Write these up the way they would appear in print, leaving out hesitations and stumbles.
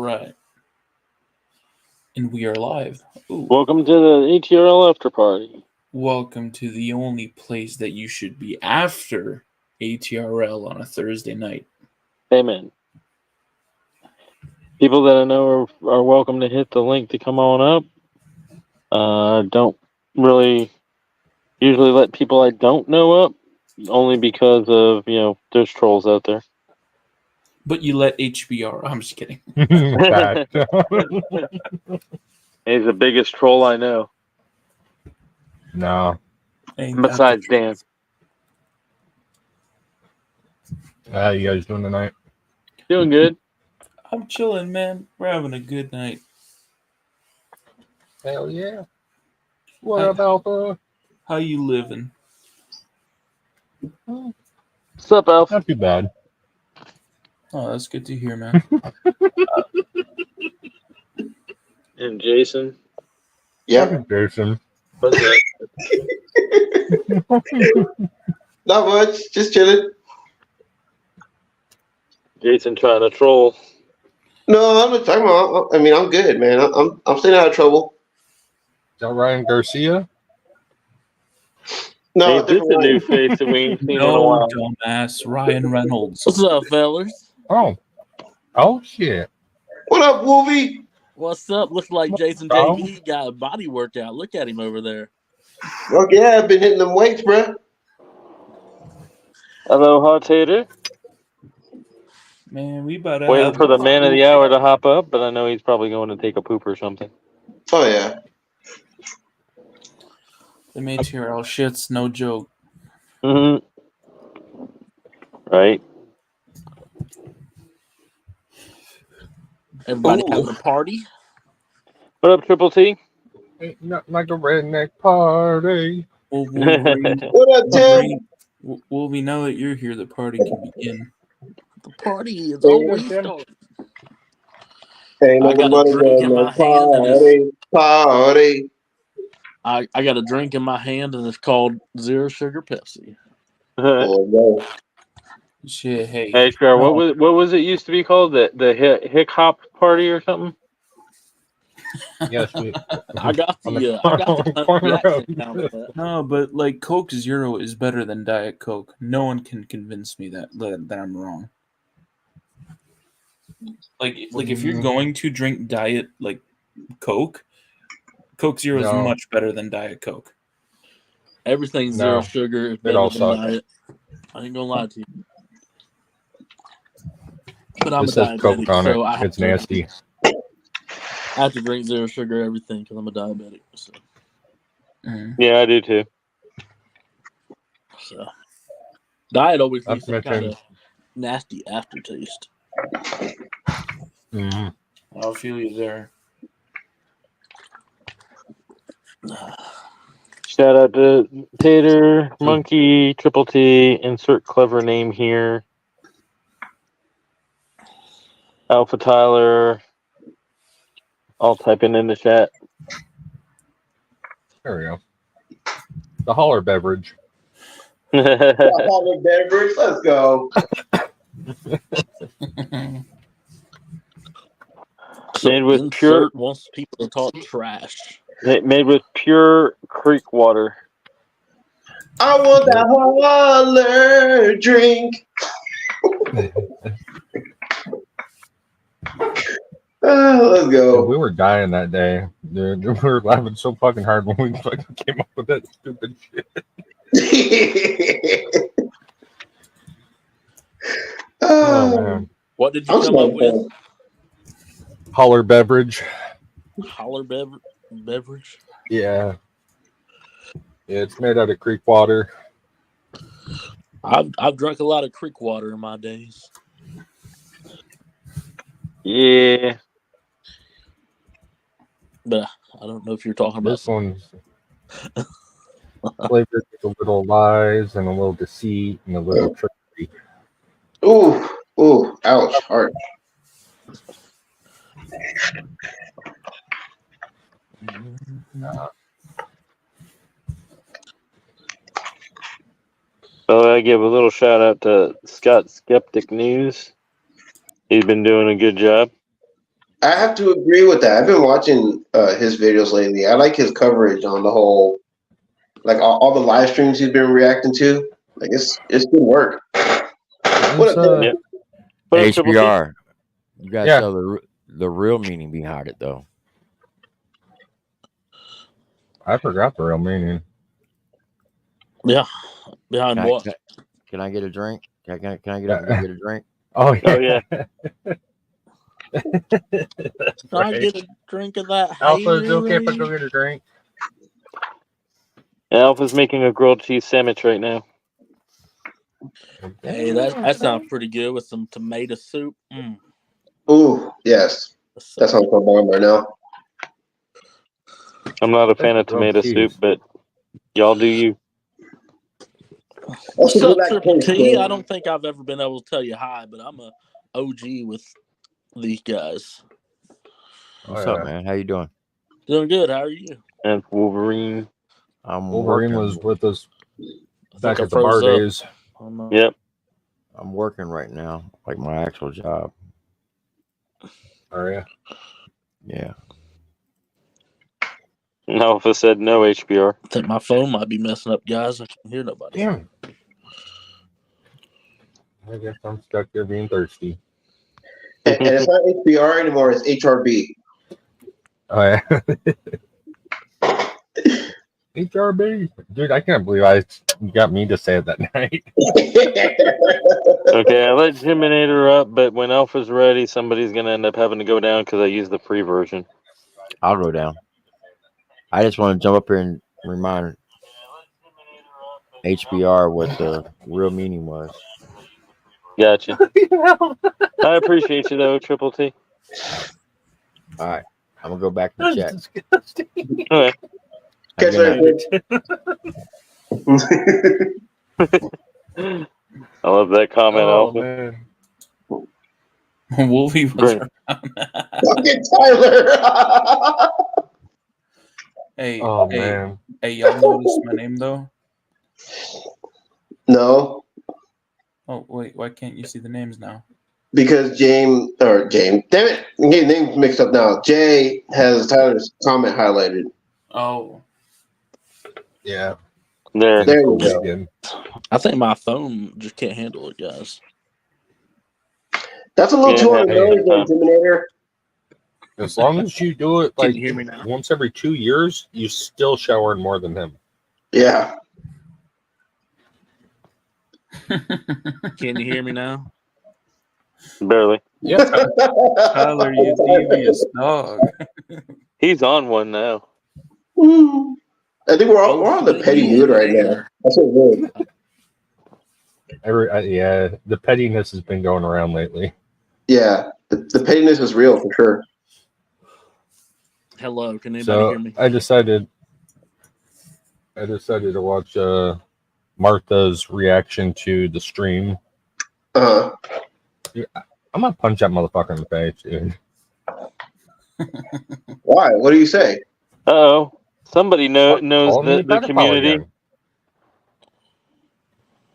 right. And we are live. Ooh. Welcome to the ATRL After Party. Welcome to the only place that you should be after ATRL on a Thursday night. Amen. People that I know are welcome to hit the link to come on up. Don't really usually let people I don't know up, only because of, there's trolls out there. But you let HBR. I'm just kidding. He's the biggest troll I know. No. Besides Dan. How you guys doing tonight? Doing good. I'm chilling, man. We're having a good night. Hell yeah. What about How you living? What's up, Alf? Not too bad. Oh, that's good to hear, man. And Jason? Yep. Jason. What's that? Not much. Just chilling. Jason trying to troll. No, I'm not talking about. I mean, I'm good, man. I'm staying out of trouble. Is that Ryan Garcia? No, Hey, this different a new one. face that we ain't seen in a No, while. dumbass. Ryan Reynolds. What's up, fellas? Oh shit. What up, Wolvie? What's up? Looks like Jason Oh. JV got a body workout. Look at him over there. Oh yeah, I've been hitting them weights, bro. Hello, Hot Tater. Man, we about to Waiting have for the man of the hour to hop up, but I know he's probably going to take a poop or something. Oh yeah. the ATRL shits, no joke. Mm-hmm. Right. Everybody Ooh. having a party? What up, Triple T? Ain't nothing like a redneck party. Well, Wolverine, What up, Tim? we know that you're here. The party can begin. The party is always Tim. starting. Ain't I got a nobody drink got in no my hand and it's, party. I got a drink in my hand and it's called Zero Sugar Pepsi. Oh no. Shit, hey. Hey, Scar, no, what was it used to be called? The Hick Hop Party or something? Yes, we I got On the corner country road. accent down with that. No, but like Coke Zero is better than Diet Coke. No one can convince me that I'm wrong. Like if you're going to drink Diet like Coke Zero is No. much better than Diet Coke. Everything's No. zero sugar is It better all than sucks. diet. I ain't gonna lie to you. But I'm This a says Coke diabetic, on it. so I It's nasty. have to drink zero sugar everything because I'm a diabetic. Yeah, I do too. So diet always Not leaves to some kind mention- of nasty aftertaste. Mhm. I'll feel you there. Shout out to Tater, Monkey, Triple T, insert clever name here. Alpha Tyler. I'll type it in the chat. There we go. The holler beverage. Alcoholic beverage. Let's go. So Made with insert pure- wants people to talk trash. Made with pure creek water. I want that holler drink. Let's Yeah, go. we were dying that day. Dude, we were laughing so fucking hard when we fucking came up with that stupid shit. Oh man. What did you I'm come up with? sorry. Holler beverage. Holler beverage? Yeah. Yeah, it's made out of creek water. I've drunk a lot of creek water in my days. Yeah. But I don't know if you're talking about This one's flavored with a little lies and a little deceit and a little trickery. Ooh, ouch, heart. So I give a little shout out to Scott Skeptic News. He's been doing a good job. I have to agree with that. I've been watching his videos lately. I like his coverage on the whole, like all the live streams he's been reacting to. Like it's good work. What It's, up, man? Yeah. What up, Triple T? HBR, you guys Yeah. tell the real meaning behind it though. I forgot the real meaning. Yeah. Behind Can what? can I get a drink? Can I get up and go get a drink? Oh yeah. Oh yeah. Can I get a drink of that? Alpha, is it okay if I Haley? go get a drink? Alpha's making a grilled cheese sandwich right now. Hey, that sounds pretty good with some tomato soup. Ooh, yes. That sounds so bomb right now. I'm not a fan of Grilled tomato cheese. soup, but y'all do you. What's That's up, black Triple taste, T? man. I don't think I've ever been able to tell you hi, but I'm a OG with these guys. What's Oh, up, yeah. man? How you doing? Doing good. How are you? And Wolverine. I'm Wolverine working. was with us I back think I at the bar froze up. days. Oh, no. Yep. I'm working right now, like my actual job. Oh yeah. Yeah. And Alpha said no HBR. I think my phone might be messing up, guys. I can't hear nobody. Damn. I guess I'm stuck there being thirsty. And it's not HBR anymore. It's HRB. Oh yeah. HRB. Dude, I can't believe you got me to say it that night. Okay, I let Jiminator up, but when Alpha's ready, somebody's gonna end up having to go down because I used the free version. I'll go down. I just want to jump up here and remind HBR what the real meaning was. Gotcha. I appreciate you though, Triple T. All right. I'm going to go back to chat. Disgusting. Okay. Catch Good later. I love that comment, Oh Alpha. man. Wolfie was Great. around. Fucking Tyler. Hey, Oh hey, man. hey, y'all noticed my name though? No, Oh wait, why can't you see the names now? because James, damn it, I'm getting names mixed up now. Jay has Tyler's comment highlighted. Oh, Yeah. There. There you go. Again. I think my phone just can't handle it, guys. That's a little too on the Yeah, nose, there, Intimidator. As long as you do it Can like you hear me now? once every 2 years, you still showering more than him. Yeah. Can you hear me now? Barely. Yeah. Tyler, you devious dog. He's on one now. I think we're on the petty mood right now. That's so good. Yeah, the pettiness has been going around lately. Yeah, the pettiness is real for sure. Hello, can anybody So hear me? I decided to watch Martha's reaction to the stream. Uh-huh. I'm gonna punch that motherfucker in the face, dude. Why? What do you say? Uh-oh. Somebody knows Call me a the pedophile community. again.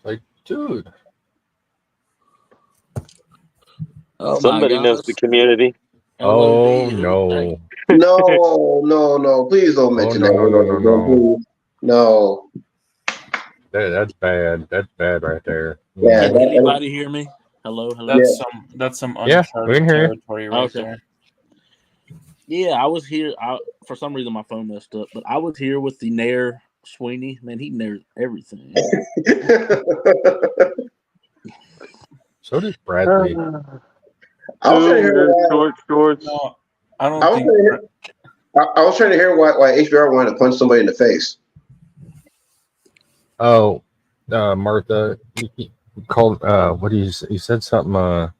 Like, dude. Oh Somebody my knows gosh. the community. Oh LOD. no. No, please don't mention no, that. no, no, no, no. Please. No. That's bad. That's bad right there. Yeah, Can anybody hear me? Hello. That's some Yeah, we uncharted can hear you. territory right Okay. there. Yeah, I was here. For some reason, my phone messed up, but I was here with the Nair Sweeney. Man, he nared everything. So does Bradley. I was trying to hear why. Shorts. No, I don't I was think. trying to hear, I was trying to hear why HBR wanted to punch somebody in the face. Oh, Martha he called. What he said something. Oh,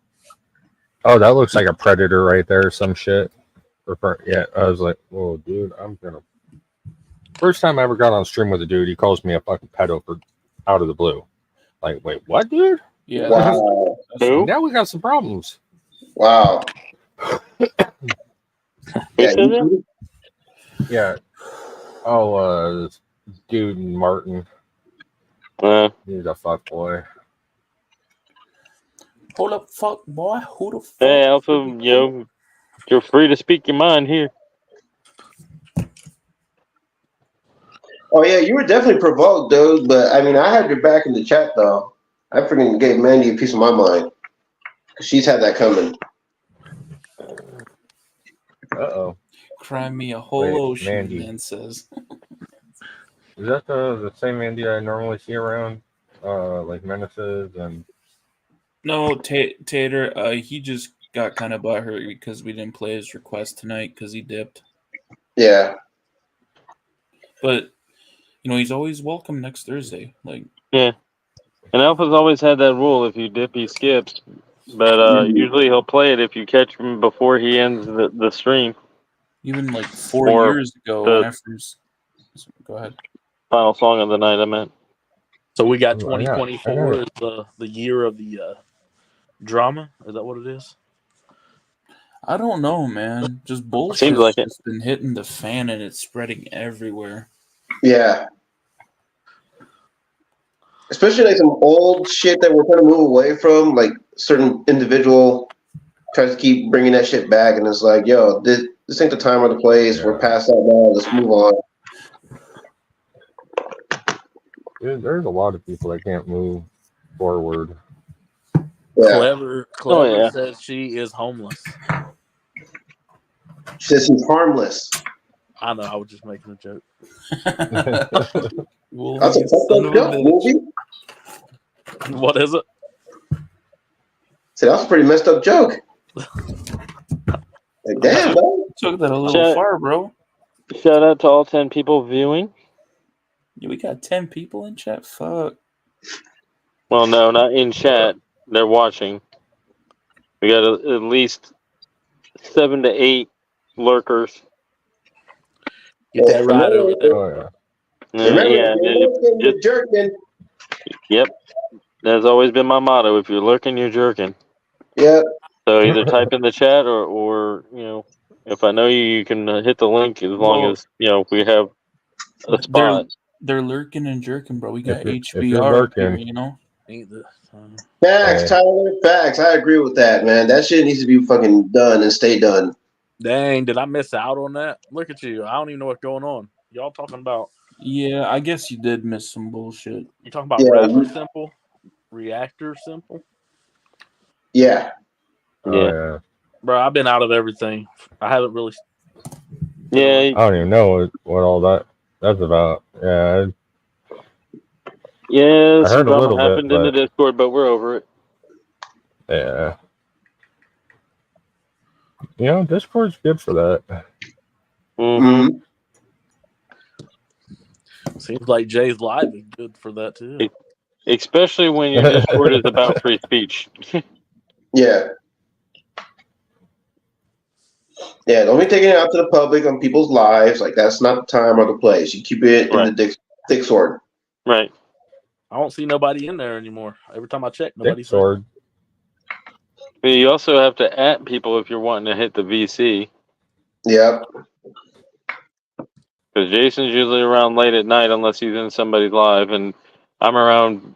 that looks like a predator right there. Some shit. Yeah, I was like, whoa, dude, I'm gonna. First time I ever got on stream with a dude, he calls me a fucking pedo for out of the blue. Like, wait, what, dude? Yeah. Wow. Who? Now we got some problems. Wow. Who Yeah, said that? Yeah. Oh, dude, Martin. He's a fuck boy. Hold up, fuck boy. Who the fuck? Hey, Alpha, You're free to speak your mind here. Oh yeah, you were definitely provoked, dude. But I mean, I had your back in the chat though. I freaking gave Mandy a piece of my mind. She's had that coming. Uh-oh. Cry me a whole Wait, ocean, Mandy. man says. Is that the same Mandy I normally see around? Like Menaces and... No, Tater, he just got kind of butthurt because we didn't play his request tonight because he dipped. Yeah. But, he's always welcome next Thursday. Like, Yeah. And Alpha's always had that rule: if you dip, he skips. But usually he'll play it if you catch him before he ends the stream. even like 4 Or years ago, the- after go ahead. Final song of the night, I meant. So we got Ooh, I got 2024 it. is the year of the drama. Is that what it is? I don't know, man. Just bullshit's Seems like it. just been hitting the fan and it's spreading everywhere. Yeah. Especially like some old shit that we're trying to move away from, like certain individual tries to keep bringing that shit back, and it's like, yo, this ain't the time or the place. Yeah. We're past that now. Let's move on. There's a lot of people that can't move forward. Yeah. Clever says she is homeless. She says he's harmless. I know. I was just making a joke. Well, That's a you son of a joke, bitch. movie. What is it? So that was a pretty messed up joke. Like, damn, bro. Took that a little far, bro. Shout out to all 10 people viewing. Yeah, we got 10 people in chat. Fuck. Well, no, not in chat. They're watching. We got at least 7 to 8 lurkers. Get that right over there. Oh, yeah. Remember, Yeah, you're jerking. Yep. That's always been my motto. If you're lurking, you're jerking. Yep. So either type in the chat or if I know you, you can hit the link as long as, we have a spot. They're lurking and jerking, bro. We got If you're HBR up here, lurking. Ain't the Facts, Hey. Tyler. Facts. I agree with that, man. That shit needs to be fucking done and stay done. Dang, did I miss out on that? Look at you. I don't even know what's going on. Y'all talking about... Yeah, I guess you did miss some bullshit. You talking about rapper simple? Reactor simple? Yeah. Oh, yeah. Bro, I've been out of everything. I haven't really... Yeah. I don't even know what all that's about. Yeah. Yeah, I some heard a drama little bit, happened in the Discord, but we're over it. Yeah. Discord's good for that. Mm-hmm. Seems like Jay's Live is good for that, too. Especially when your Discord is about free speech. Yeah. Yeah, don't be taking it out to the public on people's lives. Like, that's not the time or the place. You keep it in the dick sword. Right. I don't see nobody in there anymore. Every time I check, nobody's Dick sword. But you also have to @ people if you're wanting to hit the VC. Yep. Because Jason's usually around late at night unless he's in somebody's live, and I'm around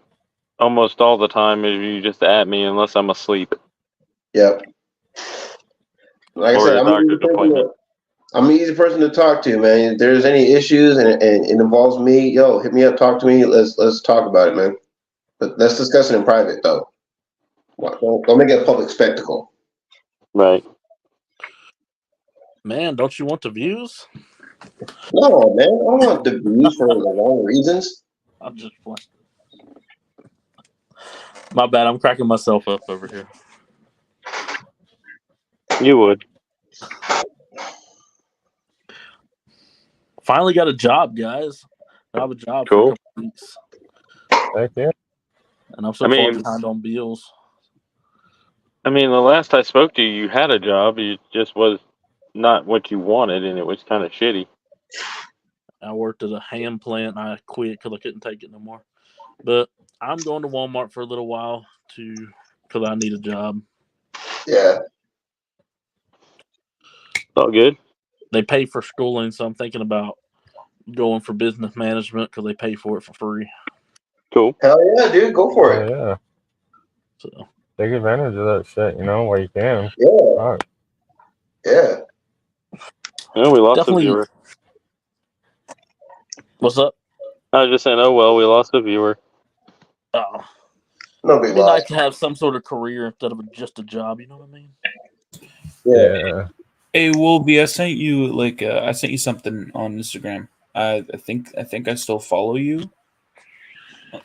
almost all the time if you just @ me unless I'm asleep. Yep. Like I said, I'm an easy person to talk to, man. If there's any issues and it involves me, yo, hit me up, talk to me. Let's talk about it, man. But let's discuss it in private, though. Don't make it a public spectacle. Right. Man, don't you want the views? No, man. I don't want the views for the wrong reasons. I'm just playing. My bad. I'm cracking myself up over here. You would. Finally got a job, guys. I have a job Cool. for a couple weeks. Heck yeah. And I'm so far behind on bills. I mean, the last I spoke to you, you had a job. It just was not what you wanted, and it was kind of shitty. I worked at a ham plant, and I quit because I couldn't take it no more. But I'm going to Walmart for a little while because I need a job. Yeah. All good. They pay for schooling, so I'm thinking about going for business management because they pay for it for free. Cool. Hell yeah, dude. Go for it. Yeah. So Take advantage of that shit, while you can. Yeah. Yeah. Oh, we lost Definitely. a viewer. What's up? I was just saying, oh well, we lost a viewer. Oh, No big it'd be loss. nice to have some sort of career instead of just a job. You know what I mean? Yeah. Hey, Wolby, I sent you I sent you something on Instagram. I think I still follow you,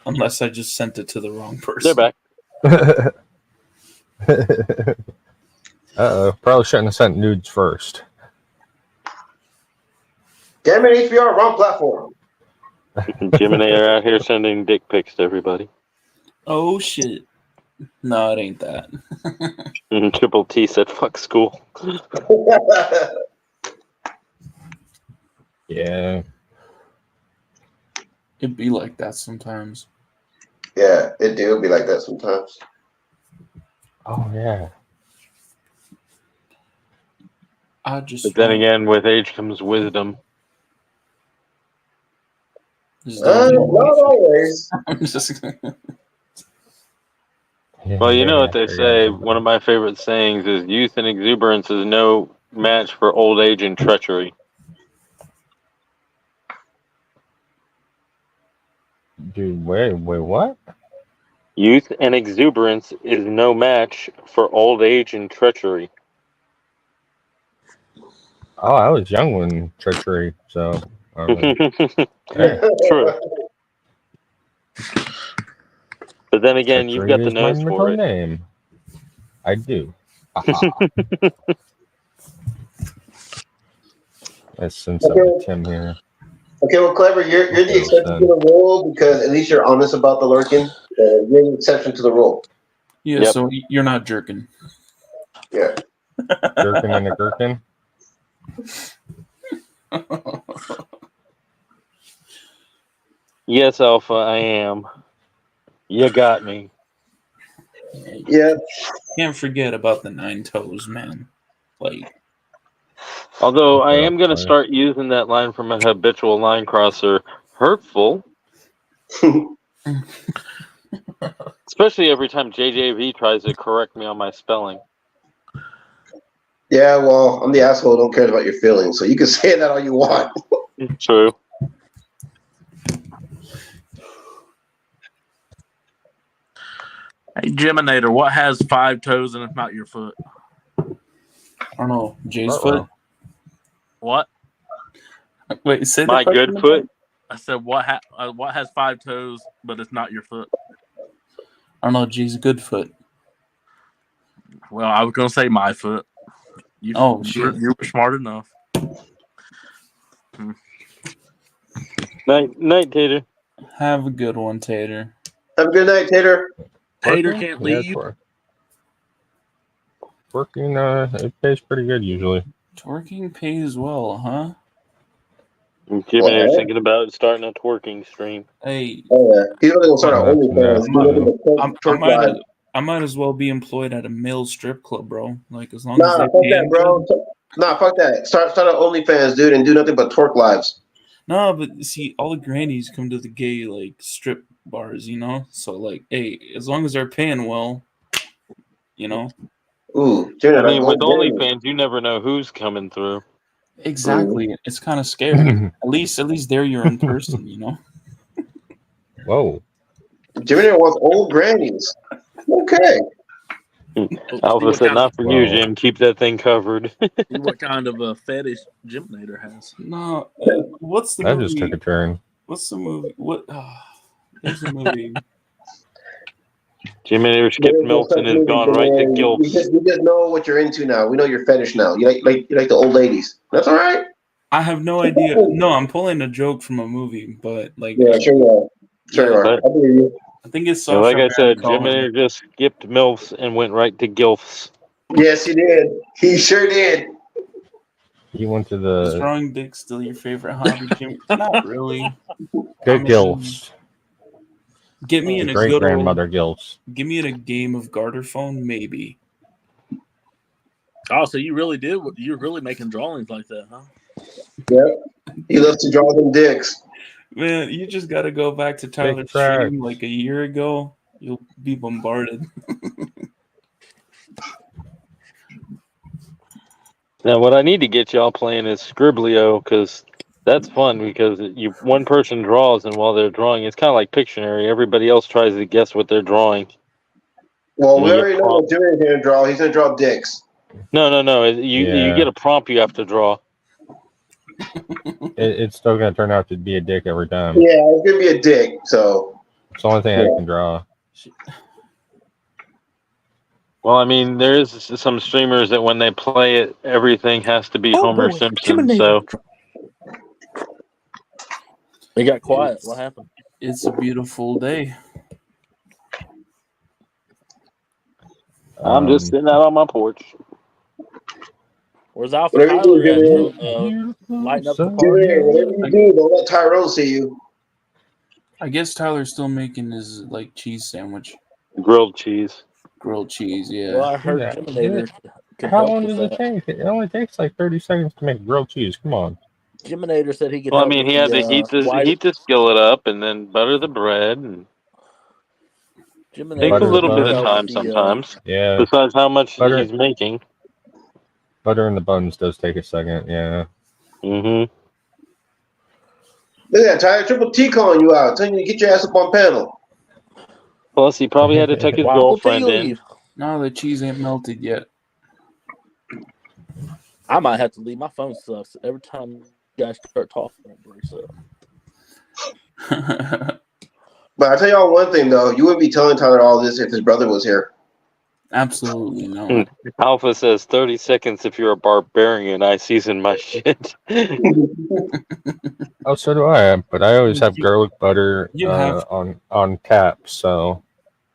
unless I just sent it to the wrong person. They're back. Probably shouldn't have sent nudes first. Damn it, HBR, wrong platform. Jim and I are out here sending dick pics to everybody. Oh shit! No, it ain't that. And Triple T said, "Fuck school." Yeah. It'd be like that sometimes. Yeah, it do be like that sometimes. Oh yeah. I just. But then again, with age comes wisdom. Not always. I'm just. Well, you know what they I say. got One of my favorite sayings is, "Youth and exuberance is no match for old age and treachery." Dude, wait, what? Youth and exuberance is no match for old age and treachery. Oh, I was young when treachery, so hey, True. But then again, you've got treachery the is my nose middle for it. name. I do. Aha. That's since I'm a Tim here. Okay, well, Clever, you're the Okay, exception son. to the rule because at least you're honest about the lurking. You're the exception to the rule. Yeah, Yep. so you're not jerking. Yeah. Gherkin and a gherkin. Yes, Alpha, I am. You got me. Yeah. Can't forget about the 9 toes, man. Like, Although I Yeah, am going to right. start using that line from a habitual line crosser. Hurtful. Especially every time JJV tries to correct me on my spelling. Yeah, well, I'm the asshole who don't care about your feelings, so you can say that all you want. True. Hey, Geminator, what has 5 toes and it's not your foot? I don't know, Jay's Uh-oh. foot. What? Wait, say My the good question foot. I said what has 5 toes but it's not your foot? I don't know, Jay's good foot. Well, I was gonna say my foot. You were smart enough. Night, Tater. Have a good one, Tater. Have a good night, Tater. Tater Working? can't Yeah, leave. Working, it pays pretty good usually. Twerking pays well, huh? Jimmy was thinking about starting a twerking stream. Hey, Oh, yeah. He's really going to start an OnlyFans. I might as well be employed at a male strip club, bro. Like, as long Nah, as they fuck pay that, bro. good. Nah, fuck that. Start an OnlyFans, dude, and do nothing but twerk lives. No, but see, all the grannies come to the gay, like, strip bars, you know? So, like, hey, as long as they're paying well, you know? Ooh, I mean, with OnlyFans, you never know who's coming through. Exactly. It's kind of scary. At least there you're in person, you know? Whoa. Jimmy wants old grannies. Okay. Alpha said, "Not for you, Jim. Keep that thing covered." See what kind of a fetish Geminator has. No, what's the That movie? just took a turn. What's the movie? There's a movie. Geminator skipped milk and has gone right to gilfs. We just know what you're into now. We know your fetish now. You like the old ladies. That's all right. I have no idea. No, I'm pulling a joke from a movie, but like, yeah, sure you are. Sure you are. I believe you. I think it's And like I said, Geminator just skipped milfs and went right to gilfs. Yes, he did. He sure did. He went to the. Is drawing dick still your favorite hobby, Jimmy? Not really. Good gilfs. Get me in a great good grandmother gilfs. Give me in a game of garter phone, maybe. Oh, so you really did? You're really making drawings like that, huh? Yep. He loves to draw them dicks. Man, you just got to go back to Tyler's stream like a year ago. You'll be bombarded. Now, what I need to get y'all playing is Scriblio, because that's fun, because one person draws, and while they're drawing, it's kind of like Pictionary. Everybody else tries to guess what they're drawing. Well, we already know what Jimmy's going to draw. He's going to draw dicks. No. You get a prompt you have to draw. It's still going to turn out to be a dick every time. Yeah, it's going to be a dick, so. It's the only thing I can draw. Well, I mean, there is some streamers that when they play it, everything has to be Homer Simpson, so. They got quiet. What happened? It's a beautiful day. I'm just sitting out on my porch. Where's Alpha Tyler at? Lighting up the party. Whatever you do, don't let Tyrone see you. I guess Tyler's still making his like cheese sandwich. Grilled cheese. Grilled cheese, yeah. Well, I heard Jiminator. How long does it take? It only takes like 30 seconds to make grilled cheese. Come on. Jiminator said he could. Well, I mean, he had to heat the skillet up and then butter the bread. And takes a little bit of time sometimes. Yeah. Besides how much he's making. Butter in the buns does take a second. Yeah. Mm-hmm. Look at that, Tyler. Triple T calling you out, telling you to get your ass up on panel. Plus, he probably had to take his girlfriend in. No, the cheese ain't melted yet. I might have to leave. My phone sucks. Every time you guys start talking, it breaks up. But I'll tell y'all one thing, though. You wouldn't be telling Tyler all this if his brother was here. Absolutely no. Alpha says 30 seconds if you're a barbarian. I season my shit. Oh, so do I. But I always have garlic butter on tap, so.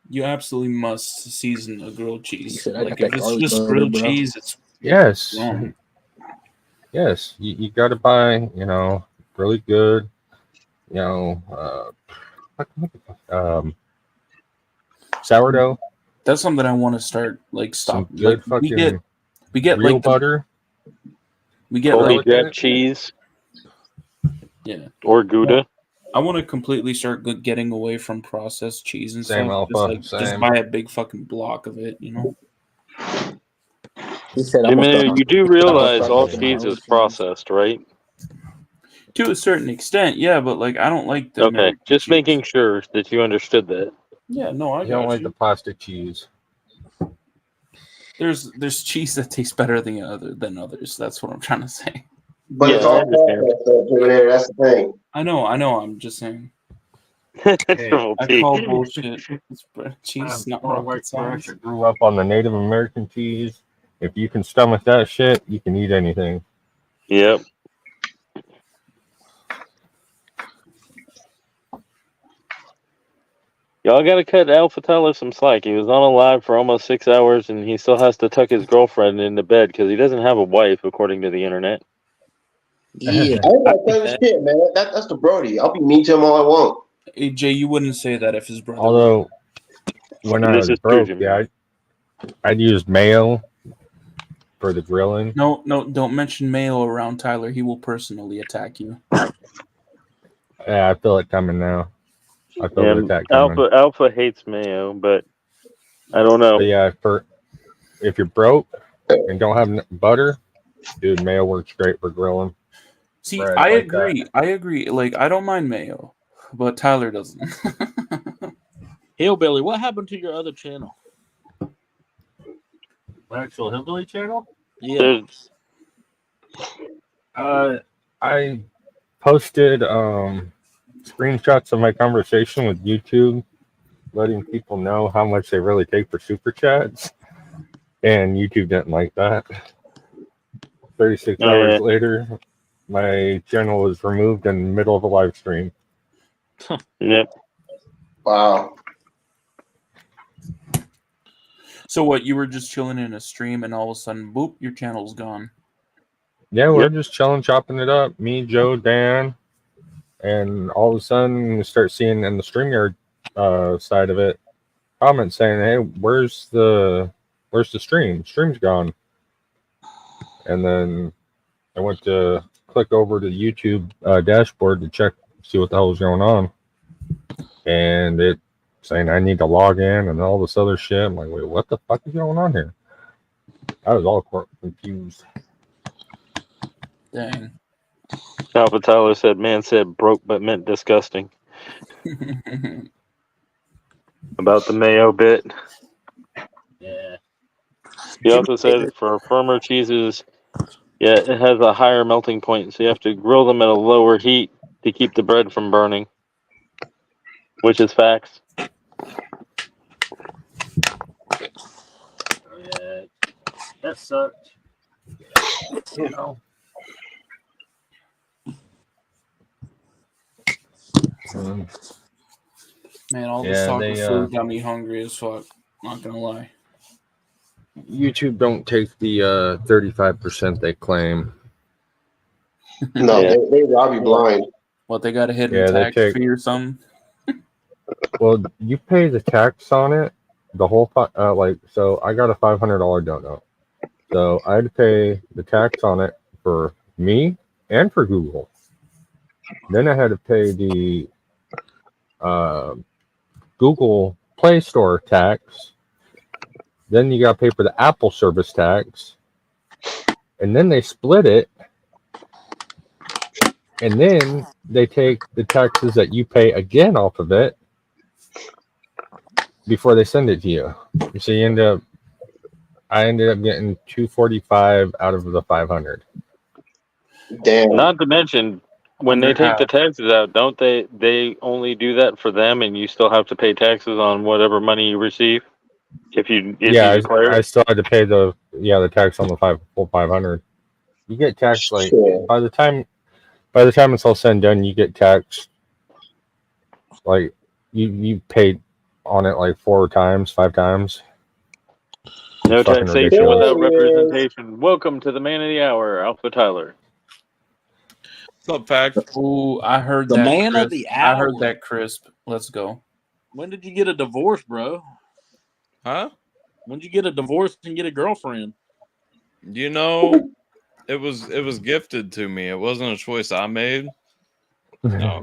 You absolutely must season a grilled cheese. Said, like if it's just grilled cheese, it's wrong. Yes, you got to buy, really good, sourdough. That's something I want to start stop. Some good we get real butter. We get Jack cheese. Yeah. Or Gouda. I want to completely start getting away from processed cheese and Same stuff. Alpha, just buy a big fucking block of it, He said, you do realize all cheese is processed, right? To a certain extent, yeah, but I don't like the. Okay, just making sure that you understood that. Yeah, no, I don't like the plastic cheese. There's cheese that tastes better than others. That's what I'm trying to say. But it's all that's the thing. I know. I'm just saying. I call bullshit. Cheese is not rocket science. I grew up on the Native American cheese. If you can stomach that shit, you can eat anything. Yep. Y'all gotta cut Alpha Tyler some slack. He was on a live for almost 6 hours, and he still has to tuck his girlfriend into bed because he doesn't have a wife, according to the internet. Yeah, I ain't got that shit, man. That's the Brody. I'll be mean to him all I want. Hey, Jay, you wouldn't say that if his brother. Although, when I was broke, I'd use mayo for the grilling. No, don't mention mayo around Tyler. He will personally attack you. Yeah, I feel it coming now. I feel the attack coming. Alpha hates mayo, but I don't know. But yeah, if you're broke and don't have butter, dude, mayo works great for grilling. See, I agree. I agree. I don't mind mayo, but Tyler doesn't. Hillbilly, what happened to your other channel? My actual Hillbilly channel? Yeah. I posted screenshots of my conversation with YouTube, letting people know how much they really take for super chats, and YouTube didn't like that. 36 hours later, my channel was removed in the middle of a live stream. Yep. Wow. So what? You were just chilling in a stream, and all of a sudden, boop, your channel's gone. Yeah, we're just chilling, chopping it up. Me, Joe, Dan, and all of a sudden, we start seeing in the StreamYard side of it comments saying, "Hey, where's the stream? Stream's gone." And then I went to click over to the YouTube dashboard to see what the hell was going on, and it saying I need to log in and all this other shit. I'm like, wait, what the fuck is going on here? I was all confused. Dang. Alpha Tyler said, "Man said broke, but meant disgusting." About the mayo bit. Yeah. He also said for firmer cheeses, yeah, it has a higher melting point, so you have to grill them at a lower heat to keep the bread from burning, which is facts. Yeah. That sucked. You know. Man, all this Yeah, talk they of food got me hungry as fuck. Not gonna lie. YouTube don't take the 35% they claim. No, Yeah. they rob you blind. What, they got a hidden Yeah, they tax take. fee or something? Well, you pay the tax on it. The whole so I got a $500 donut. So I had to pay the tax on it for me and for Google. Then I had to pay the Google Play Store tax. Then you got to pay for the Apple service tax. And then they split it. And then they take the taxes that you pay again off of it before they send it to you. So I ended up getting $245 out of the 500. Damn. Not to mention, when they take the taxes out, don't they only do that for them, and you still have to pay taxes on whatever money you receive if you declare I it? still had to pay the tax on the full 500. You get taxed Shit. by the time it's all said and done, you get taxed like you paid on it like 4 times, 5 times. No It's fucking taxation ridiculous. without representation. Welcome to the Man of the Hour, Alpha Tyler. What's up, Pack? Ooh, I heard The that. man crisp. of the I heard hour. that crisp. Let's go. When did you get a divorce, bro? Huh? When did you get a divorce and get a girlfriend? You know, it was gifted to me. It wasn't a choice I made. No.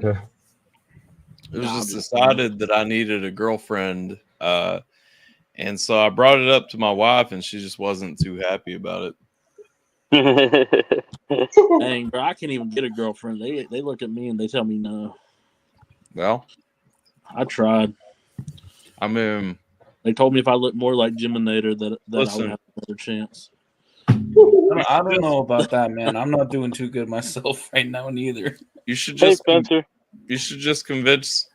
It was just decided that I needed a girlfriend. And so I brought it up to my wife, and she just wasn't too happy about it. Dang, bro, I can't even get a girlfriend. They look at me and they tell me no. Well, I tried. I mean, They told me if I looked more like Jiminator that I Listen. would have another chance. I don't know about that, man. I'm not doing too good myself right now, neither. you should Hey, just Spencer. you should just convince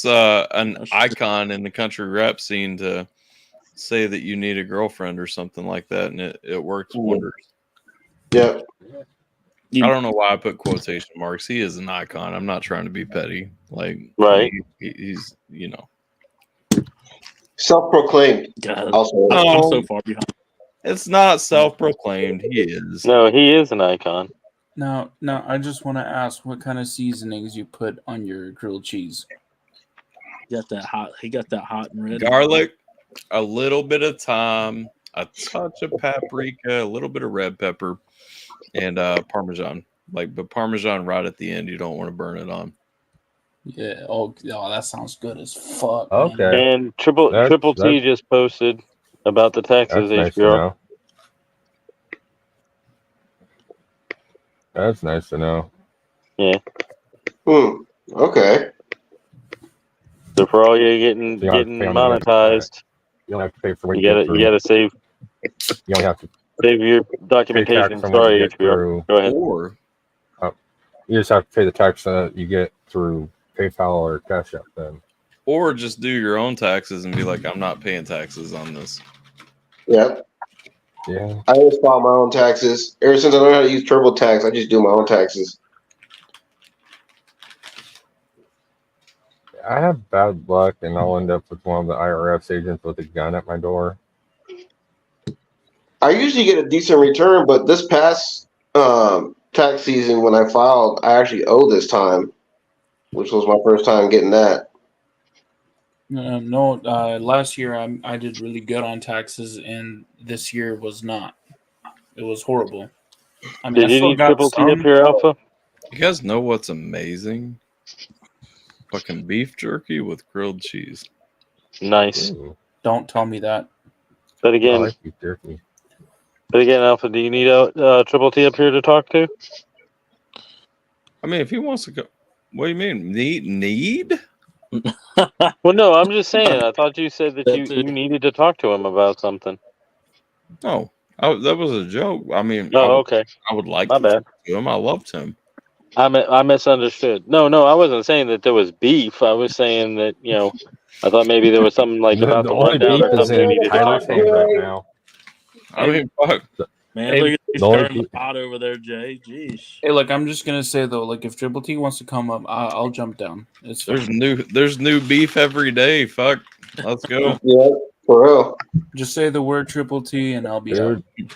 an icon in the country rap scene to say that you need a girlfriend or something like that, and it works wonders. Yep. I don't know why I put quotation marks. He is an icon. I'm not trying to be petty. Like, Right. He's, you know. Self-proclaimed. God, Also, I'm so far behind. It's not self-proclaimed. He is. No, he is an icon. Now, I just want to ask what kind of seasonings you put on your grilled cheese. He got that hot and ready. Garlic, a little bit of thyme, a touch of paprika, a little bit of red pepper, and Parmesan. But Parmesan right at the end. You don't want to burn it on. Yeah. Oh, that sounds good as fuck. Okay. Man. And Triple T just posted about the taxes, That's nice to HBO. know. That's nice to know. Yeah. Okay. So for all you getting You don't have to pay on the monetized, You don't have to pay for what you gotta save You only have to your pay documentation. tax on what you Sorry, get HBO. through. Go ahead. Or You just have to pay the tax that you get through PayPal or Cash App then. Or just do your own taxes and be like, I'm not paying taxes on this. Yep. Yeah. I always file my own taxes. Ever since I learned how to use TurboTax, I just do my own taxes. I have bad luck and I'll end up with one of the IRS agents with a gun at my door. I usually get a decent return, but this past tax season when I filed, I actually owe this time, which was my first time getting that. No, last year I did really good on taxes, and this year was not. It was horrible. I mean, Did I you still need got Triple T up some. here, Alpha? You guys know what's amazing? Fucking beef jerky with grilled cheese. Nice. Ooh, Oh, Don't tell me that. But I again, like beef jerky. But again, Alpha, do you need Triple T up here to talk to? I mean, if he wants to go, what do you mean? Need? Well, no, I'm just saying. I thought you said that you That's it. needed to talk to him about something. No, that was a joke. I mean, Oh, okay. I would like My to bad. talk to him. I loved him. I misunderstood. No, I wasn't saying that there was beef. I was saying that, I thought maybe there was something like about the only rundown beef or is something you in needed to Tyler's talk to. hand right now. I mean, fuck. Man, Hey, look at you the only stirring the pe- pot over there, Jay. Jeez. Hey, look, I'm just gonna say though, like if Triple T wants to come up, I'll jump down. It's fine. There's new beef every day. Fuck. Let's go. Yeah, for real. Just say the word Triple T and I'll be out. Dude,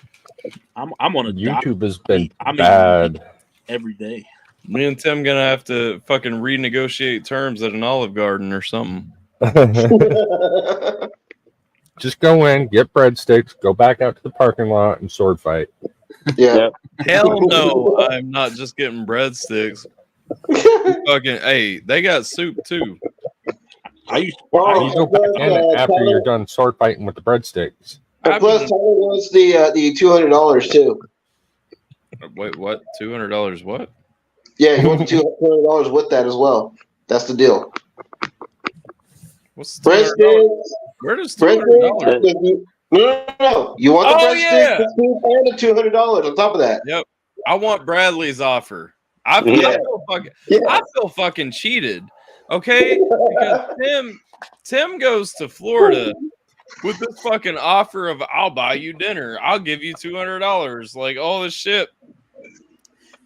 I'm on a diet YouTube has been I'm eating bad. every day. Me and Tim gonna have to fucking renegotiate terms at an Olive Garden or something. Just go in, get breadsticks, go back out to the parking lot, and sword fight. Yeah. Hell no, I'm not just getting breadsticks. Fucking hey, they got soup too. I used Oh, You go back in after you're done sword fighting with the breadsticks. And plus, Tyler wants the $200 too. Wait, what? $200? What? Yeah, he wants $200 with that as well. That's the deal. What's the $200? Breadsticks. Where does $200? Breadsticks. No. You want the breadsticks Yeah. and the $200 on top of that. Yep. I want Bradley's offer. I feel fucking cheated. Okay? Because Tim goes to Florida with this fucking offer of I'll buy you dinner. I'll give you $200. Like all this shit.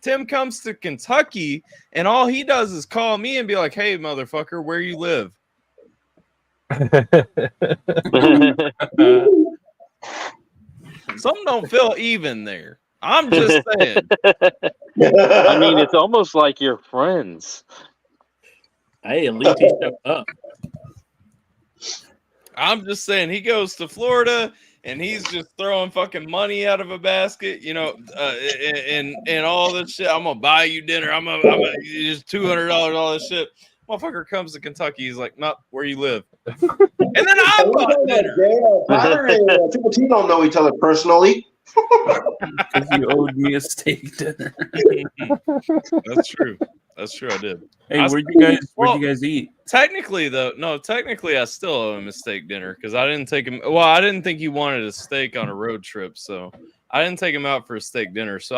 Tim comes to Kentucky and all he does is call me and be like, "Hey, motherfucker, where you live?" Something don't feel even there. I'm just saying. I mean, it's almost like you're friends. Hey, at least he showed up. I'm just saying he goes to Florida and he's just throwing fucking money out of a basket, and all this shit. I'm gonna buy you dinner. I'm gonna just $200 all this shit. Motherfucker comes to Kentucky. He's like, "Not where you live," and then I bought dinner. Tyler and Triple T don't know each other personally. Because you owed me a steak dinner. That's true. That's true. I did. Hey, where'd you guys eat? Technically, I still owe him a steak dinner because I didn't take him. Well, I didn't think he wanted a steak on a road trip, so I didn't take him out for a steak dinner. So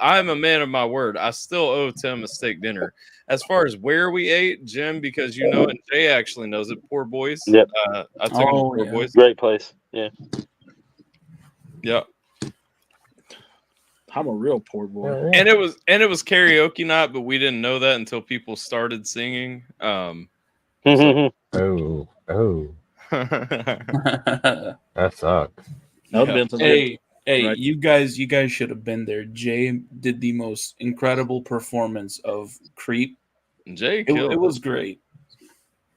I'm a man of my word. I still owe Tim a steak dinner. As far as where we ate, Jim, because you know it, and Jay actually knows it. Poor Boys. Yep. I took him to Poor Boys. Great place. Yeah. Yep. I'm a real poor boy. And it was karaoke night, but we didn't know that until people started singing. Oh. That sucks. Hey, right. you guys should have been there. Jay did the most incredible performance of Creep. Jay It was great.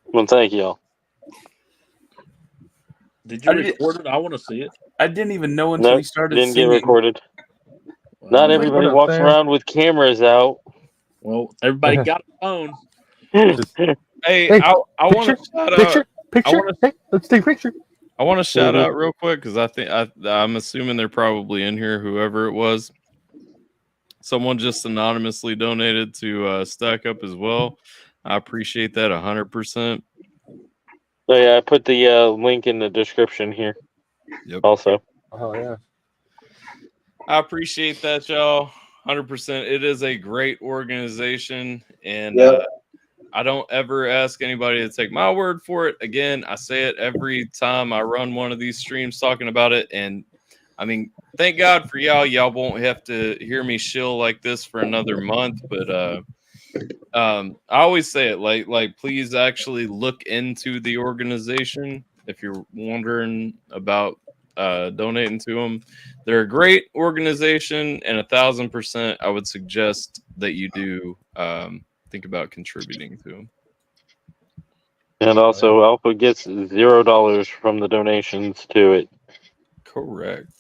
Well, thank y'all. Did you record it? I want to see it. I didn't even know until he started didn't singing. get recorded. Not everybody walks around with cameras out. Well, everybody got a phone. Hey, I want to shout out. Hey, let's take a picture. I want to shout out real quick because I'm assuming they're probably in here. Whoever it was, someone just anonymously donated to Stack Up as well. I appreciate that 100%. So yeah, I put the link in the description here. Yep. Also. Oh yeah. I appreciate that, y'all. 100%. It is a great organization, and I don't ever ask anybody to take my word for it. Again, I say it every time I run one of these streams talking about it, and I mean, thank God for y'all. Y'all won't have to hear me shill like this for another month, but I always say it like please actually look into the organization if you're wondering about donating to them. They're a great organization, and 1,000% I would suggest that you do think about contributing to them. And also, Alpha gets $0 from the donations to it. Correct.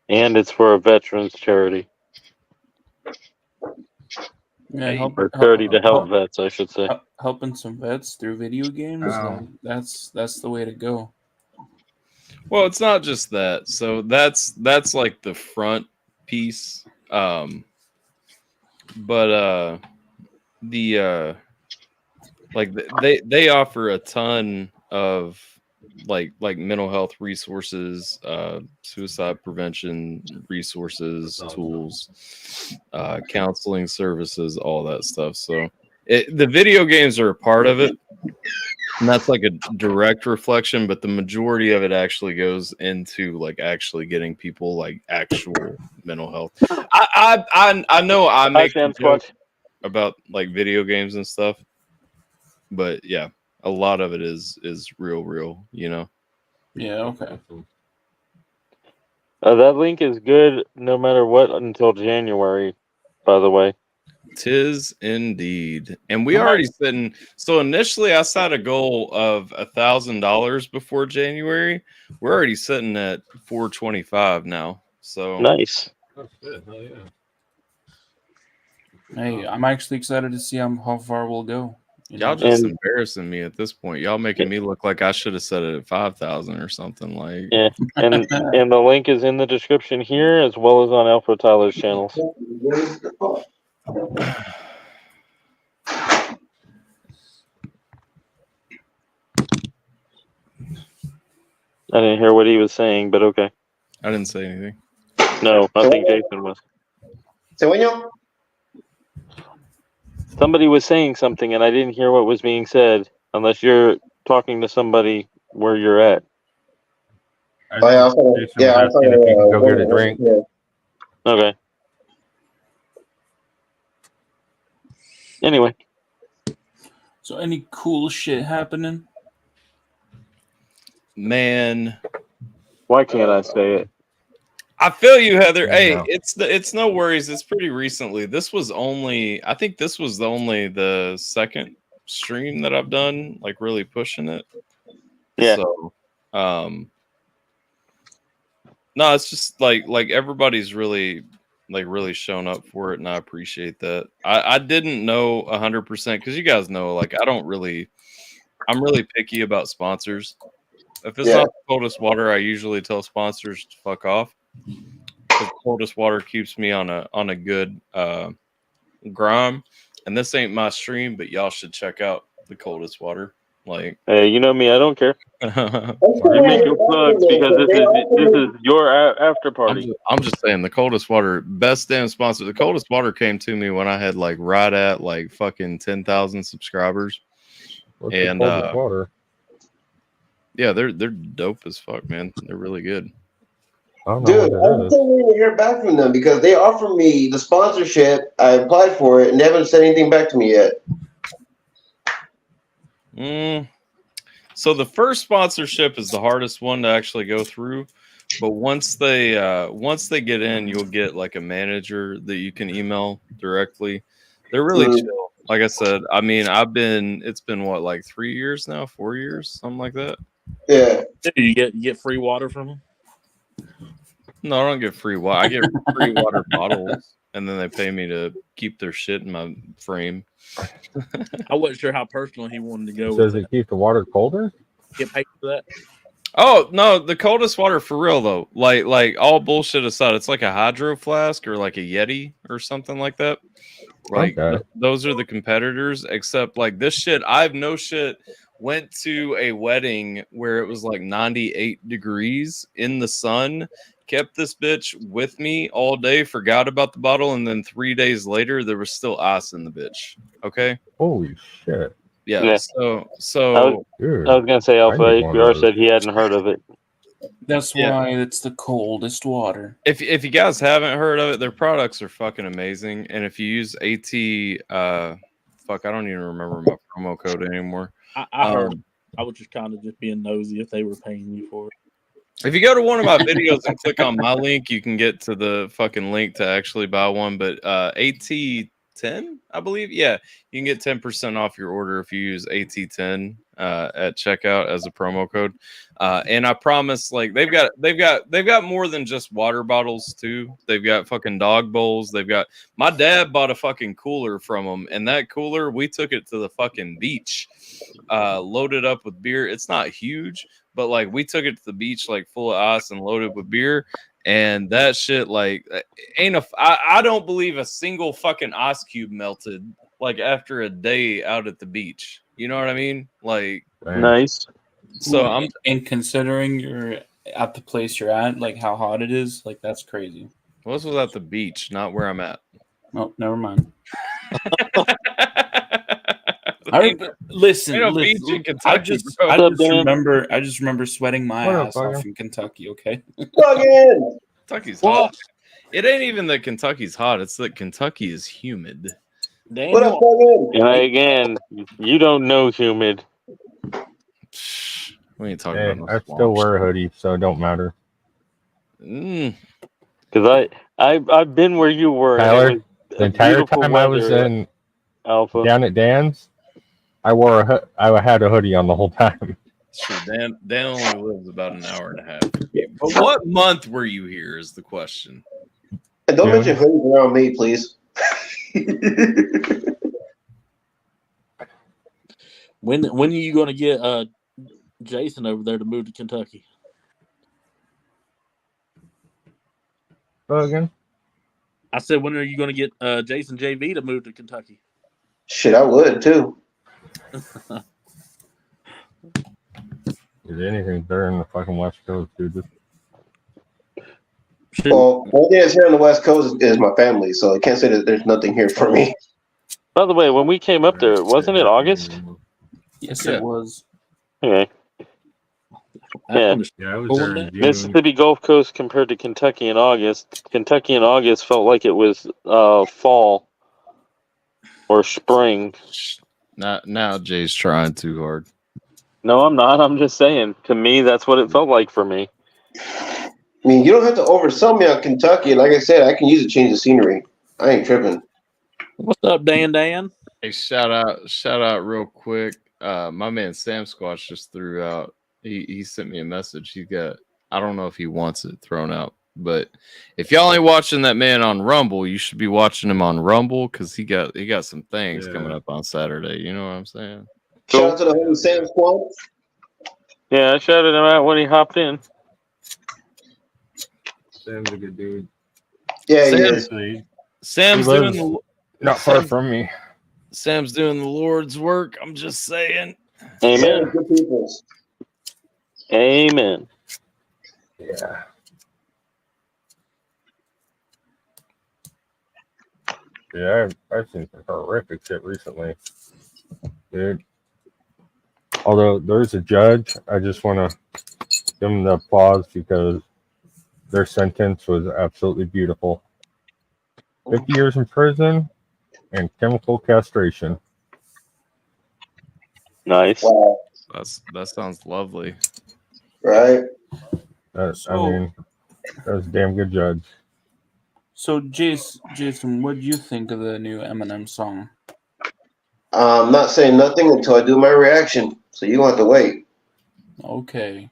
And it's for a veterans charity. Yeah, or charity to help vets, I should say. Helping some vets through video games. That's the way to go. Well, it's not just that. So that's like the front piece. But the like they offer a ton of like mental health resources, suicide prevention resources, tools, counseling services, all that stuff. So the video games are a part of it. And that's like a direct reflection, but the majority of it actually goes into like actually getting people like actual mental health. I know I Hi, make Sam the joke Squatch. about like video games and stuff, but yeah, a lot of it is real, you know. Yeah, okay. That link is good no matter what until January, by the way. Tis indeed. And we already sitting. So initially I set a goal of $1,000 before January. We're already sitting at 425 now. So Nice. Oh, shit. Hell yeah. Hey, I'm actually excited to see how far we'll go. You y'all know? just And- embarrassing me at this point. Y'all making me look like I should have set it at 5,000 or something. Like, Yeah, and the link is in the description here as well as on Alfred Tyler's channels. I didn't hear what he was saying, but okay. I didn't say anything. No, I think Jason was. Sueño? Somebody was saying something, and I didn't hear what was being said, unless you're talking to somebody where you're at. Oh, yeah, I was Jason was asking if you can go get a drink. Yeah. Okay. Anyway, So, any cool shit happening? Man, why can't I say it? I feel you, Heather. Hey, No. it's no worries. It's pretty recently. I think this was the second stream that I've done, like really pushing it. Yeah. So, no, it's just like everybody's really shown up for it, and I appreciate that. I didn't know 100% because you guys know, like I'm really picky about sponsors. If it's not the coldest water, I usually tell sponsors to fuck off. Because coldest water keeps me on a good grind. And this ain't my stream, but y'all should check out the coldest water. Like, Hey, you know me, I don't care. You make your plugs because this is your after party. I'm just saying the coldest water, best damn sponsor. The coldest water came to me when I had like right at like fucking 10,000 subscribers. What's And the coldest water? yeah, they're dope as fuck, man. They're really good. I don't know Dude, what I'm it is. still waiting to hear back from them because they offered me the sponsorship. I applied for it and they haven't said anything back to me yet. So the first sponsorship is the hardest one to actually go through, but once they get in, you'll get like a manager that you can email directly. They're really chill. Like I said, I mean, it's been what, like 3 years now, 4 years, something like that. Yeah. You get free water from them? No, I don't get free water. I get free water bottles, and then they pay me to keep their shit in my frame. I wasn't sure how personal he wanted to go. Does it keep the water colder? Get paid for that? Oh no, the coldest water for real though. Like all bullshit aside, it's like a hydro flask or like a Yeti or something like that. Like those are the competitors, except like this shit, I've no shit went to a wedding where it was like 98 degrees in the sun, kept this bitch with me all day, forgot about the bottle, and then 3 days later there was still ice in the bitch. Okay. Holy shit. Yeah. So I was gonna say Alpha HBR said he hadn't heard of it. That's why it's the coldest water. If you guys haven't heard of it, their products are fucking amazing. And if you use I don't even remember my promo code anymore. I heard. I was just kind of just being nosy if they were paying you for it. If you go to one of my videos and click on my link, you can get to the fucking link to actually buy one. But AT10, I believe, yeah, you can get 10% off your order if you use AT10 at checkout as a promo code. And I promise, like they've got more than just water bottles too. They've got fucking dog bowls. My dad bought a fucking cooler from them, and that cooler we took it to the fucking beach, loaded up with beer. It's not huge, but like we took it to the beach like full of ice and loaded with beer, and that shit like I don't believe a single fucking ice cube melted like after a day out at the beach. You know what I mean? Like Nice. So I'm and considering you're at the place you're at, like how hot it is, like that's crazy. well, this was at the beach, not where I'm at. Oh, never mind. Listen. Beach in Kentucky, I just remember sweating my ass off in Kentucky. Okay. Fucking Kentucky's hot. It ain't even that Kentucky's hot; it's that Kentucky is humid. What up, fucking? And again, you don't know humid. We ain't talking Hey, about. I still wear a hoodie, so it don't matter. Because I've been where you were. Tyler, the entire time I was in Alpha down at Dan's, I had a hoodie on the whole time. Sure, Dan only lives about an hour and a half. But what month were you here? Is the question. And don't mention hoodies around me, please. When are you going to get Jason over there to move to Kentucky? Again? I said, when are you going to get Jason JV to move to Kentucky? Shit, I would too. Is anything there in the fucking West Coast, dude? Well, one thing that's here on the West Coast is my family, so I can't say that there's nothing here for me. By the way, when we came up there, wasn't it August? Yes, it was. Okay. Yeah. Yeah, I was there in June. Mississippi Gulf Coast compared to Kentucky in August. Kentucky in August felt like it was fall or spring. Now Jay's trying too hard. No, I'm not. I'm just saying. To me, that's what it felt like for me. I mean, you don't have to oversell me on Kentucky. Like I said, I can use a change of scenery. I ain't tripping. What's up, Dan? Hey, shout out real quick. My man Sam Squatch just threw out. He sent me a message. He got, I don't know if he wants it thrown out, but if y'all ain't watching that man on Rumble, you should be watching him on Rumble because he got some things coming up on Saturday. You know what I'm saying? Shout out to the homie Sam Squad. Yeah, I shouted him out when he hopped in. Sam's a good dude. Yeah, he is. Sam's doing not far from me. Sam's doing the Lord's work. I'm just saying. Amen. Good people. Amen. Yeah. Yeah, I've seen some horrific shit recently, dude. Although there's a judge, I just want to give them the applause because their sentence was absolutely beautiful. 50 years in prison and chemical castration. Nice. Wow. That sounds lovely. Right? I mean, that was a damn good judge. So, Jason, what do you think of the new Eminem song? I'm not saying nothing until I do my reaction, so you have to wait. Okay.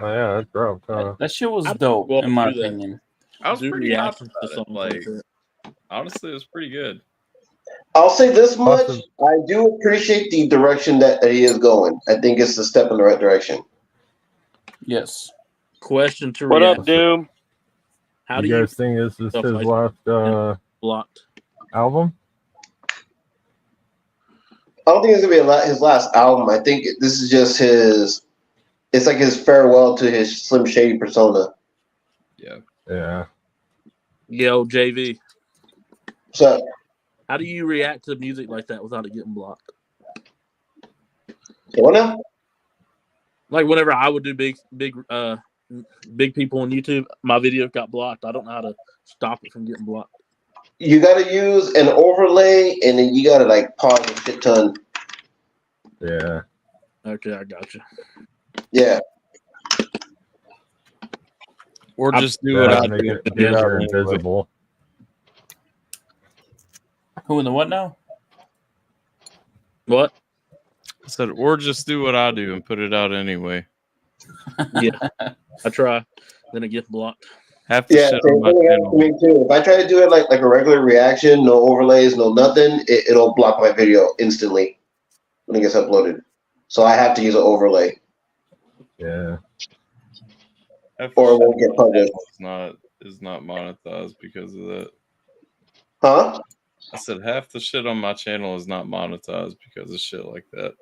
Oh yeah, that dropped. That shit was dope, in my opinion. I was pretty happy to about it. something Like, like that. honestly, it was pretty good. I'll say this much. I do appreciate the direction that he is going. I think it's a step in the right direction. Yes. Question to What react. up, Doom? How do you you guys think this is stuff his like last blocked? album? I don't think it's gonna be his last album. I think this is just his. It's like his farewell to his Slim Shady persona. Yeah. Yeah. Yo, JV. So, How do you react to music like that without it getting blocked? what now? Like whenever I would do big people on YouTube, my video got blocked. I don't know how to stop it from getting blocked. You got to use an overlay, and then you got to like pause a shit ton. Yeah. Okay, I got you. Yeah. Or just do what I make do. it bigger and visible. Who in the what now? What? I said, or just do what I do and put it out anyway. Yeah, I try. Then it gets blocked. Half the Yeah, shit same on my thing happens to channel. me too. If I try to do it like a regular reaction, no overlays, no nothing, it'll block my video instantly when it gets uploaded. So I have to use an overlay. Yeah. Or it won't get published. Is not monetized because of that. Huh? I said half the shit on my channel is not monetized because of shit like that.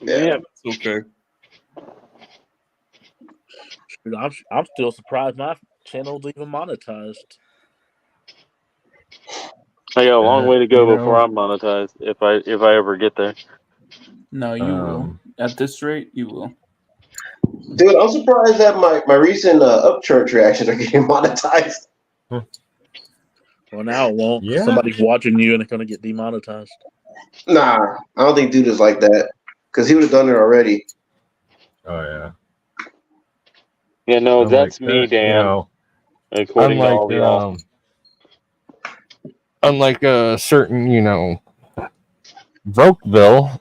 Yeah. It's okay. I'm still surprised my channel's even monetized. I got a long way to go you know, before I'm monetized. If I ever get there. No, you will. At this rate, you will. Dude, I'm surprised that my recent Upchurch reactions are getting monetized. Well, now it won't. Yeah. Somebody's watching you and it's going to get demonetized. Nah, I don't think dude is like that. Because he would have done it already. Oh yeah. Yeah, no, Unlike that's me, that, Dan. You know, according to all of y'all. Unlike a certain, Vrokeville,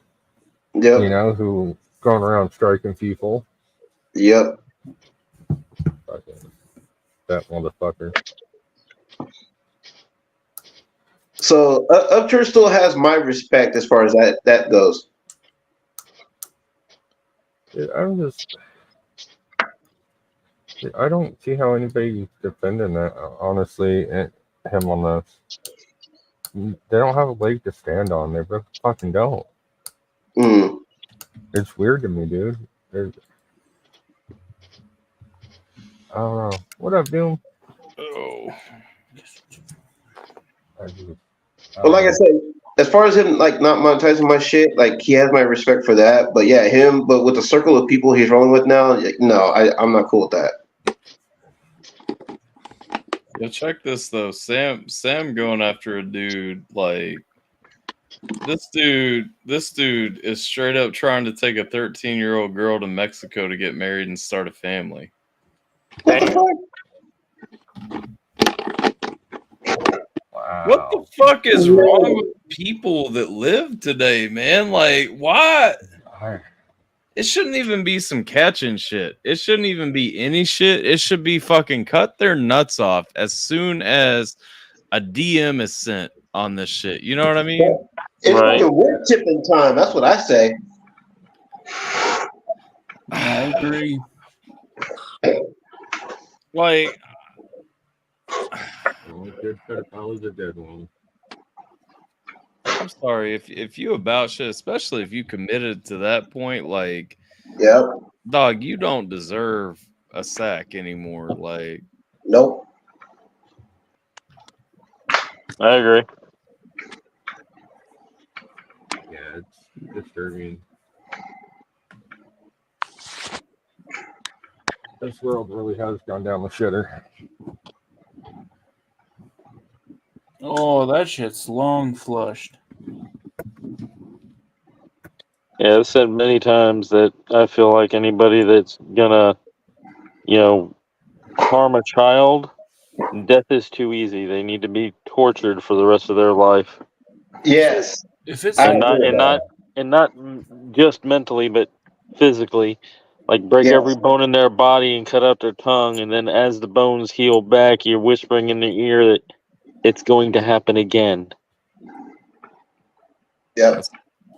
Yep. who going around striking people. Yep. Fucking that motherfucker. So Upchurch still has my respect as far as that goes. Dude, I don't see how anybody's defending that. Honestly, him on this. They don't have a leg to stand on. They really fucking don't. Mm. It's weird to me, dude. I don't know. What up, Doom? Oh. Well, like I said, as far as him like not monetizing my shit, like he has my respect for that. But yeah, but with the circle of people he's rolling with now, no, I'm not cool with that. Yeah, check this though. Sam going after a dude like this dude is straight up trying to take a 13-year-old girl to Mexico to get married and start a family. What the fuck? Wow. What the fuck is wrong with people that live today, man? Like, why? It shouldn't even be some catching shit. It shouldn't even be any shit. It should be fucking cut their nuts off as soon as a DM is sent on this shit. You know what I mean? It's Right. fucking wood chipping time. That's what I say. I agree. Like, Good pedophile's a dead one. I'm sorry if you about shit, especially if you committed to that point. Like, Yep. dog, you don't deserve a sack anymore. Like, Nope. I agree. Yeah, it's disturbing. This world really has gone down the shitter. Oh, that shit's long flushed. Yeah, I've said many times that I feel like anybody that's gonna, harm a child, death is too easy. They need to be tortured for the rest of their life, Yes. If it's I and agree with that. not just mentally, but physically. Like break Yes. every bone in their body and cut out their tongue, and then as the bones heal back, you're whispering in their ear that it's going to happen again. Yep.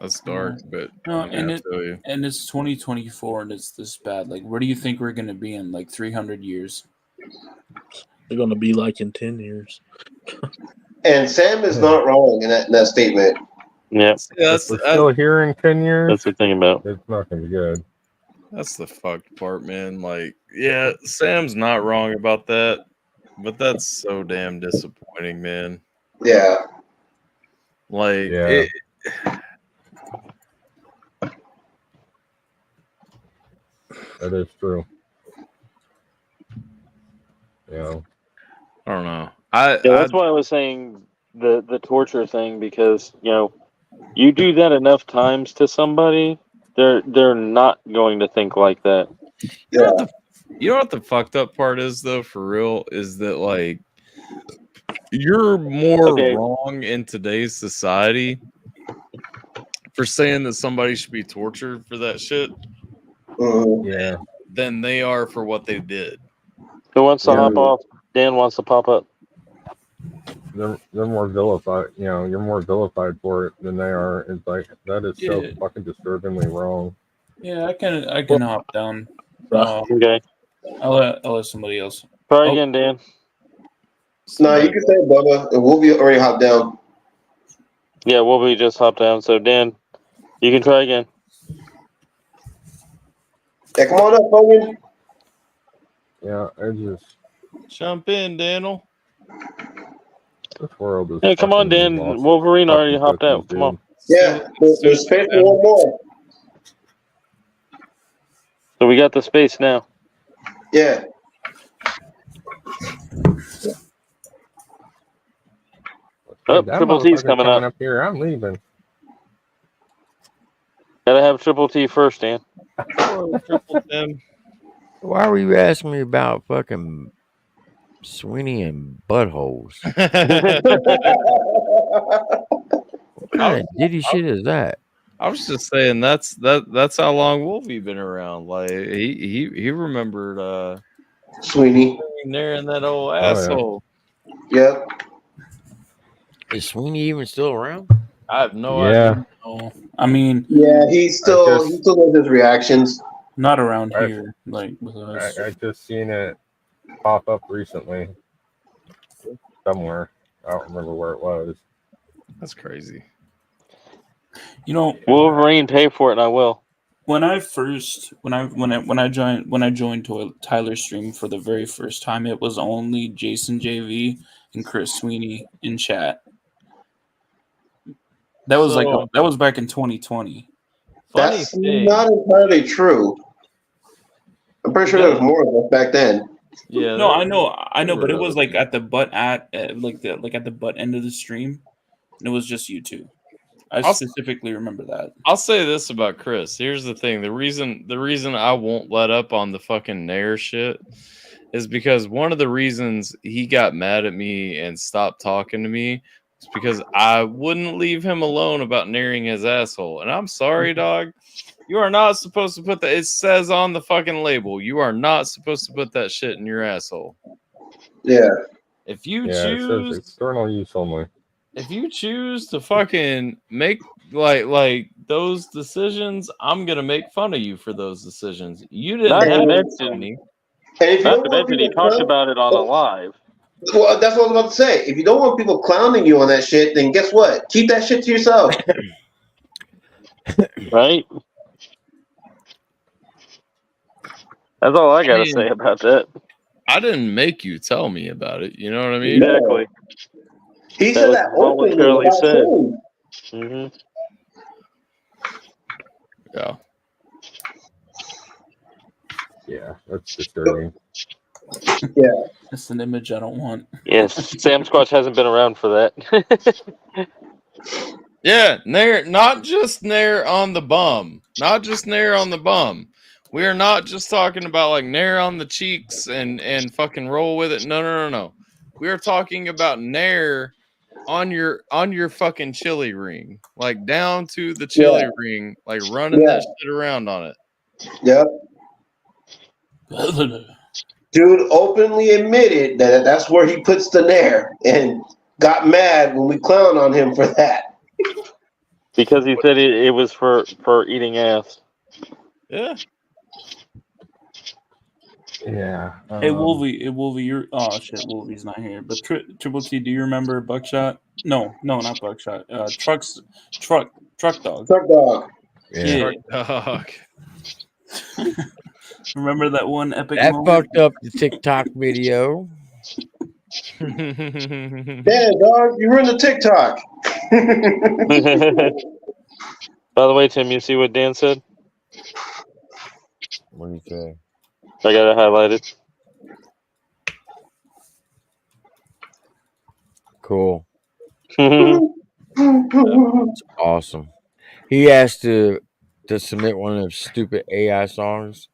that's dark, but no, I mean, I feel you. and it's 2024 and it's this bad. Like, where do you think we're gonna be in like 300 years? They're going to be like in 10 years. And Sam is not wrong in that statement. Yeah, If we're still here in 10 years, that's the thing about. it's not going to be good. That's the fucked part, man. Like, yeah, Sam's not wrong about that, but that's so damn disappointing, man. Yeah. Like, Yeah. That is true. Yeah. I don't know. That's why I was saying the torture thing, because you do that enough times to somebody, they're not going to think like that. Yeah. You know what the fucked up part is, though, for real, is that, like, you're more wrong in today's society for saying that somebody should be tortured for that shit Yeah. than they are for what they did. Who wants to hop off? Dan wants to pop up. They're more vilified. You're more vilified for it than they are. It's like, that is so fucking disturbingly wrong. Yeah, I can hop down. Okay. I'll let somebody else. Try again, Dan. No, you can say Bubba, and we'll be already hopped down. Yeah, we'll be just hop down. So Dan, you can try again. Yeah, come on up, Hogan. Yeah, I just Jump in, Daniel. this world is. Hey, come on, fucking Dan. lost Wolverine fucking already hopped cookies, out. Come on. dude. Yeah, there's space for one more. So we got the space now. Yeah. Oh, That Triple T's motherfucker coming up. here. I'm leaving. Gotta have Triple T first, Dan. Triple Tim. Why were you asking me about fucking Sweeney and buttholes? What kind of ditty shit is that? I was just saying that's how long Wolfie been around. Like he remembered Sweeney. there in that old yeah. asshole. Yep. Is Sweeney even still around? I have no Yeah. idea. Oh, I mean, Yeah, he still does his reactions. not around Right. here, like with us. I just seen it pop up recently somewhere. I don't remember where it was. That's crazy. You know, Wolverine, pay for it, and I will. when I joined Tyler's stream for the very first time, it was only Jason JV and Chris Sweeney in chat. That was that was back in 2020. That's not entirely true. I'm pretty sure there was more of us back then. Yeah. No, I know, but it was like at the butt end of the stream, and it was just you two. I specifically remember that. I'll say this about Chris. Here's the thing: the reason I won't let up on the fucking Nair shit is because one of the reasons he got mad at me and stopped talking to me is because I wouldn't leave him alone about nairing his asshole. And I'm sorry, dog. You are not supposed to put that. It says on the fucking label, you are not supposed to put that shit in your asshole. Yeah. If you It says choose external use only. if you choose to fucking make like those decisions, I'm gonna make fun of you for those decisions. You didn't Not have to to mention, me. not to mention he talked about it on a live. Well, that's what I was about to say. If you don't want people clowning you on that shit, then guess what? Keep that shit to yourself. Right? That's all I gotta say about that. I didn't make you tell me about it. You know what I mean? Exactly. He said that openly without saying. Mm-hmm. Yeah. Yeah, that's disturbing. Yeah. That's an image I don't want. Yes, Sam Squatch hasn't been around for that. Yeah, nair, not just nair on the bum. Not just nair on the bum. We are not just talking about like nair on the cheeks and fucking roll with it. No. We are talking about nair on your fucking chili ring. Like down to the chili ring, like running that shit around on it. Yep. Dude openly admitted that that's where he puts the nair and got mad when we clowned on him for that. Because he said it was for eating ass. Yeah. Yeah. Hey Wolvie, you're shit. Wolvie's not here. But Triple T, do you remember Buckshot? No, not Buckshot. Truck Dog. Truck Dog. Yeah. Truck Dog. Remember that one epic That moment? fucked up the TikTok video. Damn, dog, you ruined the TikTok. By the way, Tim, you see what Dan said? What do you say? I got it highlighted. Cool. That's awesome. He asked to submit one of those stupid AI songs.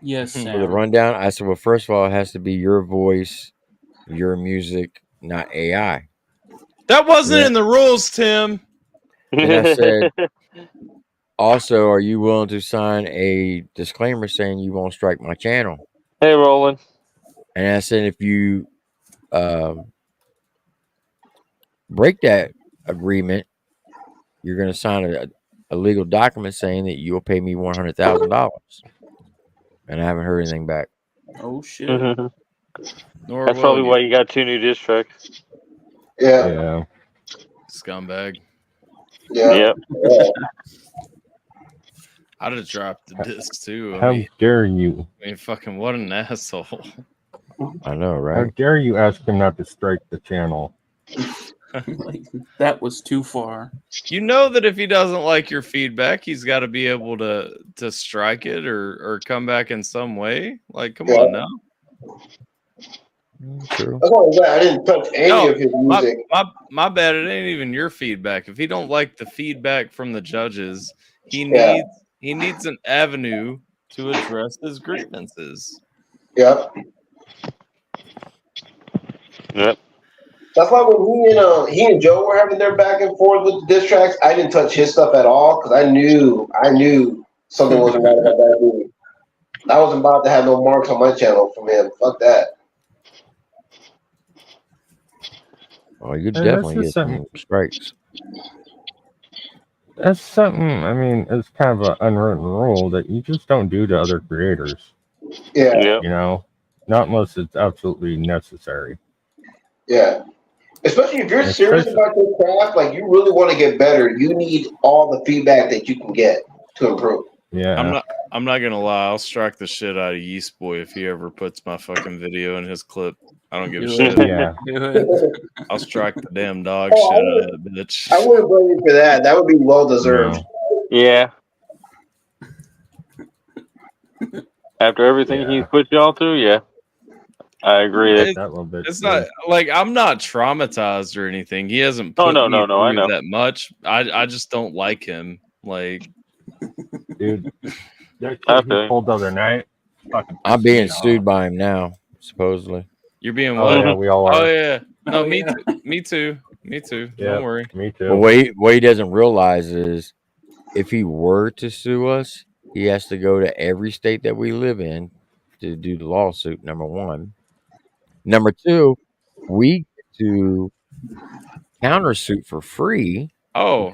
Yes, For the Sam. rundown. I said, well, first of all, it has to be your voice, your music, not AI. That wasn't in the rules, Tim. Then I said, also, are you willing to sign a disclaimer saying you won't strike my channel? Hey, Roland. And I said, if you break that agreement, you're going to sign a a legal document saying that you'll pay me $100,000, and I haven't heard anything back. Oh shit! Nor That's will probably you, why you got 2 new diss tracks. Yeah. scumbag. Yep. I'd have dropped the disc too. How dare you? I mean, fucking what an asshole. I know, How right? dare you ask him not to strike the channel? Like, that was too far. You know that if he doesn't like your feedback, he's got to be able to strike it or come back in some way. Like, come on now. True. That's why I didn't touch any of his music. My bad. It ain't even your feedback. If he don't like the feedback from the judges, he needs an avenue to address his grievances. Yep. Yep. That's why when he and Joe were having their back and forth with the diss tracks, I didn't touch his stuff at all because I knew something wasn't right about that dude. I wasn't about to have no marks on my channel from him. Fuck that. Well, you definitely get some strikes. That's something. I mean, it's kind of an unwritten rule that you just don't do to other creators. Yeah. Yep. You know, not unless it's absolutely necessary. Yeah. Especially if you're serious about your craft, like you really want to get better, you need all the feedback that you can get to improve. Yeah. I'm not gonna lie, I'll strike the shit out of Yeast Boy if he ever puts my fucking video in his clip. I don't give a shit. Yeah. I'll strike the damn dog shit out of that bitch. I wouldn't blame you for that. That would be well deserved. No. Yeah. After everything he's put y'all through, yeah. I agree. That little bit. It's not like I'm not traumatized or anything. He hasn't put no, me I through know. that much. I just don't like him. Like, dude, that shit he pulled the other night. I'm being sued by him now, supposedly. You're being Oh what? yeah, we all are. Oh yeah. No, me too. Me too. Me too. Yeah, Don't worry. Me too. But what he doesn't realize is if he were to sue us, he has to go to every state that we live in to do the lawsuit, number one. Number two, we get to countersuit for free. Oh,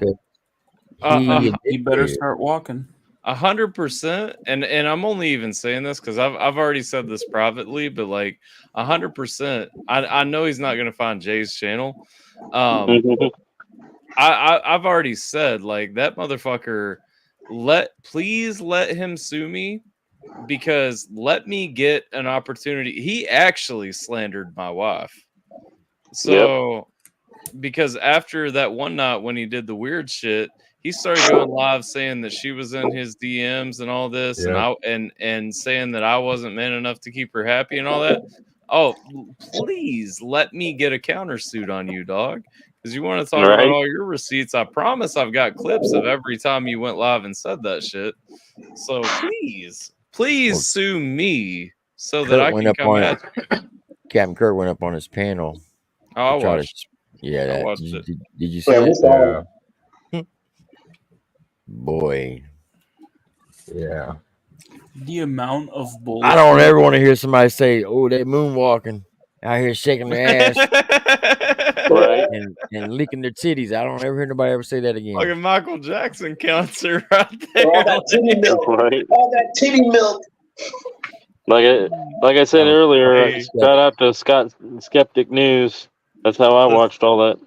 he better start walking. 100%. And I'm only even saying this because I've already said this privately, but like 100%. I know he's not gonna find Jay's channel. I've already said like that motherfucker. Please let him sue me. Because let me get an opportunity. He actually slandered my wife. So, because after that one night when he did the weird shit, he started going live saying that she was in his DMs and all this, and saying that I wasn't man enough to keep her happy and all that. Oh, please let me get a countersuit on you, dog. Because you want to talk about all your receipts. I promise I've got clips of every time you went live and said that shit. So please sue me so that I can come at you. Captain Kurt went up on his panel. Oh, I watched. I watched it. Did you see it? Yeah. Boy. Yeah. The amount of bullshit. I don't ever want to hear somebody say, "Oh, they moonwalking out here shaking their ass, and licking their titties." I don't ever hear nobody ever say that again. Like a Michael Jackson concert right there. All that titty milk. All that titty milk. Like I said earlier, shout out to Scott Skeptic News. That's how I watched all that.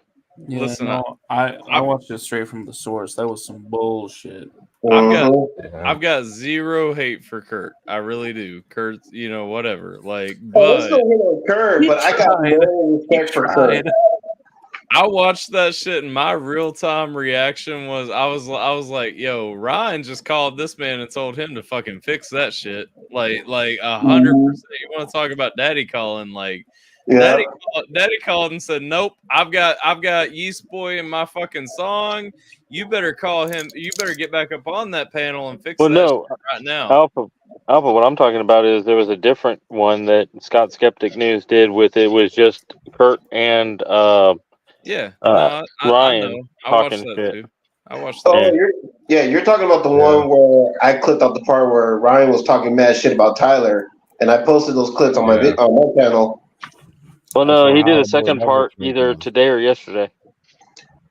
Yeah, listen, I watched it straight from the source. That was some bullshit. I've got zero hate for Kurt. I really do. Kurt, whatever. Like, but Kurt, but I got no respect for Kurt. I watched that shit, and my real time reaction was I was like, "Yo, Ryan just called this man and told him to fucking fix that shit." Like 100%. You want to talk about daddy calling? Like, daddy called and said, "Nope, I've got Yeast Boy in my fucking song. You better call him. You better get back up on that panel and fix that shit right now." Alpha, what I'm talking about is there was a different one that Scott Skeptic News did with it was just Kurt and Ryan I watched that shit. too. I watched that. Oh, you're talking about the one where I clipped out the part where Ryan was talking mad shit about Tyler, and I posted those clips on my channel. Well, no, he did a second part either today or yesterday.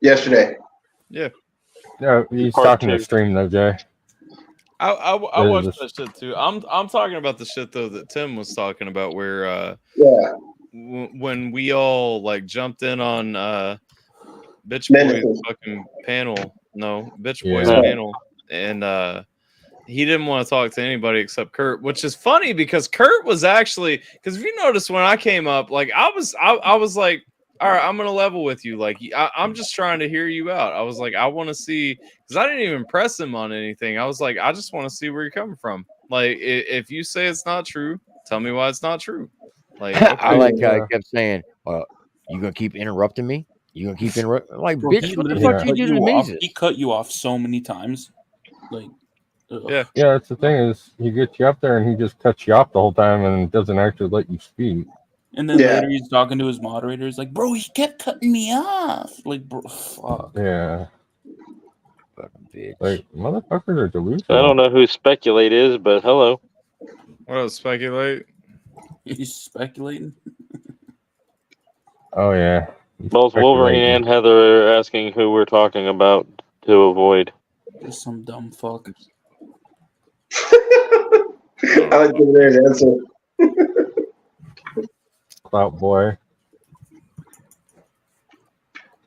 Yesterday. Yeah. No, he's Part talking to two. stream though, Jay. I There's watched this- that shit too. I'm talking about the shit though that Tim was talking about, where Yeah. when we all like jumped in on Bitch Boy's Menacing. fucking panel. No, Bitch Boy's Yeah. panel, and he didn't want to talk to anybody except Kurt, which is funny because Kurt was actually, because if you notice when I came up, like I was like, all right, I'm gonna level with you. Like I'm just trying to hear you out. I was like, I want to see, because I didn't even press him on anything. I was like, I just want to see where you're coming from. Like if you say it's not true, tell me why it's not true. Like I okay. like how he kept saying, you gonna keep interrupting me? You gonna keep interrupting? Like, Bro, bitch, he what the literally fuck you cut do you to me? off. He cut you off so many times. Like, ugh. Yeah. Yeah, that's the thing is he gets you up there and he just cuts you off the whole time and doesn't actually let you speak. And then Yeah. later he's talking to his moderators, like, bro, he kept cutting me off. Like, bro, fuck. Yeah, Fucking bitch. like motherfuckers are I delusional. don't know who Speculate is, but hello. What else? Speculate. He's speculating. Oh yeah, he's Both Wolverine speculating. and Heather are asking who we're talking about to avoid. Just some dumb fuck. I like the there's answer. Clout boy.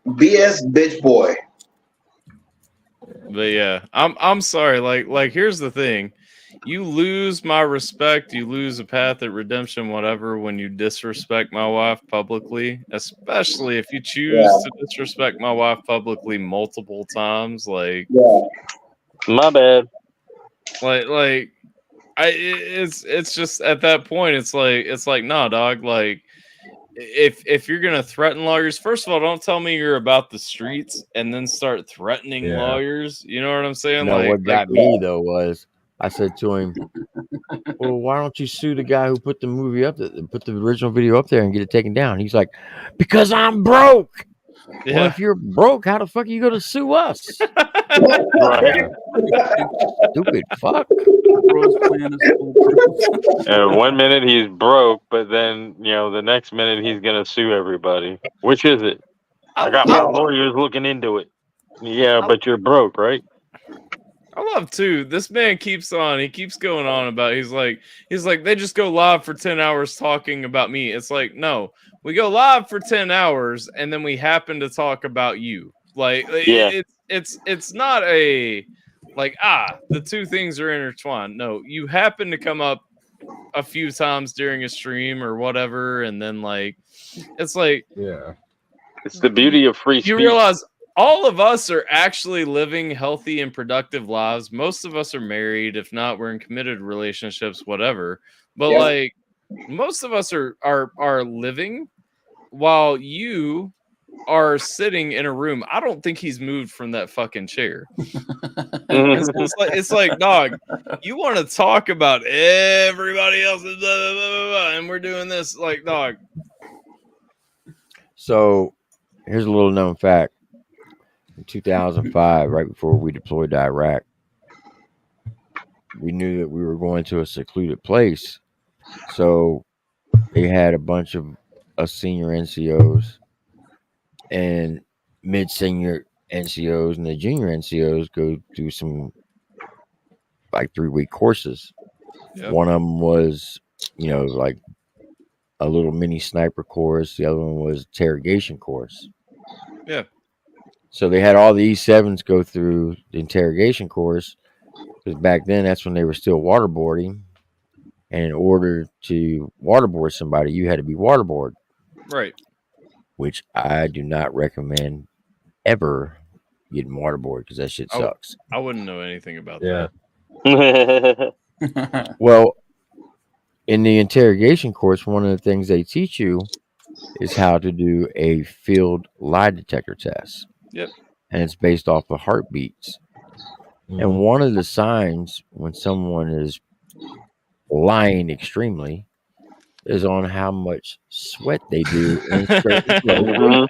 BS bitch boy. But yeah, I'm sorry. Like here's the thing. You lose my respect, you lose a path at redemption, whatever, when you disrespect my wife publicly, especially if you choose to disrespect my wife publicly multiple times. Like, Yeah. My bad. it's just at that point, it's like, nah, dog. Like, if you're gonna threaten lawyers, first of all, don't tell me you're about the streets and then start threatening Yeah. lawyers. You know what I'm saying? No, Like, what got me though was I said to him, "Well, why don't you sue the guy who put the movie up, put the original video up there, and get it taken down?" He's like, "Because I'm broke." yeah. Well, if you're broke, how the fuck are you gonna sue us? Right. Stupid fuck. Bro's plan is foolproof. And 1 minute he's broke, but then the next minute he's gonna sue everybody. Which is it? I got my lawyers looking into it. Yeah, but you're broke, right? I love too. This man keeps going on about. He's like they just go live for 10 hours talking about me. It's like, no, we go live for 10 hours and then we happen to talk about you. Like, Yeah. it's not a like the two things are intertwined. No, you happen to come up a few times during a stream or whatever, and then like it's like, Yeah. It's the beauty of free speech. you realize all of us are actually living healthy and productive lives. Most of us are married. If not, we're in committed relationships, whatever. But Yeah. like most of us are living while you are sitting in a room. I don't think he's moved from that fucking chair. It's like, dog, you want to talk about everybody else, blah, blah, blah, blah, and we're doing this. Like, dog. So here's a little known fact. In 2005, right before we deployed to Iraq, we knew that we were going to a secluded place. So they had a bunch of us senior NCOs and mid-senior NCOs and the junior NCOs go through some like 3-week courses. Yep. One of them was, like a little mini sniper course. The other one was interrogation course. Yeah. So they had all the E7s go through the interrogation course, because back then that's when they were still waterboarding. And in order to waterboard somebody, you had to be waterboarded. Right. Which I do not recommend ever getting waterboarded, because that shit sucks. I wouldn't know anything about Yeah. that. Well, in the interrogation course, one of the things they teach you is how to do a field lie detector test. Yep. And it's based off of heartbeats. And one of the signs when someone is lying extremely is on how much sweat they do in certain places.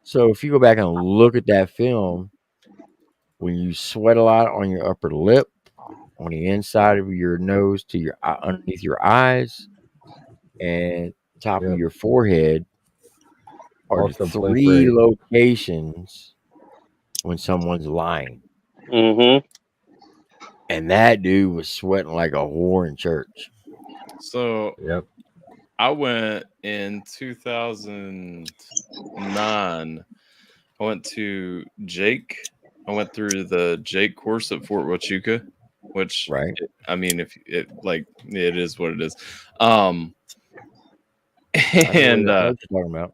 So if you go back and look at that film, when you sweat a lot on your upper lip, on the inside of your nose to your underneath your eyes, and top of your forehead, are the Also blink 3 rate. locations when someone's lying. Mm-hmm. And that dude was sweating like a whore in church. So Yep. I went in 2009. I went to Jake. I went through the Jake course at Fort Huachuca, which, Right. I mean, if it like it is what it is. I And know what you're talking about.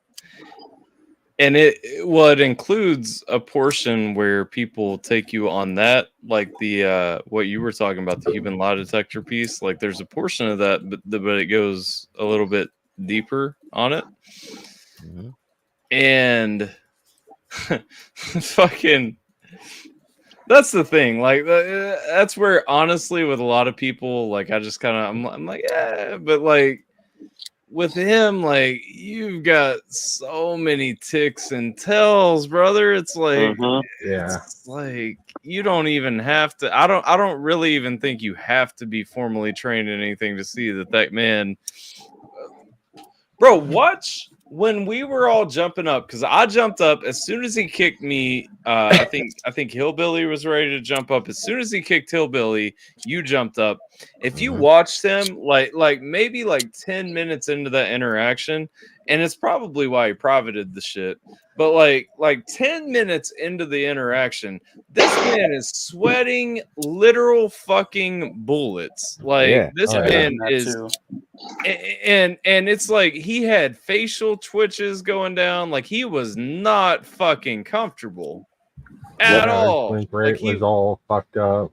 and it includes a portion where people take you on that, like the what you were talking about, the human lie detector piece. Like there's a portion of that, but it goes a little bit deeper on it. Mhm. And fucking, that's the thing. Like that's where, honestly, with a lot of people, like I just kind of I'm like, yeah, but like with him, like you've got so many ticks and tells, brother. It's like Yeah. it's like you don't even have to. I don't really even think you have to be formally trained in anything to see that man. Bro, watch when we were all jumping up, because I jumped up as soon as he kicked me. I think Hillbilly was ready to jump up. As soon as he kicked Hillbilly, you jumped up. If you watched him, like maybe like 10 minutes into that interaction, and it's probably why he profited the shit. But like 10 minutes into the interaction, this man is sweating literal fucking bullets. Like Yeah. this Oh, yeah. man That is. too. And it's like he had facial twitches going down, like he was not fucking comfortable at all. Link Like rate was all fucked up.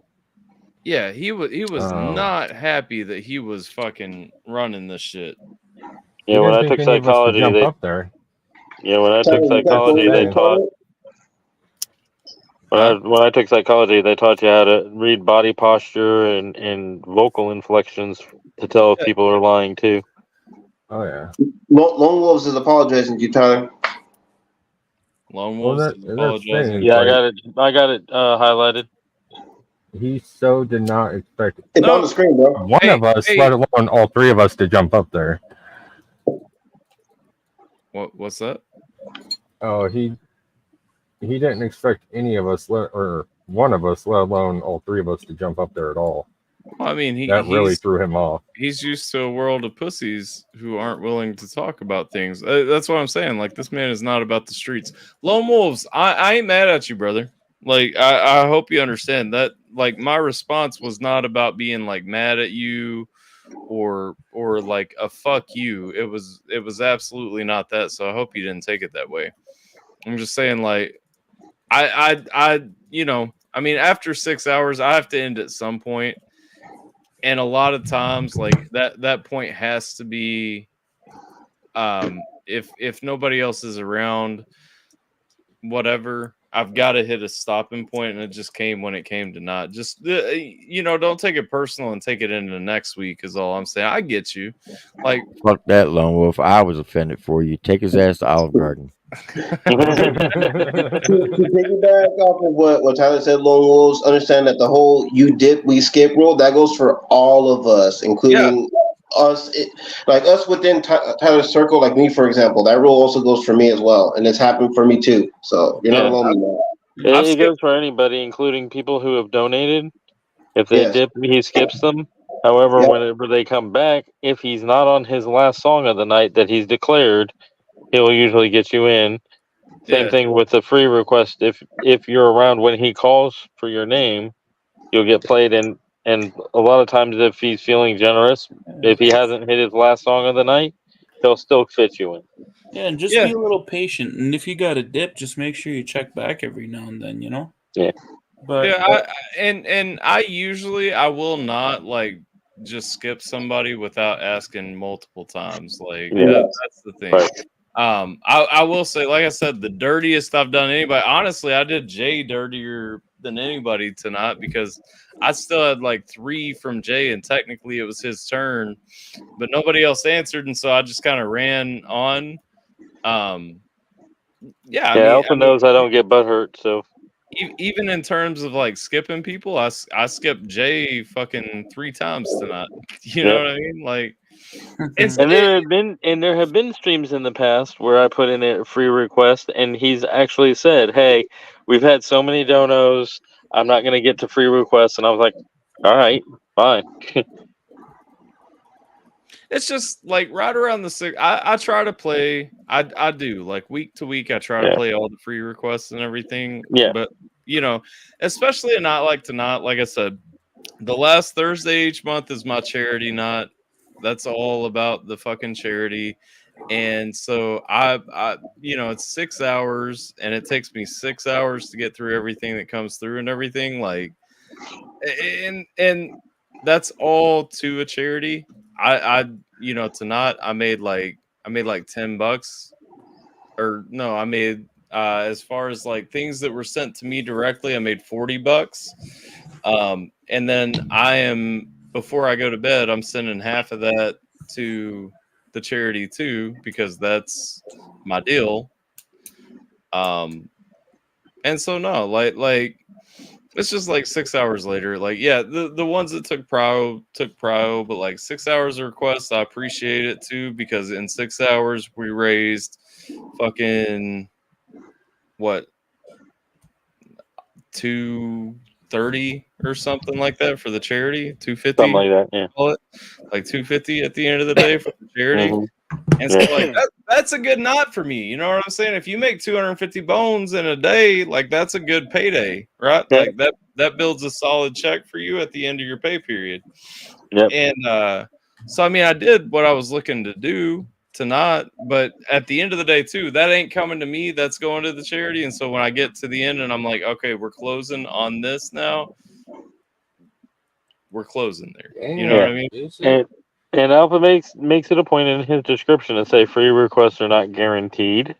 yeah, he was Oh. not happy that he was fucking running this shit. Yeah, when I took Any of us would psychology, jump they up there. when I took psychology, they taught when I took psychology, they taught you how to read body posture and vocal inflections to tell if people are lying too. Oh yeah. Lone Wolves is apologizing to you, Tyler. Lone Well, Wolves is apologizing. thing, Yeah, like, I got it highlighted. he so did not expect It's on the screen, bro. one of us, let alone all three of us, to jump up there. What's that? Oh, he didn't expect any of us, or one of us, let alone all three of us, to jump up there at all. Well, I mean, that really threw him off. He's used to a world of pussies who aren't willing to talk about things. That's what I'm saying. Like, this man is not about the streets. Lone Wolves, I ain't mad at you, brother. Like, I hope you understand that. Like, my response was not about being like mad at you or like a fuck you. It was absolutely not that. So I hope you didn't take it that way. I'm just saying, like, I you know, I mean, after 6 hours, I have to end at some point. And a lot of times, like that point has to be, if nobody else is around, whatever, I've got to hit a stopping point, and it just came when it came to not. Just don't take it personal and take it into the next week. Is all I'm saying. I get you. Like, fuck that, Lone Wolf. I was offended for you. Take his ass to Olive Garden. To piggyback off of what Tyler said, Lone Wolves, understand that the whole "you dip, we skip" rule, that goes for all of us, including us. Like us within Tyler's circle, like me, for example. That rule also goes for me as well, and it's happened for me too. So you're not alone in that. It goes for anybody, including people who have donated. If they dip, he skips them. However, whenever they come back, if he's not on his last song of the night that he's declared, he'll usually get you in. Same thing with the free request. If you're around when he calls for your name, you'll get played. And a lot of times, if he's feeling generous, if he hasn't hit his last song of the night, he'll still fit you in. Yeah, and just be a little patient. And if you got a dip, just make sure you check back every now and then. Yeah. But I usually I will not like just skip somebody without asking multiple times. Like that's the thing. Right. I will say, like I said, the dirtiest I've done anybody. Honestly, I did Jay dirtier than anybody tonight because I still had like 3 from Jay, and technically it was his turn, but nobody else answered, and so I just kind of ran on. Alpha knows I don't get butthurt, so. Even in terms of like skipping people, I skipped Jay fucking 3 times tonight. You know what I mean? Like, there have been streams in the past where I put in a free request, and he's actually said, "Hey, we've had so many donos. I'm not gonna get to free requests, and I was like, all right, fine. It's just like right around the six. I try to play. I do like week to week. I try to play all the free requests and everything. Yeah. But especially not like I said, the last Thursday each month is my charity knot. That's all about the fucking charity. And so I it's 6 hours, and it takes me 6 hours to get through everything that comes through and everything. Like, and that's all to a charity. I made like $10, or no, I made as far as like things that were sent to me directly, I made $40. And then before I go to bed, I'm sending half of that to the charity too, because that's my deal. And so no, like it's just like 6 hours later. Like, yeah, the ones that took prio, but like 6 hours of requests, I appreciate it too, because in 6 hours we raised fucking what, 230 or something like that for the charity. 250, something like that. Yeah, call it like 250 at the end of the day for the charity. Mhm. And so like that's a good knot for me. You know what I'm saying? If you make 250 bones in a day, like that's a good payday, right? Yeah. Like that builds a solid check for you at the end of your pay period. Yep. And so I mean, I did what I was looking to do to not, but at the end of the day too, that ain't coming to me, that's going to the charity. And so when I get to the end and I'm like, okay, we're closing on this now, we're closing there. You know what I mean? And Alpha makes it a point in his description to say free requests are not guaranteed.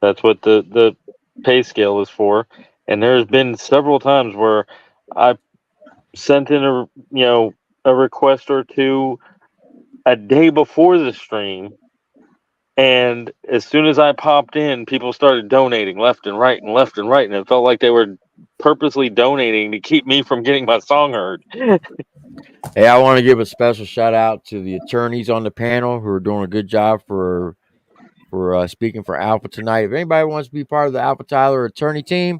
That's what the pay scale is for. And there's been several times where I sent in a request or two a day before the stream, and as soon as I popped in, people started donating left and right, and it felt like they were purposely donating to keep me from getting my song heard. Hey, I want to give a special shout out to the attorneys on the panel who are doing a good job for speaking for Alpha tonight. If anybody wants to be part of the Alpha Tyler attorney team,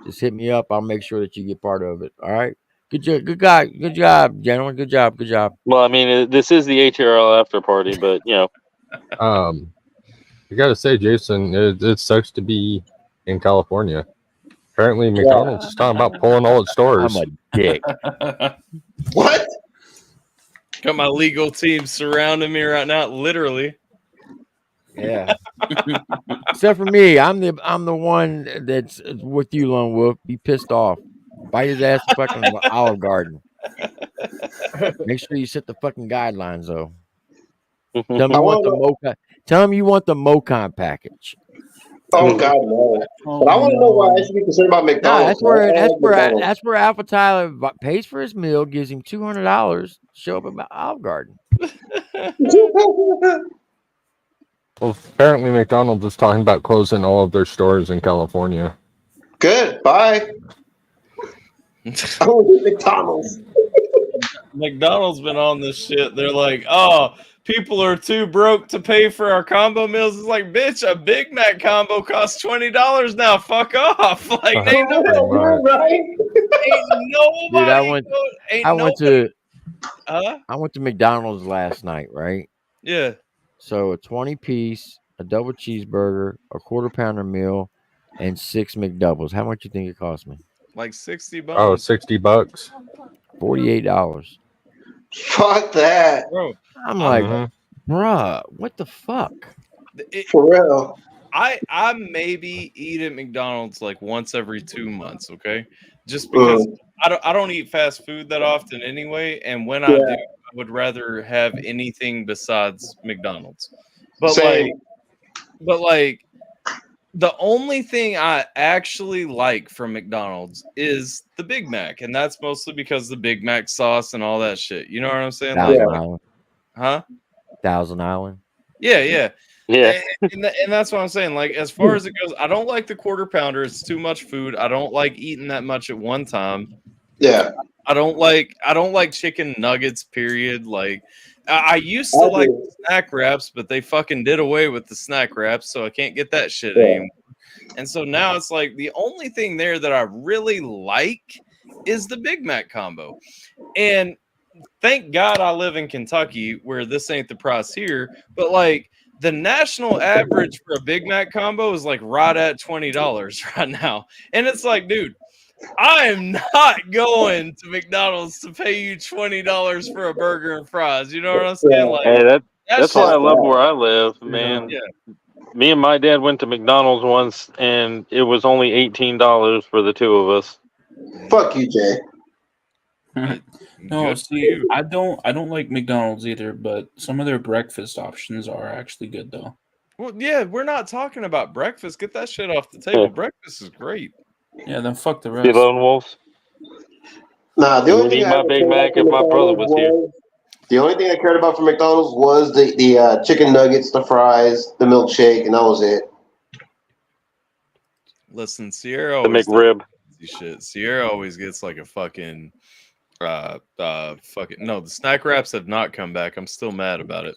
just hit me up. I'll make sure that you get part of it. All right. Good job, gentlemen. Good job. Well, I mean, this is the ATRL after party, but you gotta say, Jason, it sucks to be in California. Apparently, McDonald's is talking about pulling all its stores. I'm a dick. What? Got my legal team surrounding me right now, literally. Yeah. Except for me, I'm the one that's with you, Lone Wolf. Be pissed off. Bite his ass fucking Olive Garden. Make sure you set the fucking guidelines though. Tell him you want the Mocon package. Oh God, no! But I want to know why I should be concerned about McDonald's. That's where Alpha Tyler pays for his meal, gives him $200. Show up at Olive Garden. Well, apparently McDonald's is talking about closing all of their stores in California. Good. Bye. I want to McDonald's. McDonald's been on this shit. They're like, oh, people are too broke to pay for our combo meals. It's like, bitch, a Big Mac combo costs $20 now. Fuck off. Like, ain't nobody. Right? Ain't nobody. Dude, I went to McDonald's last night, right? Yeah. So a 20-piece, a double cheeseburger, a quarter pounder meal, and 6 McDoubles. How much you think it cost me? Like $60. Oh, $60. $48. Fuck that, bro. I'm like, bruh, what the fuck? For real. I maybe eat at McDonald's like once every 2 months, okay? Just because I don't eat fast food that often anyway, and when I do, I would rather have anything besides McDonald's. But like the only thing I actually like from McDonald's is the Big Mac, and that's mostly because the Big Mac sauce and all that shit. You know what I'm saying? Thousand Island. Huh? Thousand Island. Yeah. And that's what I'm saying. Like, as far as it goes, I don't like the quarter pounder. It's too much food. I don't like eating that much at one time. Yeah. I don't like chicken nuggets, period. Like, I used to like snack wraps, but they fucking did away with the snack wraps, so I can't get that shit anymore. And so now it's like the only thing there that I really like is the Big Mac combo. And thank God I live in Kentucky where this ain't the price here, but like the national average for a Big Mac combo is like right at $20 right now. And it's like, dude, I am not going to McDonald's to pay you $20 for a burger and fries. You know what I'm saying? Like, Hey, that's why I shit's- love where I live, man. Yeah. Me and my dad went to McDonald's once, and it was only $18 for the two of us. Fuck you, Jay. No, Good see, for you. I don't like McDonald's either, but some of their breakfast options are actually good though. Well, yeah, we're not talking about breakfast. Get that shit off the table. Breakfast is great. Yeah, then fuck the The rest. Lone Wolves. Nah, the You only thing need I my ever Big cared Mac about if from my brother McDonald's was here. the only thing I cared about from McDonald's was the chicken nuggets, the fries, the milkshake, and that was it. Listen, Sierra The always does McRib. crazy shit. Sierra always gets like a fucking no, the snack wraps have not come back. I'm still mad about it.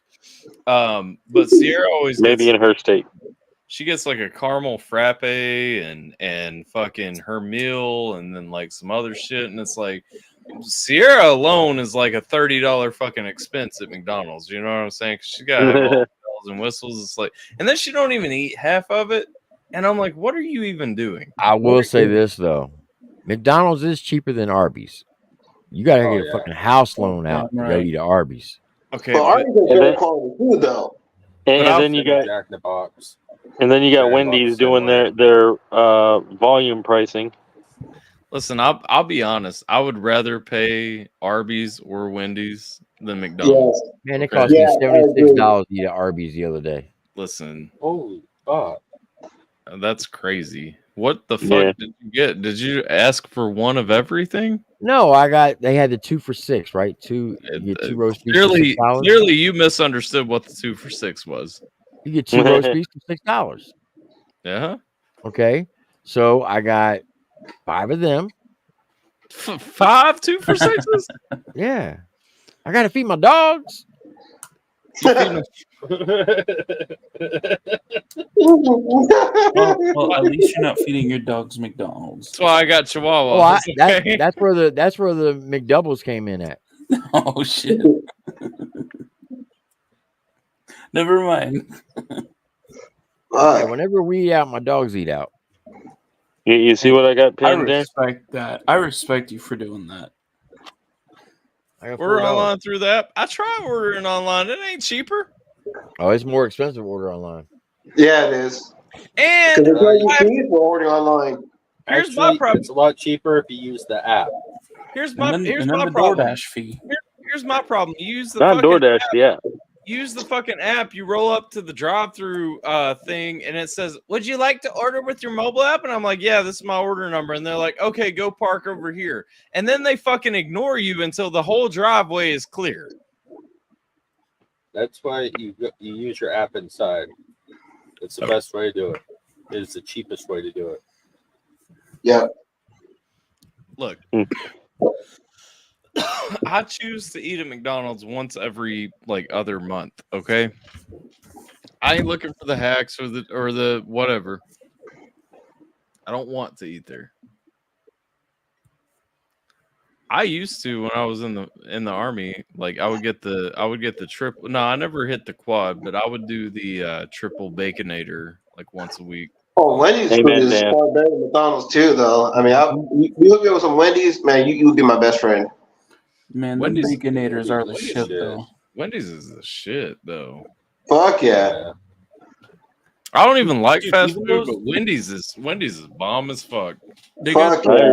But Sierra always Maybe gets in her state. she gets like a caramel frappe and fucking her meal and then like some other shit, and it's like Sierra alone is like a $30 fucking expense at McDonald's. You know what I'm saying? 'Cause she got to have all the bells and whistles. It's like, and then she don't even eat half of it. And I'm like, what are you even doing? I will say this though, McDonald's is cheaper than Arby's. You gotta get a fucking house loan out to go Right. eat at Arby's. Okay, But but, Arby's is And very then- quality food, though. And I'll then you got Jack in the Box. Wendy's doing their volume pricing. listen, I'll be honest. I would rather pay Arby's or Wendy's than McDonald's. Yes. Man, it Okay. cost me Yeah, I agree. $76 to eat at Arby's the other day. Listen, Holy fuck. that's crazy. What the fuck Yeah. did you get? Did you ask for one of everything? No, they had the 2 for $6, right? You get two roast beefs for Clearly, $6. clearly, you misunderstood what the 2 for $6 was. You get 2 roast beefs for $6. Yeah, Okay. So I got 5 of them. 5 2 for $6s. Yeah. I gotta feed my dogs. Well, at least you're not feeding your dogs McDonald's. That's why I got Chihuahua. Oh, Okay? that's where the McDoubles came in at. Oh shit. Never mind. Yeah, whenever we eat out, my dogs eat out. You see what I got I pinned there? respect that. I respect you for doing that. I got Order $4. online through the app. I try ordering online. It ain't cheaper. Oh, it's more expensive to order online. Yeah, it is. And Because you fees for ordering online. here's my problem. It's a lot cheaper if you use the app. Here's And my then, here's and then my the problem. DoorDash fee. Here's my problem. You use the Not fucking DoorDash, yeah. use the fucking app. You roll up to the drive-through thing, and it says, "Would you like to order with your mobile app?" And I'm like, "Yeah, this is my order number." And they're like, "Okay, go park over here." And then they fucking ignore you until the whole driveway is clear. That's why you use your app inside. It's the best way to do it. It is the cheapest way to do it. Yeah. Look, I choose to eat at McDonald's once every like other month. Okay, I ain't looking for the hacks or the whatever. I don't want to eat there. I used to when I was in the army. Like I would get the triple. No, I never hit the quad, but I would do the triple baconator like once a week. Oh, Wendy's food Amen, is Dan. far better than McDonald's too, though. I mean, you hook me up with some Wendy's, man. You would be my best friend. Man, the Wendy's- Baconators are the shit, though. Wendy's is the shit though. Fuck yeah. I don't even like Dude, fast even food, those- but Wendy's is bomb as fuck. They Fuck got yeah.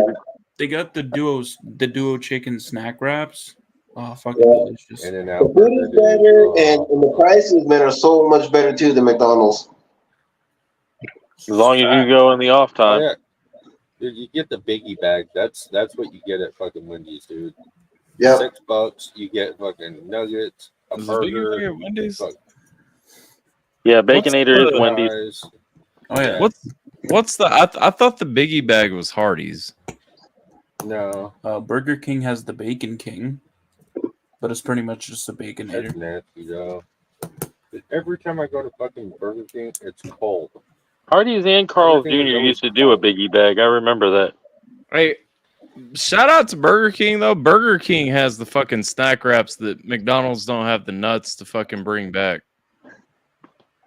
they got the duo chicken snack wraps. Oh, fucking Yeah. delicious. In and The out. food is better, and the prices, man, are so much better too than McDonald's. As long as you go in the off Oh, time. yeah. Dude, you get the biggie bag. That's what you get at fucking Wendy's, dude. Yep. $6, you get fucking nuggets, a Is the big thing burger. at Wendy's? fuck, Yeah, Baconator is the- Wendy's. fries. Oh yeah. What's the? I thought the biggie bag was Hardee's. No, Burger King has the Bacon King, but it's pretty much just a that's Baconator. nasty, though. Every time I go to fucking Burger King, it's cold. Hardee's and Carl's Jr. Everything is always used to do a biggie bag. I remember that. Hey, shout out to Burger King though. Burger King has the fucking snack wraps that McDonald's don't have the nuts to fucking bring back.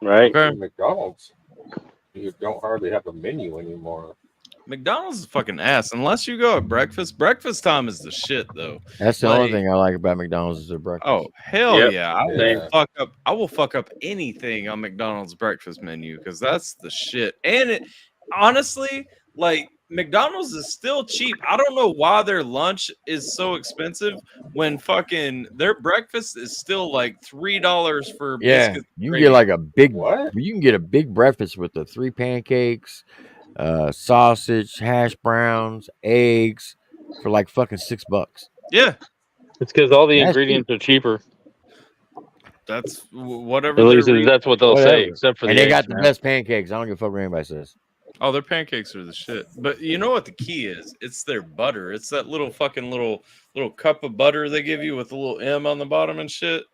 Right? Okay. McDonald's. You don't hardly have a menu anymore. McDonald's is fucking ass. Unless you go at breakfast. Breakfast time is the shit though. That's the Like- only thing I like about McDonald's is their breakfast. Oh hell Yep. yeah! I will fuck up anything on McDonald's breakfast menu because that's the shit. And it honestly, like McDonald's is still cheap. I don't know why their lunch is so expensive when fucking their breakfast is still like $3 for Yeah, biscuits. you can get like a big. What? You can get a big breakfast with the 3 pancakes, sausage, hash browns, eggs for like fucking $6. Yeah, It's because all the That's ingredients are cheaper. that's whatever. At least their re- that's what they'll say, Whatever. except for And the they got eggs, the man. best pancakes. I don't give a fuck what anybody says. Oh, their pancakes are the shit. But you know what the key is? It's their butter. It's that little fucking little cup of butter they give you with a little M on the bottom and shit.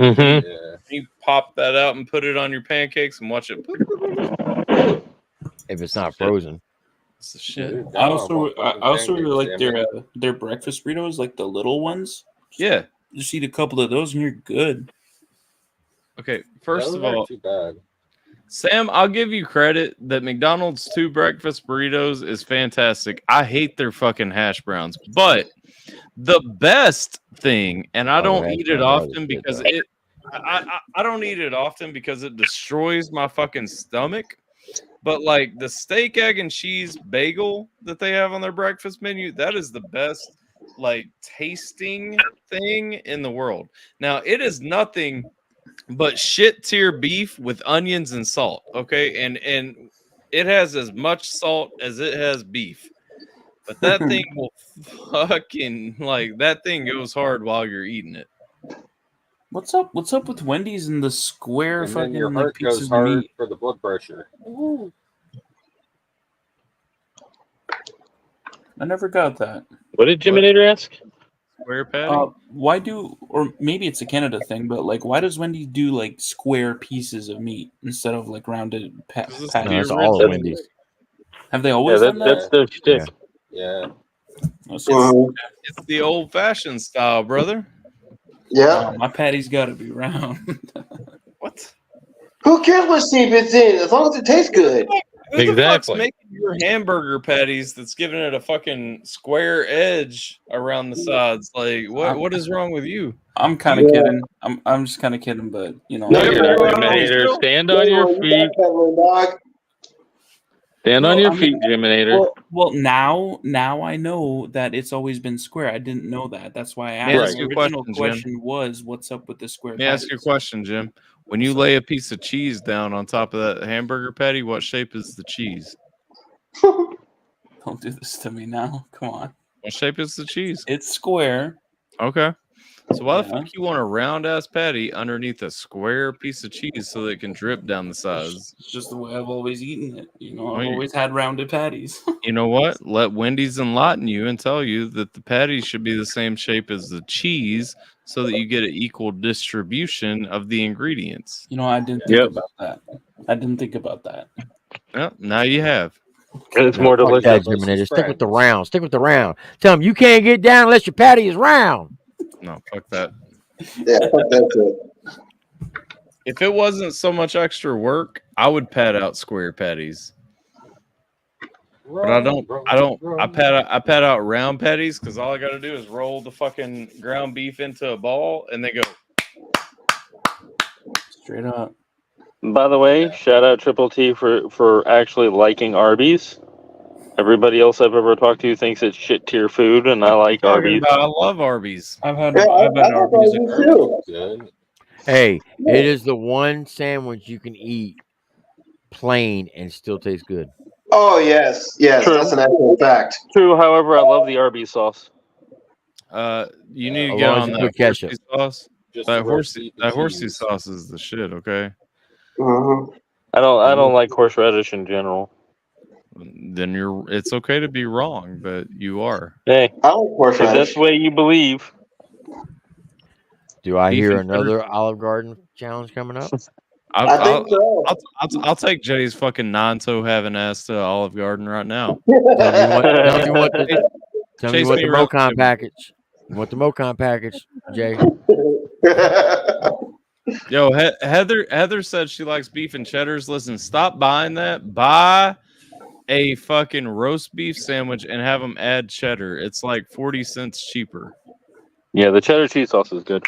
Mm-hmm. Yeah. You pop that out and put it on your pancakes and watch it. If it's not frozen. It's the shit. Dude, I now also want I fucking also really pancakes, like damn it. their breakfast burritos, like the little ones. Yeah. Just eat a couple of those and you're good. Okay. First Those of aren't all, too bad. Sam, I'll give you credit that McDonald's 2 breakfast burritos is fantastic. I hate their fucking hash browns, but the best thing, and I don't hash eat it browns are the often shit, because though. I don't eat it often because it destroys my fucking stomach. But like the steak, egg, and cheese bagel that they have on their breakfast menu, that is the best like tasting thing in the world. Now it is nothing but shit tier beef with onions and salt. Okay, and it has as much salt as it has beef. But that thing will fucking like that thing goes hard while you're eating it. What's up? What's up with Wendy's and the square And then fucking your like heart pieces goes of hard meat? for the blood pressure. I never got that. What did Jiminator ask? Square patty. Why do, or maybe it's a Canada thing, but like, why does Wendy's do like square pieces of meat instead of like rounded 'Cause it's patties? No, it's the all original. of Wendy's. Have they Yeah, always done that's that? their shtick. Yeah. Oh, so- Mhm. It's the old fashioned style, brother. Yeah. my patty's got to be round. What? Who cares what shape it's in as long as it tastes good? Who the fuck's Exactly. making your hamburger patties that's giving it a fucking square edge around the sides? Like, what is wrong with you? I'm kind of Yeah. kidding. I'm just kind of kidding, but you know. No, Yeah, you're but not, you're Jiminator. still- Stand on your feet. Dog. Stand No, on your I mean- feet, Jiminator. Well, now I know that it's always been square. I didn't know that. That's why I May I asked. ask The you a original question, Jim? question was, "What's up with the square?" Let me ask you a patties? question, Jim. When you lay a piece of cheese down on top of that hamburger patty, what shape is the cheese? Don't do this to me now. Come on. What shape is the cheese? It's square. Okay. So why the Yeah. fuck you want a round ass patty underneath a square piece of cheese so that it can drip down the sides? It's just the way I've always eaten it. You know, Well, I've you- always had rounded patties. You know what? Let Wendy's enlighten you and tell you that the patty should be the same shape as the cheese so that you get an equal distribution of the ingredients. You know, I didn't think Yep. about that. I didn't think about that. Well, now you have. And it's more Fuck delicious. that, delicious Jiminator. Stick bread. with the round. Stick with the round. Tell them you can't get down unless your patty is round. No, fuck that. Yeah, that's it. If it wasn't so much extra work, I would pad out square patties. But I don't. I pad out round patties because all I got to do is roll the fucking ground beef into a ball and they go. Straight up. By the way, shout out Triple T for actually liking Arby's. Everybody else I've ever talked to thinks it's shit tier food, and I like Arby's. I love Arby's. I've had Yeah, I've had I like Arby's. Arby's too. Good. Hey, it is the one sandwich you can eat plain and still taste good. Oh yes, yes, True. that's an actual fact. True, however, I love the Arby's sauce. You need to As get long as on you that put ketchup. horsey sauce. Just That the roast horsey beef and horsey cheese. sauce is the shit. Okay, Mhm. I don't like horseradish in general. then it's okay to be wrong, but you are. Hey, I like if horseradish. that's the way you believe. Do I Beef hear and another Olive Garden challenge coming up? I think so. I'll take Jay's fucking non-toe having ass to Olive Garden right now. Tell me what Chase me the around, Mocon Jimmy. package. You want the Mocon package, Jay? Yo, Heather said she likes beef and cheddars. Listen, stop buying that. Buy a fucking roast beef sandwich and have them add cheddar. It's like 40 cents cheaper. Yeah, the cheddar cheese sauce is good.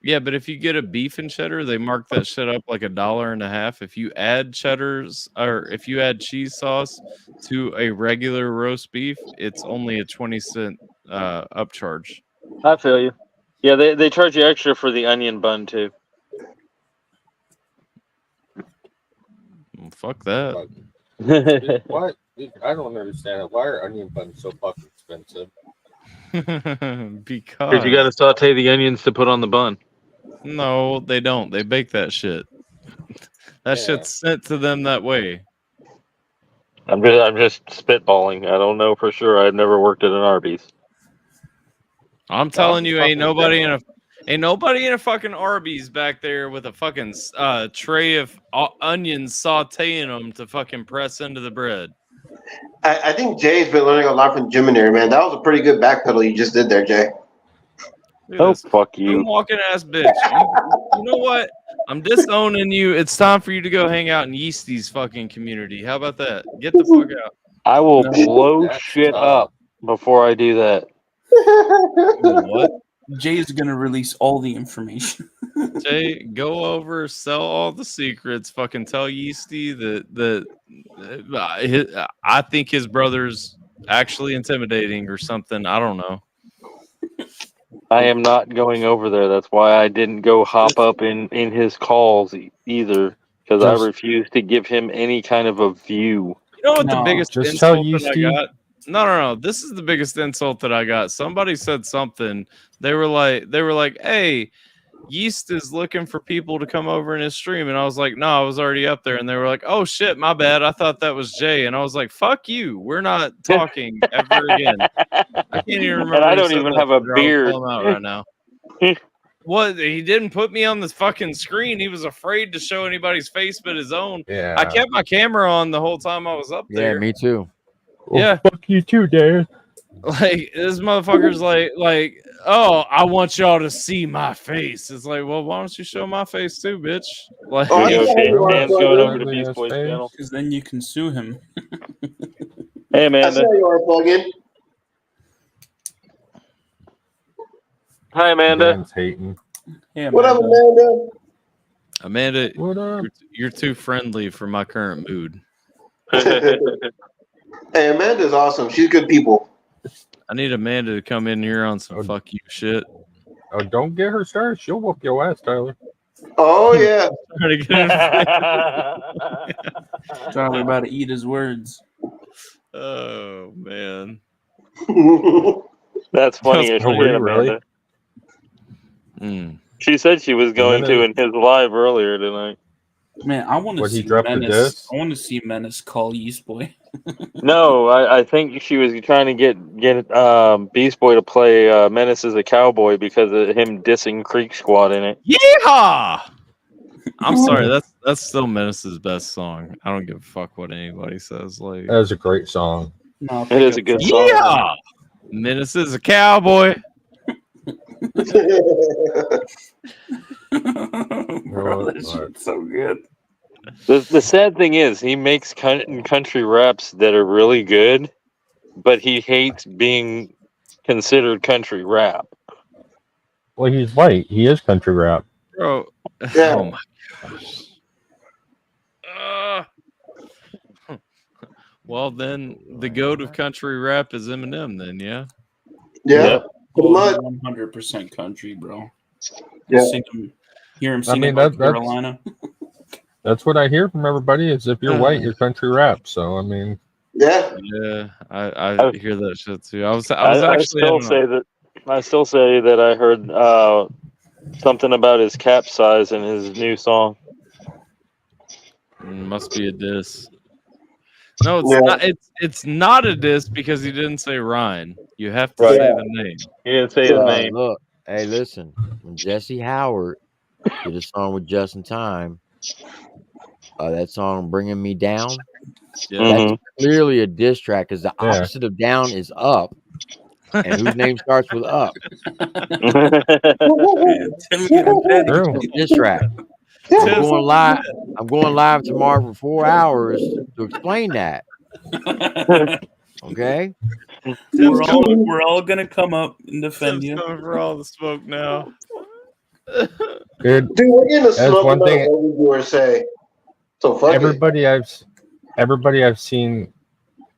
Yeah, but if you get a beef and cheddar, they mark that shit up like $1.50. If you add cheddars or if you add cheese sauce to a regular roast beef, it's only a 20-cent upcharge. I feel you. Yeah, they charge you extra for the onion bun too. Well, fuck that. What? I don't understand it. Why are onion buns so fucking expensive? Because you got to saute the onions to put on the bun. No, they don't. They bake that shit. That shit's sent to them that way. I'm just spitballing. I don't know for sure. I've never worked at an Arby's. I'm telling you, ain't nobody in a fucking Arby's back there with a fucking tray of onions sauteing them to fucking press into the bread. I think Jay's been learning a lot from Gemini, man. That was a pretty good backpedal you just did there, Jay. Oh, fuck you. Walking ass bitch. You know what? I'm disowning you. It's time for you to go hang out in Yeasty's fucking community. How about that? Get the fuck out. I will blow shit up before I do that. What? Jay's gonna release all the information. Jay, go over, sell all the secrets. Fucking tell Yeasty that I think his brother's actually intimidating or something. I don't know. I am not going over there. That's why I didn't go hop up in his calls either, because I refuse to give him any kind of a view. You know what the biggest just tell insult that I Yeasty. got? No. This is the biggest insult that I got. Somebody said something. They were like, "Hey, Yeast is looking for people to come over in his stream," and I was like, "No, I was already up there." And they were like, "Oh shit, my bad. I thought that was Jay." And I was like, "Fuck you. We're not talking ever again." I can't even remember. And I don't even have a beard. Call him out right now. What? He didn't put me on the fucking screen. He was afraid to show anybody's face but his own. Yeah. I kept my camera on the whole time I was up there. Yeah, me too. Yeah. Fuck you too, Dad. Like this motherfucker's like, oh, I want y'all to see my face. It's like, well, why don't you show my face too, bitch? Like, Dan's going over to Beast Boys channel. Because then you can sue him. Hey, I Amanda. saw you are plug-in. Hi, Amanda. Dan's hating. Hey, What up, Amanda? Amanda, What up? you're too friendly for my current mood. Hey, Amanda's awesome. She's good people. I need Amanda to come in here on some fuck you shit. Oh, don't get her started. She'll whoop your ass, Tyler. Oh, yeah. Trying to get in. Tyler about to eat his words. Oh man. That's funny as Oh, shit, were you really? Amanda. Mm. She said she was going to in his live earlier tonight. Man, I want to Would he see drop the Menace. disc? I want to see Menace call Yeast Boy. No, I think she was trying to get Beast Boy to play Menace as a cowboy because of him dissing Creek Squad in it. Yeehaw! I'm sorry, that's still Menace's best song. I don't give a fuck what anybody says. Like, That was a great song. No, It is a good song. yeah, Menace is a cowboy. Bro, that shit's so good. The sad thing is, he makes country raps that are really good, but he hates being considered country rap. Well, he's white. He is country rap. Bro, Yeah. oh my gosh. Well, then the goat of country rap is Eminem. Then, yeah. Yeah. Pretty much. 100% country, bro. Yeah. Hear him I sing mean, about that's- Carolina. That's what I hear from everybody. Is if you're white, you're country rap. So I mean, Yeah. Yeah, I hear that shit too. I was actually I still say that I heard something about his capsize in his new song. Must be a diss. No, it's Yeah. not. It's not a diss because he didn't say Ryan. You have to Right. say the name. He didn't say his Yeah. name. Look, hey, listen. When Jesse Howard did a song with Just in Time, that song "Bringing Me Down." Yeah. That's clearly a diss track because the opposite of down is up, and whose name starts with up? Diss track. I'm going live tomorrow for 4 hours to explain that. Okay, we're all gonna come up and defend you. Coming for all the smoke now. Dude, we're getting the smoke. one thing. What you were say. So fuck everybody I've seen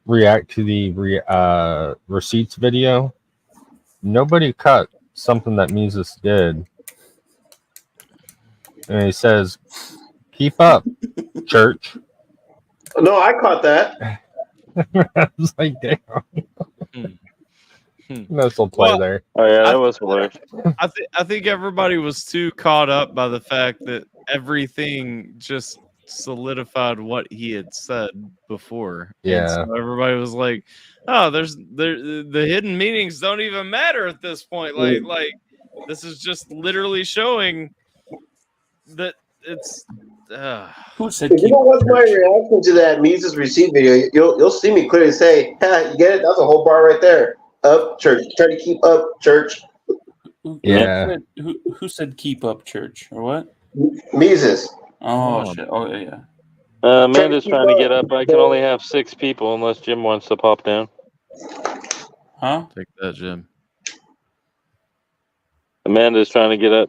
react to the receipts video. Nobody cut something that Mises did, and he says, "Keep up, church." No, I caught that. I was like, damn. Nice little play there. Oh yeah, that was hilarious. I think everybody was too caught up by the fact that everything just solidified what he had said before. Yeah. And so everybody was like, "Oh, the hidden meanings don't even matter at this point. Like this is just literally showing that it's." Who said? If you don't watch my reaction to that Mises receipt video, you'll see me clearly say, "Ha, you get it? That's a whole bar right there. Up, church. Try to keep up, church." Yeah. Who said keep up, church, or what? Mises. Oh shit! Oh yeah. Amanda's trying to get up. I can only have 6 people unless Jim wants to pop down. Huh? Take that, Jim. Amanda's trying to get up.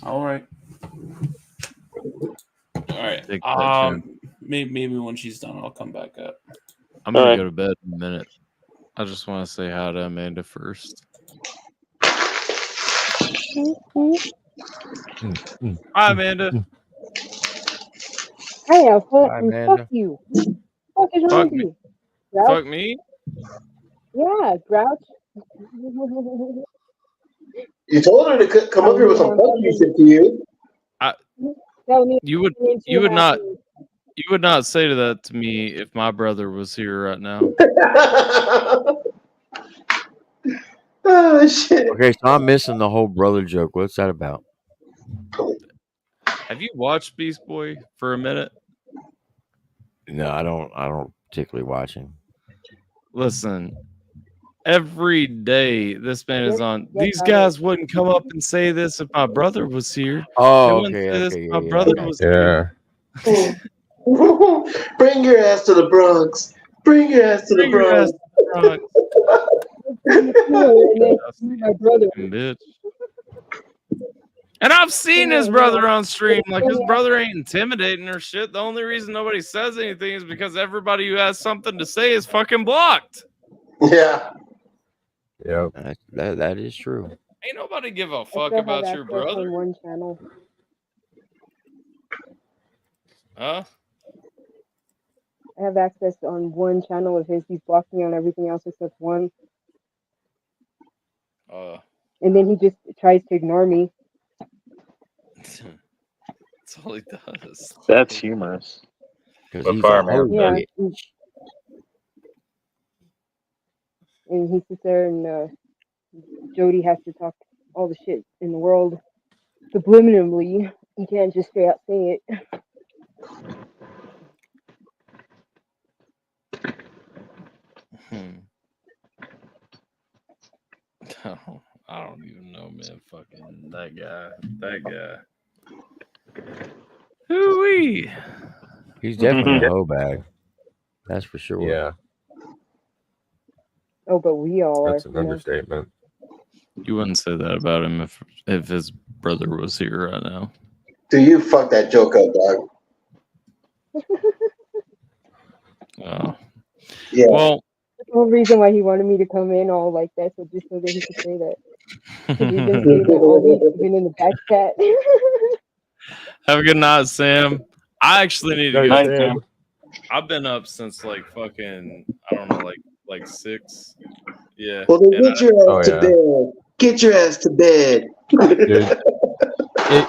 All right. All right. Take that, Jim. Maybe when she's done, I'll come back up. I'm gonna All right. go to bed in a minute. I just want to say hi to Amanda first. Hi, Amanda. Hey, Alpha, Hi, and Amanda. fuck you. What is wrong with you? Grouch? Fuck me. Yeah, Grouch. You told her to come up here with some fuck you shit to you. Tell me You would not say to that to me if my brother was here right now. Oh shit. Okay, so I'm missing the whole brother joke. What's that about? Have you watched Beast Boy for a minute? No, I don't particularly watch him. Listen, every day this man is on. Yes, These I guys wouldn't come up and say this if my brother was here. They Oh, wouldn't okay, say this okay, if my yeah, brother yeah. was here. Yeah. Bring your ass to the Bronx. Bring your ass to the Bring your Bronx. ass to the Bronx, my brother. bitch. And I've seen his brother on stream. Like, his brother ain't intimidating or shit. The only reason nobody says anything is because everybody who has something to say is fucking blocked. Yeah. Yep. That is true. Ain't nobody give a I fuck still have about your access brother. on one channel. Huh? I have access on one channel of his. He's blocked me on everything else except one. And then he just tries to ignore me. That's all he does. That's humorous. Because But he's Fireman a hoe, Yeah. bitch. And he sits there and Jody has to talk all the shit in the world subliminally. You can't just straight out say it. No, I don't even know, man. Fucking that guy. Hoo-wee. He's definitely a hoe bag. That's for sure. Yeah. Oh, but we all That's are. an understatement. You wouldn't say that about him if his brother was here right now. Do you fuck that joke up, dog? Oh. Yeah. Well, That's the whole reason why he wanted me to come in all like that, so just so that he could say that. Because we've been saying that all week, even in the back chat. have a good night, Sam. I actually need to Good go. night, Sam. I've been up since like fucking, I don't know, like 6. Yeah. Well, then And get your ass to yeah. bed. Get your ass to bed. Dude,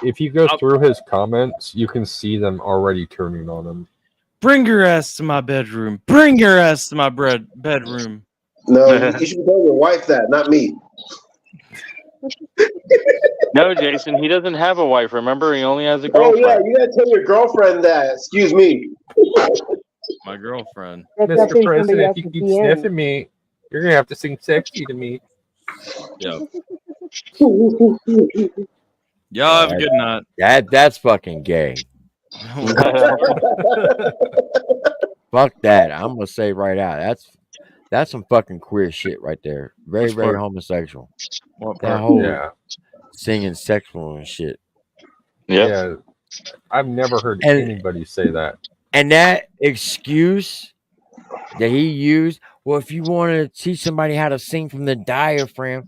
if you go through his comments, you can see them already turning on him. bring your ass to my bedroom. Bring your ass to my bedroom. No, you should be telling your wife that, not me. No, Jason, he doesn't have a wife. Remember, he only has a Oh yeah, girlfriend. you gotta tell your girlfriend that. Excuse me. My girlfriend. That's Mr. after somebody President, if else's you keep DM. sniffing me, you're gonna have to sing sexy to me. Yep. Y'all have a good night. That's fucking gay. Fuck that. I'm gonna say right out. That's some fucking queer shit right there. Very, Which very part? homosexual. What That part? whole Yeah, singing sexual and shit. Yep. yeah. I've never heard And anybody say that. and that excuse that he used, well, if you want to teach somebody how to sing from the diaphragm,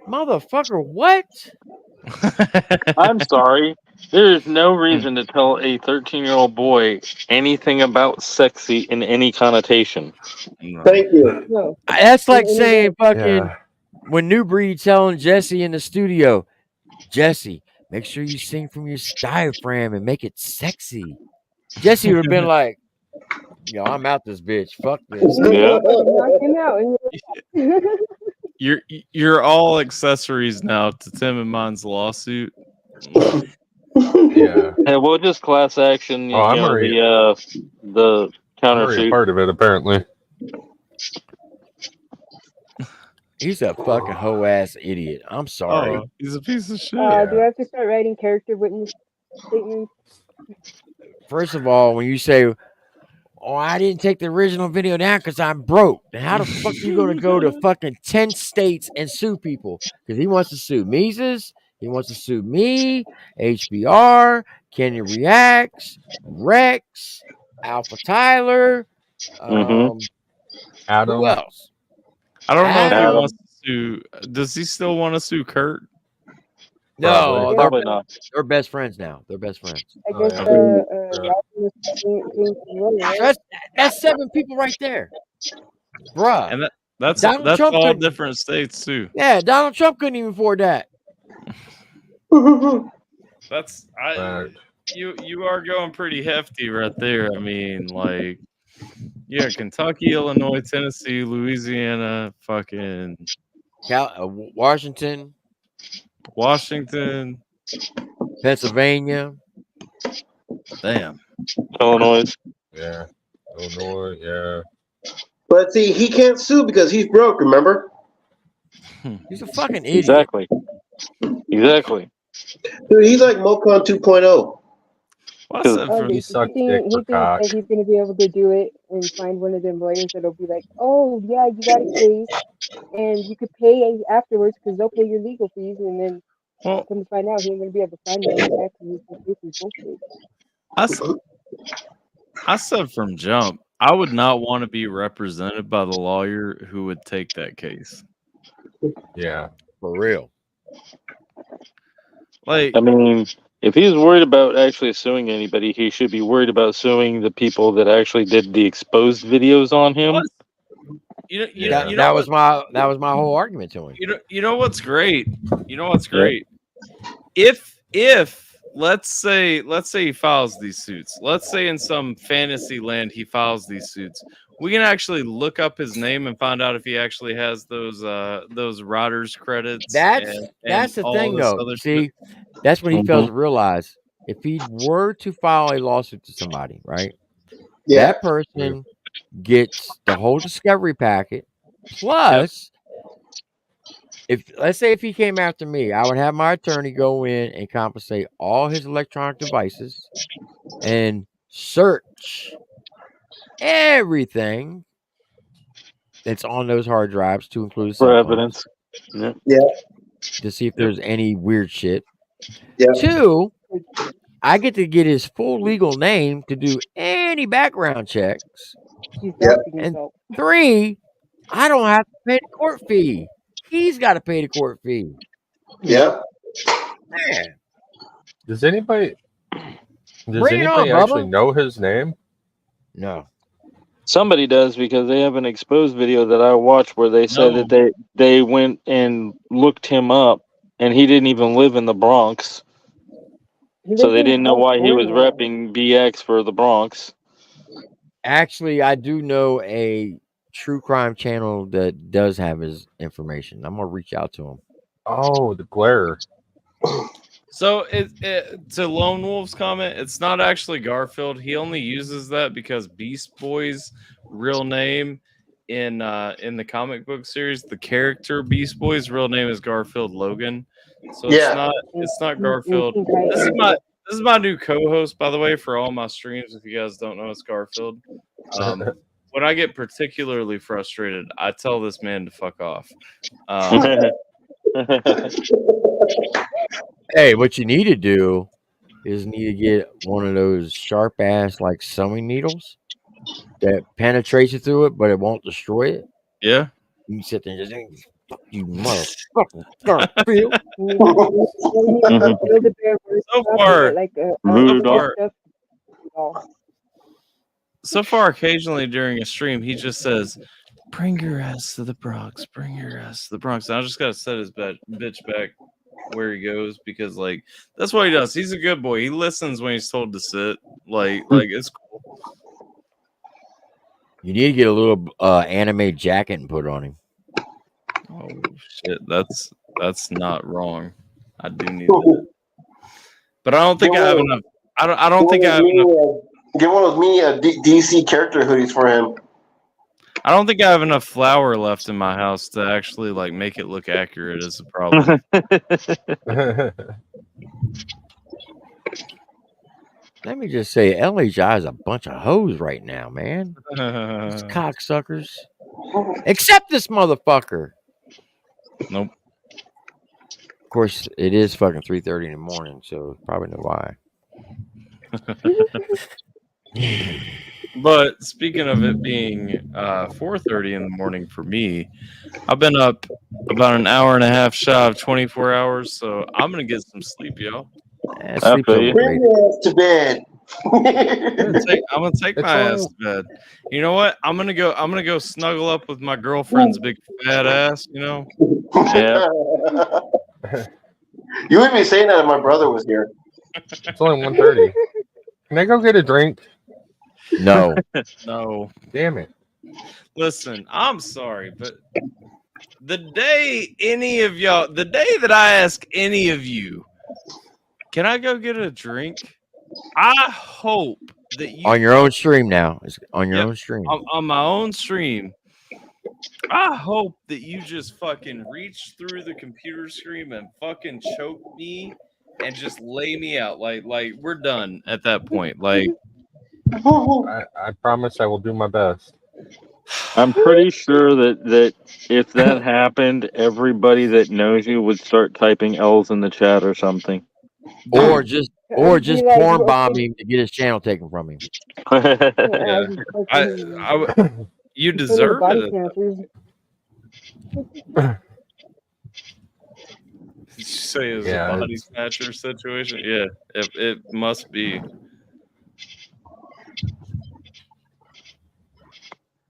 motherfucker, what? I'm sorry. There is no reason to tell a 13-year-old boy anything about sexy in any connotation. No. Thank you. No. That's like In any saying way. fucking Yeah, when New Breed telling Jesse in the studio, Jesse, make sure you sing from your diaphragm and make it sexy. Jesse would have been like, yo, I'm out this bitch. Fuck this. Yeah. Knock him out. You're all accessories now to Tim and mine's lawsuit. yeah. Hey, we'll just class action. Oh, I'm already, The I'm already a countersuit. part of it. Apparently, He's a fucking hoe ass idiot. I'm sorry. Oh, he's a piece of shit. Do I yeah. have to start writing character witness statements? First of all, when you say, oh, I didn't take the original video down because I'm broke, then how the fuck are you going to go to fucking 10 states and sue people? Because he wants to sue Mises, he wants to sue me, HBR, Kenny Reacts, Rex, Alpha Tyler, Mhm. who Adam. else? I don't know if he Adam. wants to sue. Does he still want to sue Kurt? No, Probably not. they're best friends now. They're best friends. I Oh, guess yeah. Robin was James Roller, right? That's 7 people right there. Bruh. And that's Donald Trump all couldn't- different states too. Yeah, Donald Trump couldn't even afford that. That's Right. you are going pretty hefty right there. I mean, like, yeah, Kentucky, Illinois, Tennessee, Louisiana, fucking Washington, Washington. Pennsylvania. Damn. Illinois. Yeah. Illinois. Yeah. But see, he can't sue because he's broke. Remember? He's a fucking idiot. Exactly. Exactly. Dude, he's like Mocon 2.0. Well, I said Oh, from, He he sucked thinks dick for cock. that he's going to be able to do it and find one of them lawyers that'll be like, oh, yeah, you got a case, and you could pay afterwards because they'll pay your legal fees, and then well, come to find out, he ain't going to be able to find one back and he's bullshit. I said from jump, I would not want to be represented by the lawyer who would take that case. Yeah. For real. Like, I mean, if he's worried about actually suing anybody, he should be worried about suing the people that actually did the exposed videos on him. what? That was my whole argument to him. You know what's great? You know what's great? If let's say he files these suits. Let's say in some fantasy land he files these suits. We can actually look up his name and find out if he actually has those writers credits. That's the all thing, this though. other See, shit. that's what he fails to realize. If he were to file a lawsuit to somebody, right? Yeah. That person gets the whole discovery packet. Plus, let's say if he came after me, I would have my attorney go in and compensate all his electronic devices and search everything that's on those hard drives to include his For cell phones, evidence. to see if there's any weird shit. Yeah. 2, I get to get his full legal name to do any background checks. He's Yeah. doxing And himself. 3, I don't have to pay the court fee. He's got to pay the court fee. Yeah. Man, Does anybody Bring it on, actually Bubba. know his name? no. Somebody does, because they have an exposed video that I watched where they said No. that they went and looked him up, and he didn't even live in the Bronx, He so lives they in didn't know why he was California. repping BX for the Bronx. Actually, I do know a true crime channel that does have his information. I'm gonna reach out to him. Oh, the glare. So to Lone Wolf's comment, it's not actually Garfield. He only uses that because Beast Boy's real name in the comic book series, the character Beast Boy's real name is Garfield Logan. So it's not Garfield. This is my new co-host, by the way, for all my streams. If you guys don't know, it's Garfield. When I get particularly frustrated, I tell this man to fuck off. Hey, what you need to do is need to get one of those sharp ass like sewing needles that penetrates you through it, but it won't destroy it. Yeah. You can sit there and just fuck you, motherfucking Garfield. So far, occasionally during a stream, he just says, "Bring your ass to the Bronx. Bring your ass to the Bronx." And I just gotta set his bitch back where he goes because, like, that's what he does. He's a good boy. He listens when he's told to sit. Like it's cool. You need to get a little anime jacket and put it on him. Oh shit, that's not wrong. I do need that, but I don't think I have enough. I don't think I have enough. Get one of me DC character hoodies for him. I don't think I have enough flour left in my house to actually like make it look accurate. Is the problem? Let me just say, LHI is a bunch of hoes right now, man. These cocksuckers. Except this motherfucker. Nope. Of course, it is fucking 3:30 in the morning, so probably know why. But speaking of it being 4:30 in the morning for me, I've been up about an hour and a half shy of 24 hours, so I'm gonna get some sleep, y'all. Bring your ass to bed. I'm gonna take my ass to bed. You know what? I'm gonna go snuggle up with my girlfriend's big fat ass. You know. Yeah. You would be saying that if my brother was here. It's only 1:30. Can I go get a drink? No. No. Damn it. Listen, I'm sorry, but the day that I ask any of you, can I go get a drink? I hope that you on your own stream now. It's on your own stream. On my own stream. I hope that you just fucking reach through the computer screen and fucking choke me and just lay me out. Like we're done at that point. Like I promise I will do my best. I'm pretty sure that if that happened, everybody that knows you would start typing L's in the chat or something. Or just porn bomb him to get his channel taken from him. You deserve it. Did you say it's a body snatcher situation? Yeah, it must be.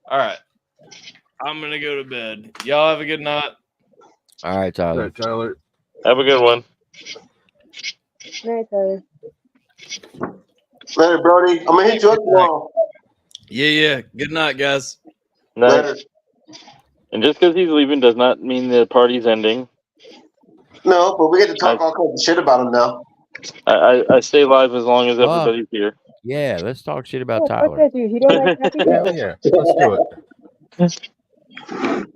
All right, I'm gonna go to bed. Y'all have a good night. All right, Tyler. Tyler. Have a good one. Night, Tyler. Later, Brody. I'm gonna hit you up tomorrow. Yeah. Good night, guys. Later. And just because he's leaving does not mean the party's ending. No, but we get to talk all kinds of shit about him now. I stay live as long as everybody's here. Yeah, let's talk shit about Tyler. Fuck that dude. He don't like happy guys. Hell yeah. Let's do it.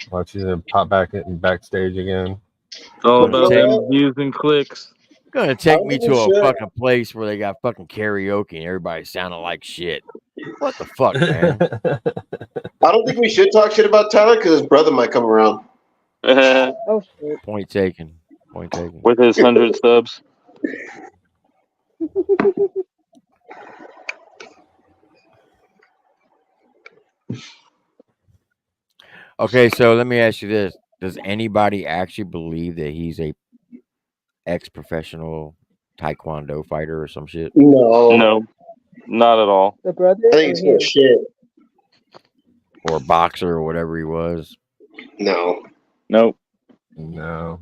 Watch you pop back in backstage again. It's all about them views and clicks. You're gonna take me to a fucking place where they got fucking karaoke and everybody sounding like shit. What the fuck, man? I don't think we should talk shit about Tyler because his brother might come around. Oh shit. Point taken. With his 100 subs. Okay, so let me ask you this: does anybody actually believe that he's a ex-professional taekwondo fighter or some shit? No, not at all. The brother? I think it's full of shit. Or a boxer or whatever he was? No. Nope. No.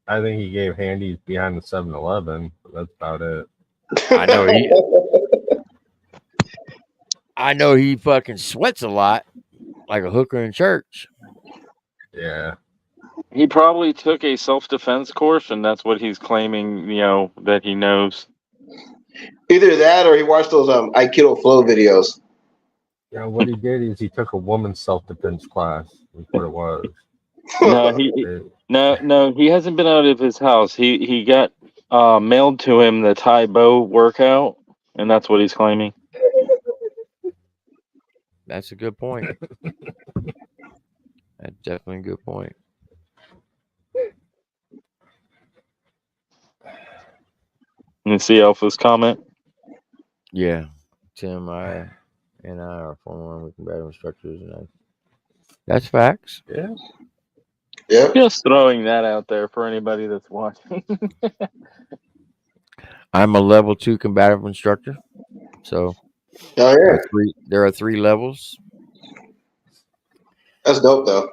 I think he gave handies behind the 7-Eleven, but that's about it. I know he fucking sweats a lot, like a hooker in church. Yeah. He probably took a self-defense course, and that's what he's claiming, that he knows. Either that or he watched those Aikido flow videos. Yeah, what he did is he took a woman's self-defense class. Is what it was. No, he hasn't been out of his house. He got mailed to him the Tai Bo workout, and that's what he's claiming. That's a good point. That's definitely a good point. You see Alpha's comment? Yeah. Tim, I are former combative instructors, and that's facts. Yeah. Yeah. Just throwing that out there for anybody that's watching. I'm a level 2 combative instructor. So Oh yeah. There are 3 levels. That's dope though.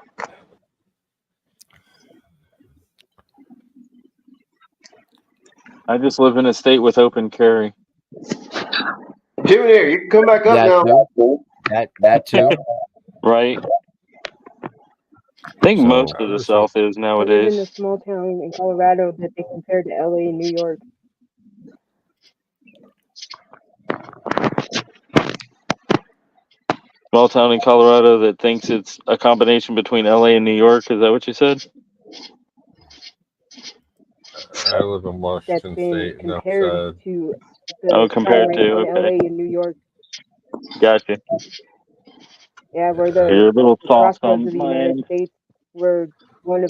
I just live in a state with open carry. Jimmy, there, you can come back up now. That too. Right. I think most of the South is I nowadays. live in a small town in Colorado that they compare to LA and New York. Small town in Colorado that thinks it's a combination between LA and New York. Is that what you said? I live in Washington That's been State. compared to compared to, in LA and New York. Gotcha. Yeah, we're You're a little soft crossroads on of the my United end. States. We're one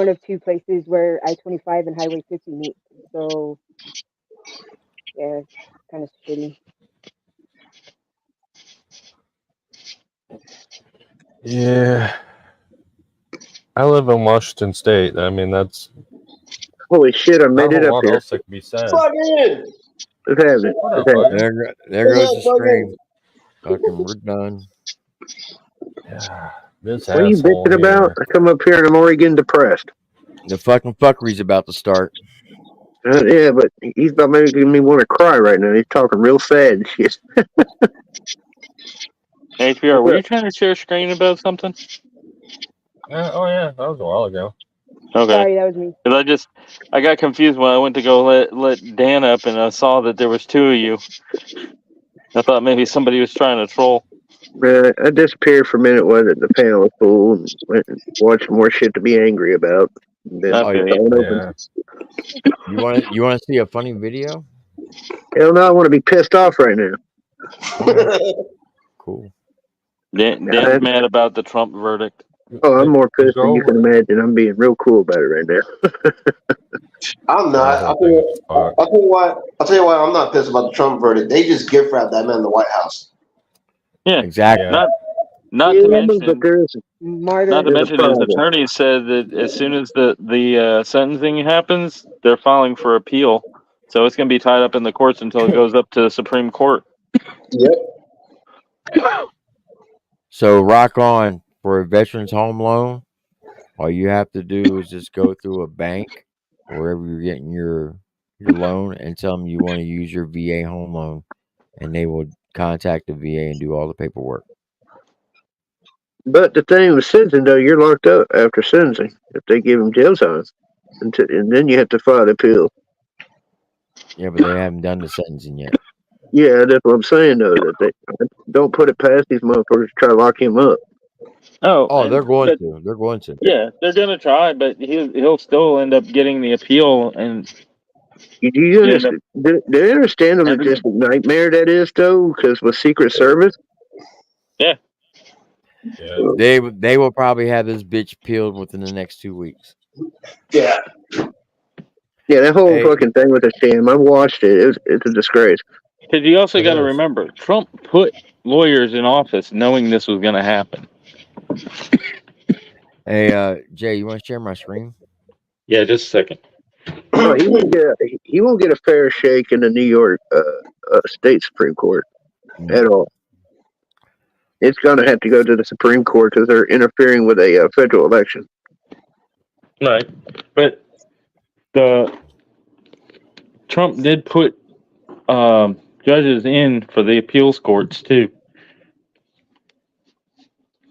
of 2 places where I-25 and Highway 50 meet. So yeah, it's kind of shitty. Yeah. I live in Washington State. I mean, that's holy shit! I made it up what here. else that can be said. Plug in. Let's have it. What up, Let's have bud? it. There goes the stream. Fucking, we're done. Yeah, this What are you asshole bitching about? here. I come up here and I'm already getting depressed. The fucking fuckery's about to start. Yeah, but he's about making me want to cry right now. He's talking real sad and shit. HBR, were you trying to share screen about something? Oh yeah, that was a while ago. Okay. Sorry, that was me. Because I got confused when I went to go let Dan up, and I saw that there was 2 of you. I thought maybe somebody was trying to troll. I disappeared for a minute while the panel was full and went and watched more shit to be angry about. Then You want to see a funny video? Hell no, I want to be pissed off right now. Cool. Dan's mad about the Trump verdict. Oh, I'm more pissed than you can imagine. I'm being real cool about it right now. I'm not. I'll tell you why I'm not pissed about the Trump verdict. They just gift wrapped that man in the White House. Yeah, exactly. Not to mention, not to mention his attorney said that as soon as the sentencing happens, they're filing for appeal. So it's going to be tied up in the courts until it goes up to the Supreme Court. Yep. So rock on for a veteran's home loan. All you have to do is just go through a bank, wherever you're getting your loan, and tell them you want to use your VA home loan, and they will contact the VA and do all the paperwork. But the thing with sentencing, though, you're locked up after sentencing if they give them jail time, and then you have to file the appeal. Yeah, but they haven't done the sentencing yet. Yeah, that's what I'm saying, though. That they don't put it past these motherfuckers to try to lock him up. Oh, they're going to. They're going to. Yeah, they're going to try, but he'll still end up getting the appeal. And do you understand? Do they understand the logistic nightmare that is, though? Because with Secret Service. Yeah. They will probably have this bitch peeled within the next 2 weeks. Yeah. Yeah, that whole fucking thing with the sham. I watched it. It's a disgrace. Because you also got to remember, Trump put lawyers in office knowing this was going to happen. Hey, Jay, you want to share my screen? Yeah, just a second. No, he won't get a fair shake in the New York State Supreme Court at all. It's going to have to go to the Supreme Court because they're interfering with a federal election. Right, but Trump did put judges in for the appeals courts too.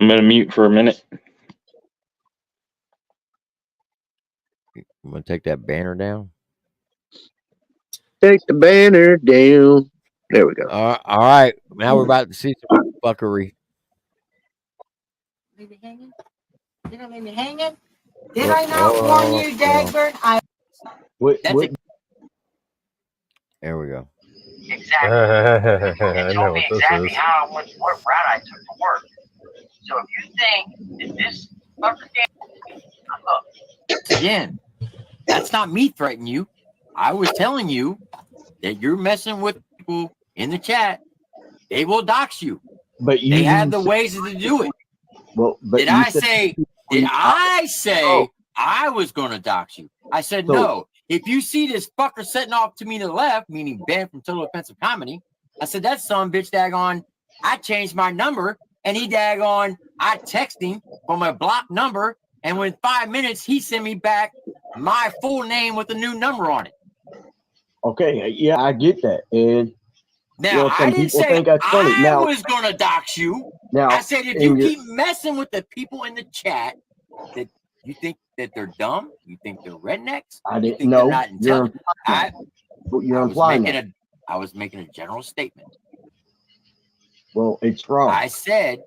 I'm going to mute for a minute. I'm gonna take that banner down. Take the banner down. There we go. All right. Now we're about to see some fuckery. Leave me hanging? You're gonna leave me hanging? Did I not warn you, Dagbert? There we go. Exactly. I It know told me what this exactly is. how I went, what route I took to work. So if you think that this fucker can't, I'm hooked. Again, that's not me threatening you. I was telling you that you're messing with people in the chat. They will dox you. But you They have didn't the say- ways to do it. Well, but Did you I said- say? Did I say I was going to dox you? I said So- no. If you see this fucker setting off to me to the left, meaning Ben from Total Offensive Comedy, I said that son bitch daggone. I changed my number, and he daggone. I text him from a blocked number, and within 5 minutes he sent me back my full name with a new number on it. Okay, yeah, I get that, and Now some I didn't people say think that's funny. I Now, was going to dox you. now, I said if you keep messing with the people in the chat that you think that they're dumb, you think they're rednecks, I you didn't think know. they're not intelligent. You're implying that. I was making a general statement. Well, it's wrong. I said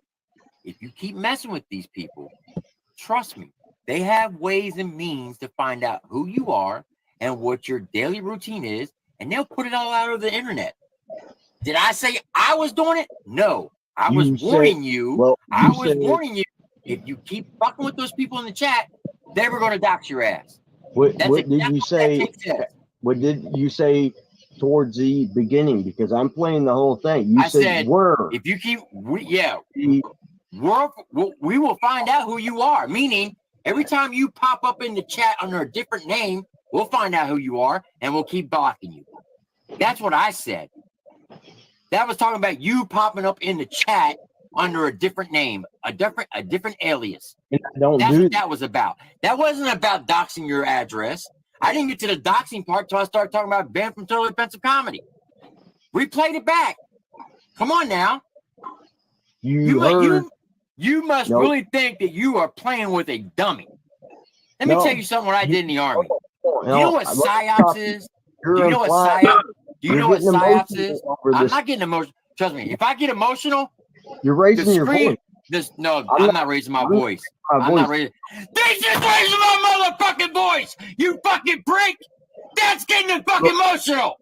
if you keep messing with these people, trust me, they have ways and means to find out who you are and what your daily routine is, and they'll put it all out of the internet. Did I say I was doing it? No. I was warning you. Well, I was warning you. If you keep fucking with those people in the chat, they were going to dox your ass. What did you say? What did you say towards the beginning? Because I'm playing the whole thing. You I said, "Were." if you keep, we will find out who you are. Meaning, every time you pop up in the chat under a different name, we'll find out who you are, and we'll keep blocking you. That's what I said. That was talking about you popping up in the chat under a different name, a different alias. That's what that was about. That wasn't about doxing your address. I didn't get to the doxing part until I started talking about Ben from Total Offensive Comedy. We played it back. Come on now. You must really think that you are playing with a dummy. Let me tell you something what I did in the Army. You know what PSYOPs is? Do you know what PSYOPs? Do you know what PSYOPs is? I'm not getting emotional. Trust me. If I get emotional, you're raising your voice. I'm not raising my voice. I'm not raising. This is raising my motherfucking voice. You fucking prick. That's getting fucking emotional.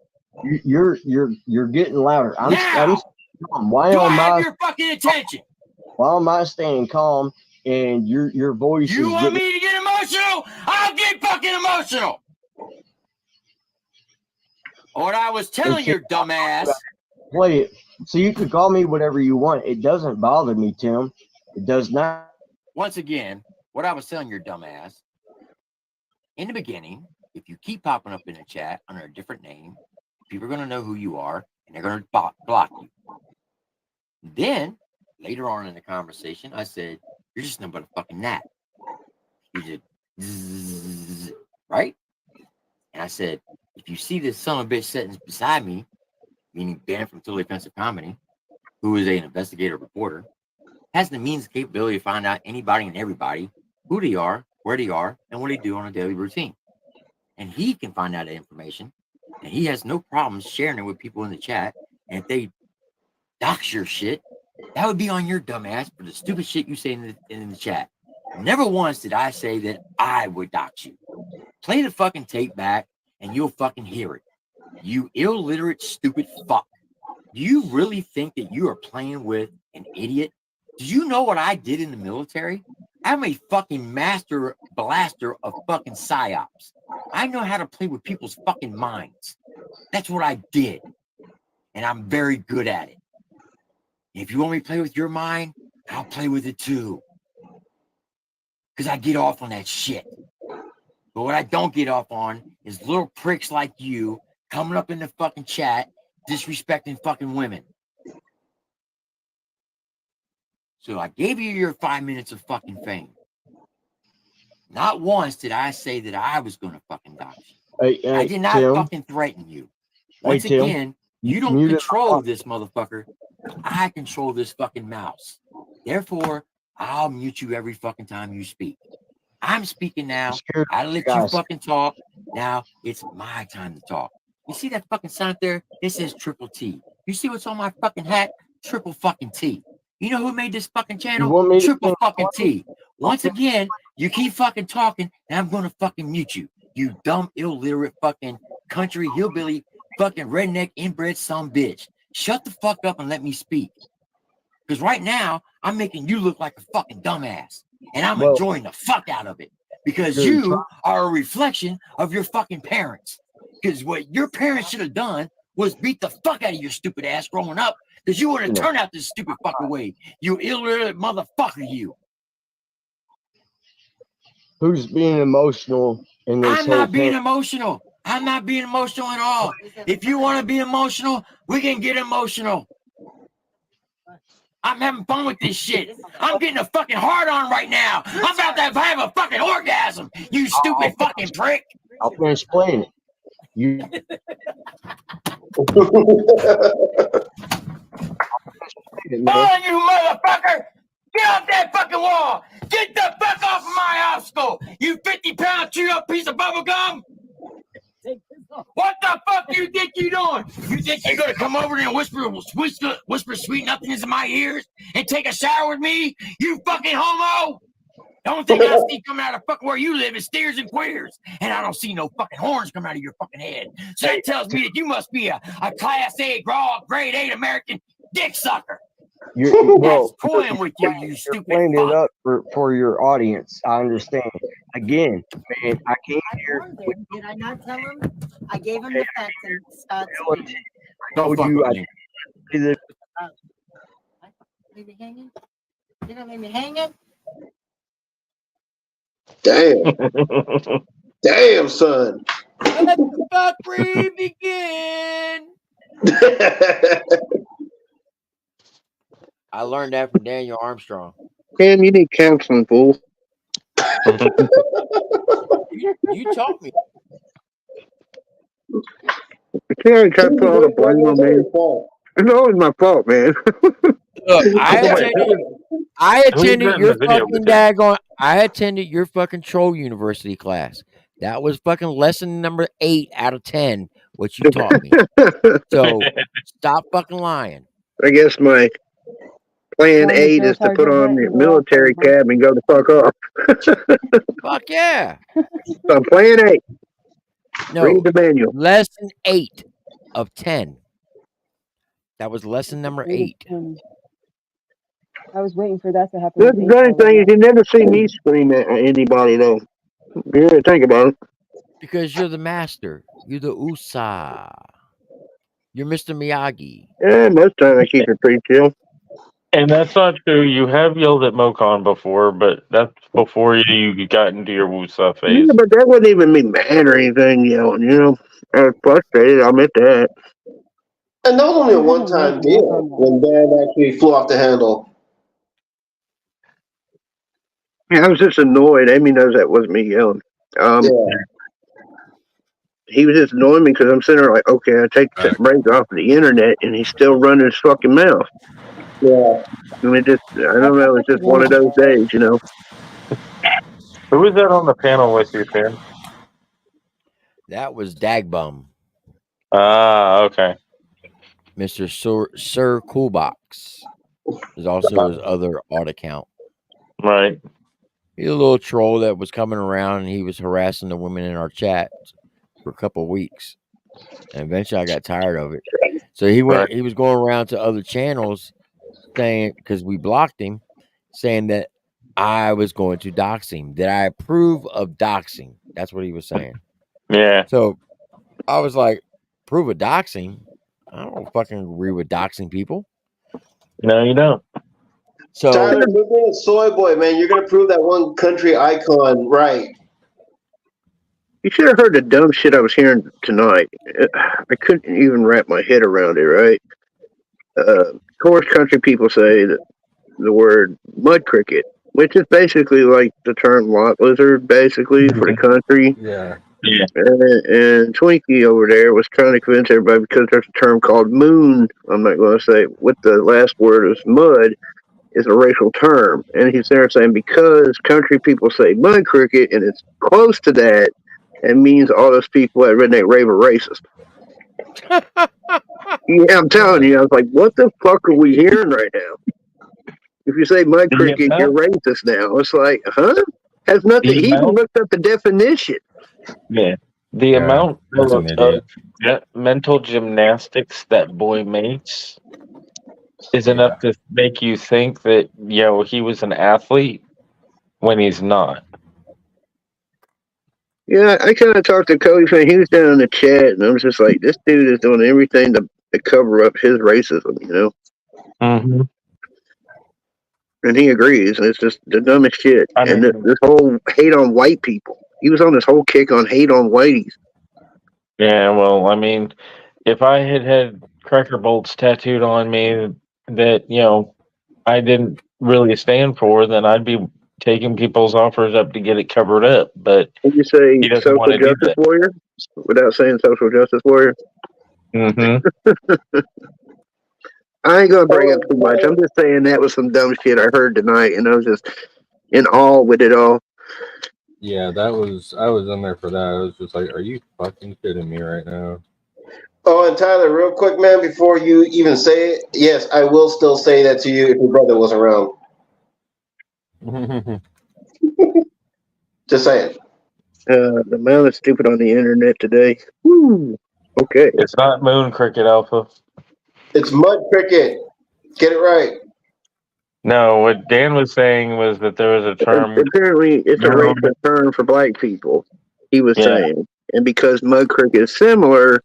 You're getting louder. I'm calm. Why do I am have your fucking attention? Why am I staying calm and your voice is You want getting... me to get emotional? I'll get fucking emotional. What I was telling your dumbass. Play it. So you can call me whatever you want. It doesn't bother me, Tim. It does not. Once again, what I was telling your dumbass, in the beginning, if you keep popping up in the chat under a different name, people are going to know who you are, and they're going to block you. Then, later on in the conversation, I said, you're just nothing but a fucking gnat. You just, zzz, right? And I said, if you see this son of a bitch sitting beside me, meaning Ben from Totally Offensive Comedy, who is an investigative reporter, has the means and capability to find out anybody and everybody, who they are, where they are, and what they do on a daily routine. And he can find out that information, and he has no problem sharing it with people in the chat. And if they dox your shit, that would be on your dumb ass for the stupid shit you say in the chat. Never once did I say that I would dox you. Play the fucking tape back, and you'll fucking hear it. You illiterate, stupid fuck. Do you really think that you are playing with an idiot? Do you know what I did in the military? I'm a fucking master blaster of fucking PSYOPs. I know how to play with people's fucking minds. That's what I did. And I'm very good at it. If you want me to play with your mind, I'll play with it too. Because I get off on that shit. But what I don't get off on is little pricks like you coming up in the fucking chat, disrespecting fucking women. So I gave you your 5 minutes of fucking fame. Not once did I say that I was going to fucking dox you. I did not fucking threaten you. Once again, you don't control this motherfucker. I control this fucking mouse. Therefore, I'll mute you every fucking time you speak. I'm speaking now. Security I let you guys. fucking talk. Now it's my time to talk. You see that fucking sign up there? It says Triple T. You see what's on my fucking hat? Triple fucking T. You know who made this fucking You channel? want me to Triple fucking explain? T. Once again, you keep fucking talking, and I'm gonna fucking mute you. You dumb, illiterate fucking country hillbilly, fucking redneck inbred son bitch. Shut the fuck up and let me speak. Because right now, I'm making you look like a fucking dumbass. And I'm Well, enjoying the fuck out of it. Because dude, you are a reflection of your fucking parents. Because what your parents should have done was beat the fuck out of your stupid ass growing up. Because you would have yeah. turned out this stupid fucking way. You illiterate motherfucker, you. Who's being emotional in this I'm whole not being thing? emotional. I'm not being emotional at all. If you want to be emotional, we can get emotional. I'm having fun with this shit. I'm getting a fucking hard on right now. I'm about to have a fucking orgasm, you stupid fucking prick. I'll explain it. You Oh, you motherfucker! Get off that fucking wall! Get the fuck off of my obstacle! You 50-pound chewed up piece of bubble gum! What the fuck do you think you're doing? You think you're gonna come over here and whisper sweet nothings in my ears and take a shower with me? You fucking homo! The only thing I see coming out of fucking where you live is steers and queers. And I don't see no fucking horns coming out of your fucking head. So that tells me that you must be a Class A, grade 8 American dick sucker. well, That's toying with you, you you're stupid playing it fuck. up for your audience. I understand. Again, man, I came here. Did I not tell him? I gave him the facts and Scott's Told you I did it. leave me hanging. You gonna leave me hanging? Damn. Damn, son. Let the fuckery begin. I learned that from Daniel Armstrong. Cam, you need counseling, fool. You taught me. You can't try to put all the blame on me. It's always my fault, man. Look, I attended your fucking daggone. I attended your fucking troll university class. That was fucking lesson number 8 out of 10. What you taught me. So stop fucking lying. I guess my plan 8 is to put on the military cab and go the fuck off. Fuck yeah. So plan 8. No, read the manual. Lesson 8 of 10. That was lesson number 8. I was waiting for that to happen. The funny thing is, you never see me scream at anybody, though. You really think about it. Because you're the master. You're the Usa. You're Mr. Miyagi. Yeah, most time I keep it pretty chill. And that's not true. You have yelled at Mocon before, but that's before you got into your Wusa phase. Yeah, but that wasn't even me mad or anything yelling, you know. I was frustrated, I'll admit that. And that was only a one-time deal when Dad actually flew off the handle. Yeah, I was just annoyed. Amy knows that wasn't me yelling. He was just annoying me because I'm sitting there like, okay, I take the break off of the internet, and he's still running his fucking mouth. Yeah. I mean, I don't know, it's just one of those days, you know. Who was that on the panel with you, Tim? That was Dagbum. Ah, okay. Mr. Sir Coolbox. There's also his other odd account. Right. He's a little troll that was coming around and he was harassing the women in our chat for a couple of weeks. And eventually I got tired of it. So he was going around to other channels saying, because we blocked him, saying that I was going to dox him. That I approve of doxing. That's what he was saying. Yeah. So I was like, approve of doxing? I don't fucking agree with doxing people. No, you don't. So Tyler, move in a soy boy, man. You're gonna prove that one country icon right. You should have heard the dumb shit I was hearing tonight. I couldn't even wrap my head around it, right? Of course, country people say that the word mud cricket, which is basically like the term lot lizard, basically, for the country. Yeah. Yeah. And Twinkie over there was trying to convince everybody because there's a term called moon, I'm not going to say, what the last word is mud, is a racial term. And he's there saying because country people say mud cricket and it's close to that, it means all those people at Redneck Rave are racist. Yeah, I'm telling you, I was like, what the fuck are we hearing right now? If you say mud cricket, you're racist now. It's like, huh? Has nothing. He even looked up the definition. Yeah. The amount that's an idiot. of mental gymnastics that boy makes is enough to make you think that, he was an athlete when he's not. Yeah, I kind of talked to Cody fan. He was down in the chat, and I was just like, this dude is doing everything to cover up his racism, Mm-hmm. And he agrees. And it's just the dumbest shit. And this whole hate on white people. He was on this whole kick on hate on whiteys. Yeah, well, I mean, if I had cracker bolts tattooed on me that, I didn't really stand for, then I'd be taking people's offers up to get it covered up. But Did you say he doesn't social want to do justice that. warrior without saying social justice warrior? Mm-hmm. I ain't gonna bring up too much. I'm just saying that was some dumb shit I heard tonight, and I was just in awe with it all. Yeah, I was in there for that. I was just like, are you fucking kidding me right now? Oh, and Tyler, real quick, man, before you even say it, yes, I will still say that to you if your brother was around. Just saying. The amount of stupid on the internet today. Woo. Okay. It's not moon cricket, Alpha. It's mud cricket. Get it right. No, what Dan was saying was that there was a term. Apparently, it's a racist term for black people. He was saying, and because mud cricket is similar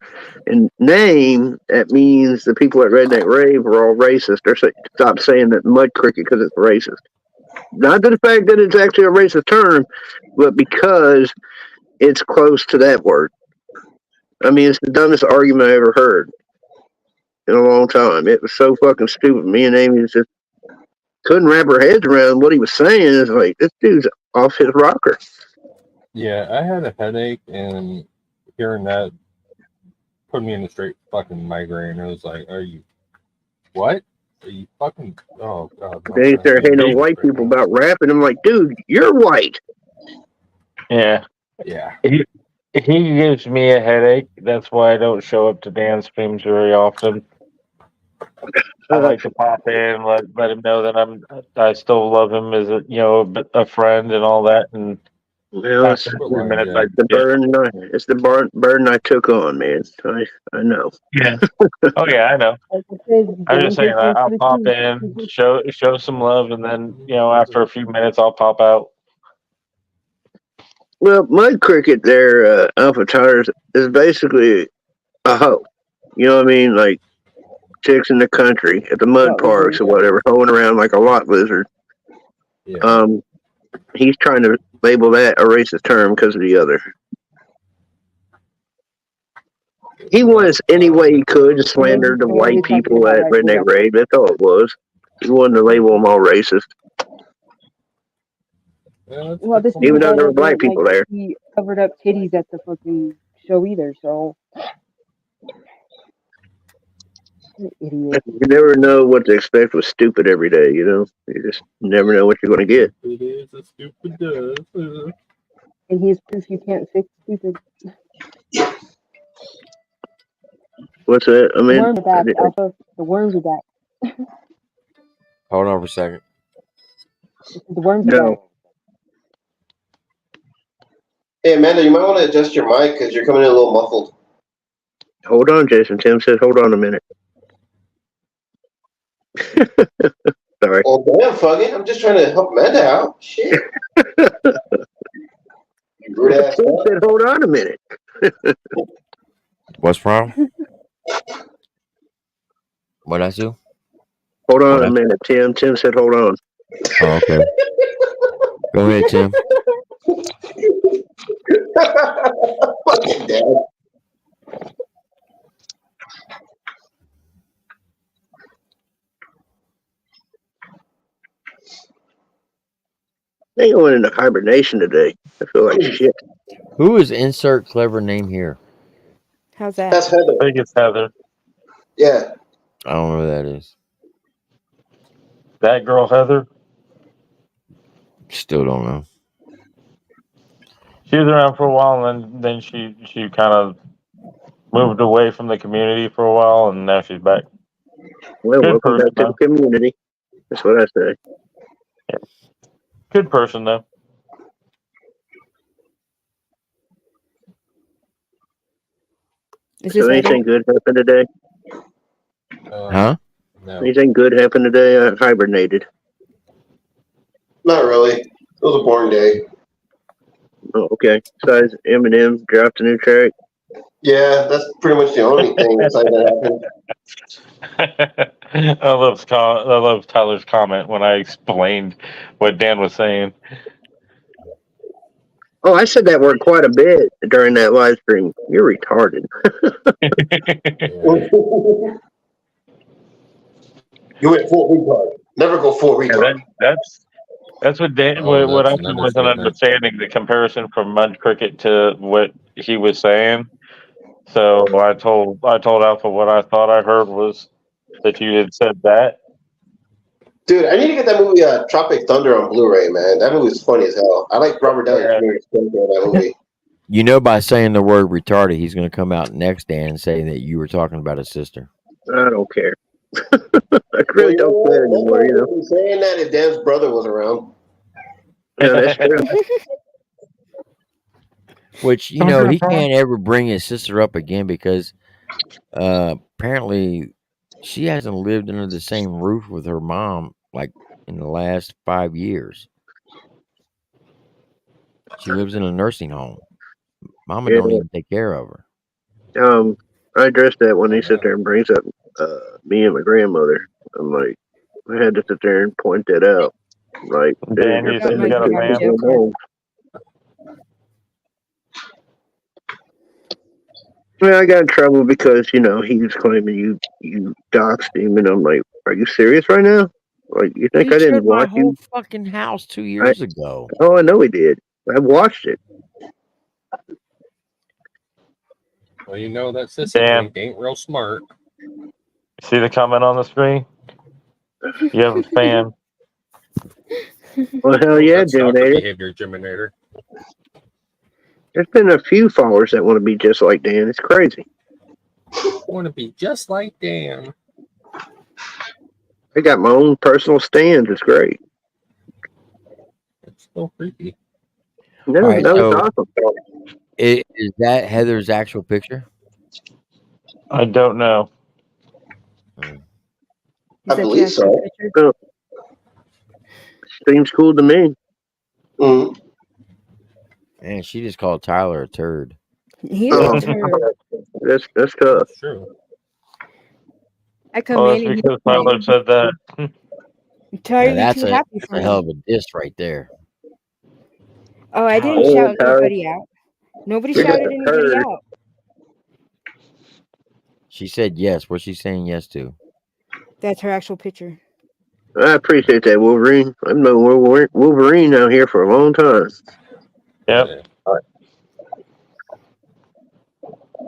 in name, that means the people at Redneck Rave are all racist. Or stop saying that mud cricket because it's racist. Not to the fact that it's actually a racist term, but because it's close to that word. I mean, it's the dumbest argument I ever heard in a long time. It was so fucking stupid. Me and Amy just couldn't wrap our heads around what he was saying. It's like, this dude's off his rocker. Yeah, I had a headache, and hearing that put me in a straight fucking migraine. I was like, are you, what? Are you fucking, oh, God. They started hating on white people about rapping. I'm like, dude, you're white. Yeah. Yeah. He gives me a headache. That's why I don't show up to dance streams very often. I like to pop in, let him know that I still love him as a friend and all that. And well, it's the burden I took on, man. I know. Yeah. Oh yeah, I know. I'm just saying I'll pop in, show some love, and then after a few minutes I'll pop out. Well, mud cricket there, Alpha Tires, is basically a hoe. You know what I mean? Like chicks in the country at the mud parks or whatever, hoeing around like a lot lizard. Yeah. He's trying to label that a racist term because of the other. He wanted any way he could to slander the white people at Redneck Rave. That's all it was. He wanted to label them all racist. Well, this even though there were black people there. He covered up titties at the fucking show either, so. Idiot. You never know what to expect with stupid every day, You just never know what you're going to get. It is a stupid And he's proof you can't fix stupid. What's that? I mean, the worms are back, Alpha. The worms are back. Hold on for a second. The worms are back. Hey, Amanda, you might want to adjust your mic because you're coming in a little muffled. Hold on, Jason. Tim said, hold on a minute. Sorry. Oh, damn, fucking. I'm just trying to help Amanda out. Shit. Rude ass. Tim said, hold on a minute. What's wrong? What I do? Hold on a minute, Tim. Tim said, hold on. Oh, okay. Go ahead, Tim. Fucking dad. They going into hibernation today. I feel like shit. Who is insert clever name here? How's that? That's Heather. I think it's Heather. Yeah. I don't know who that is. That girl Heather. Still don't know. She was around for a while, and then she kind of moved away from the community for a while, and now she's back. Well, Good welcome person back to though. the community. That's what I say. Good person though. Is So this anything Eddie? good happened today? Huh? No. Anything good happened today? I hibernated. Not really. It was a boring day. Oh, okay. Besides Eminem dropped a new track. Yeah, that's pretty much the only thing that's like that happened. I love Tyler's comment when I explained what Dan was saying. Oh, I said that word quite a bit during that live stream. You're retarded. You went full retard. Never go full retard. That's what Dan. Oh, What I that's an wasn't understatement. understanding the comparison from Mud Cricket to what he was saying. So I told Alpha what I thought I heard was that you had said that. Dude, I need to get that movie Tropic Thunder on Blu-ray, man. That movie is funny as hell. I like Robert Downey Jr.'s character in that movie. You know, by saying the word retarded, he's going to come out next, Dan, and say that you were talking about his sister. I don't care. I really don't care anymore, you know. I'm saying that if Dan's brother was around. No, that's true. Which, you know, he can't ever bring his sister up again because apparently she hasn't lived under the same roof with her mom like in the last 5 years. She lives in a nursing home. Mama don't even take care of her. I addressed that when he sits there and brings up me and my grandmother. I'm like, I had to sit there and point that out. Like, Dan, you said you got a fan? Well, I got in trouble because, you know, he was claiming you doxed him, and I'm like, are you serious right now? Like, you think He I didn't showed my watch whole you? fucking house 2 years ago. Oh, I know he did. I watched it. Well, you know that sissy Dan. drink ain't real smart. See the comment on the screen? You have a fan. Well, hell Oh, yeah, that's Dr. Jiminator. Behavior Jiminator. There's been a few followers that want to be just like Dan. It's crazy. Want to be just like Dan. I got my own personal stands. It's great. It's so creepy. No, All right, that was so awesome. is that Heather's actual picture? I don't know. I believe so. Oh. Seems cool to me. Mm. Man, she just called Tyler a turd. He is a turd. That's tough. That's true. I come Well, in that's and because he's like, Tyler said that. Tyler, Now, you're that's too a happy for a hell me. of a diss right there. Oh, I didn't Oh, shout Tyler. anybody out. Nobody You're shouted a anybody turd. out. She said yes. What's she saying yes to? That's her actual picture. I appreciate that, Wolverine. I've known Wolverine out here for a long time. Yep.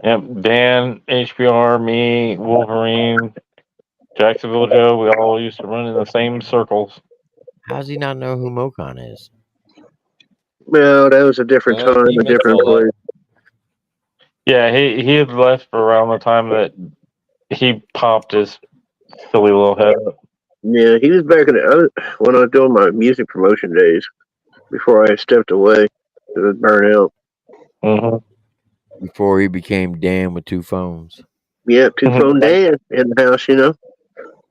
Yep. Dan, HBR, me, Wolverine, Jacksonville Joe, we all used to run in the same circles. How does he not know who Mokan is? Well, that was a different time, he a mixed different all that. place. Yeah, he had left around the time that he popped his silly little head up. Yeah, he was back in when I was doing my music promotion days before I stepped away. It was burnt out. Mm-hmm. Before he became Dan with two phones. Yeah, two phone Dan in the house, you know.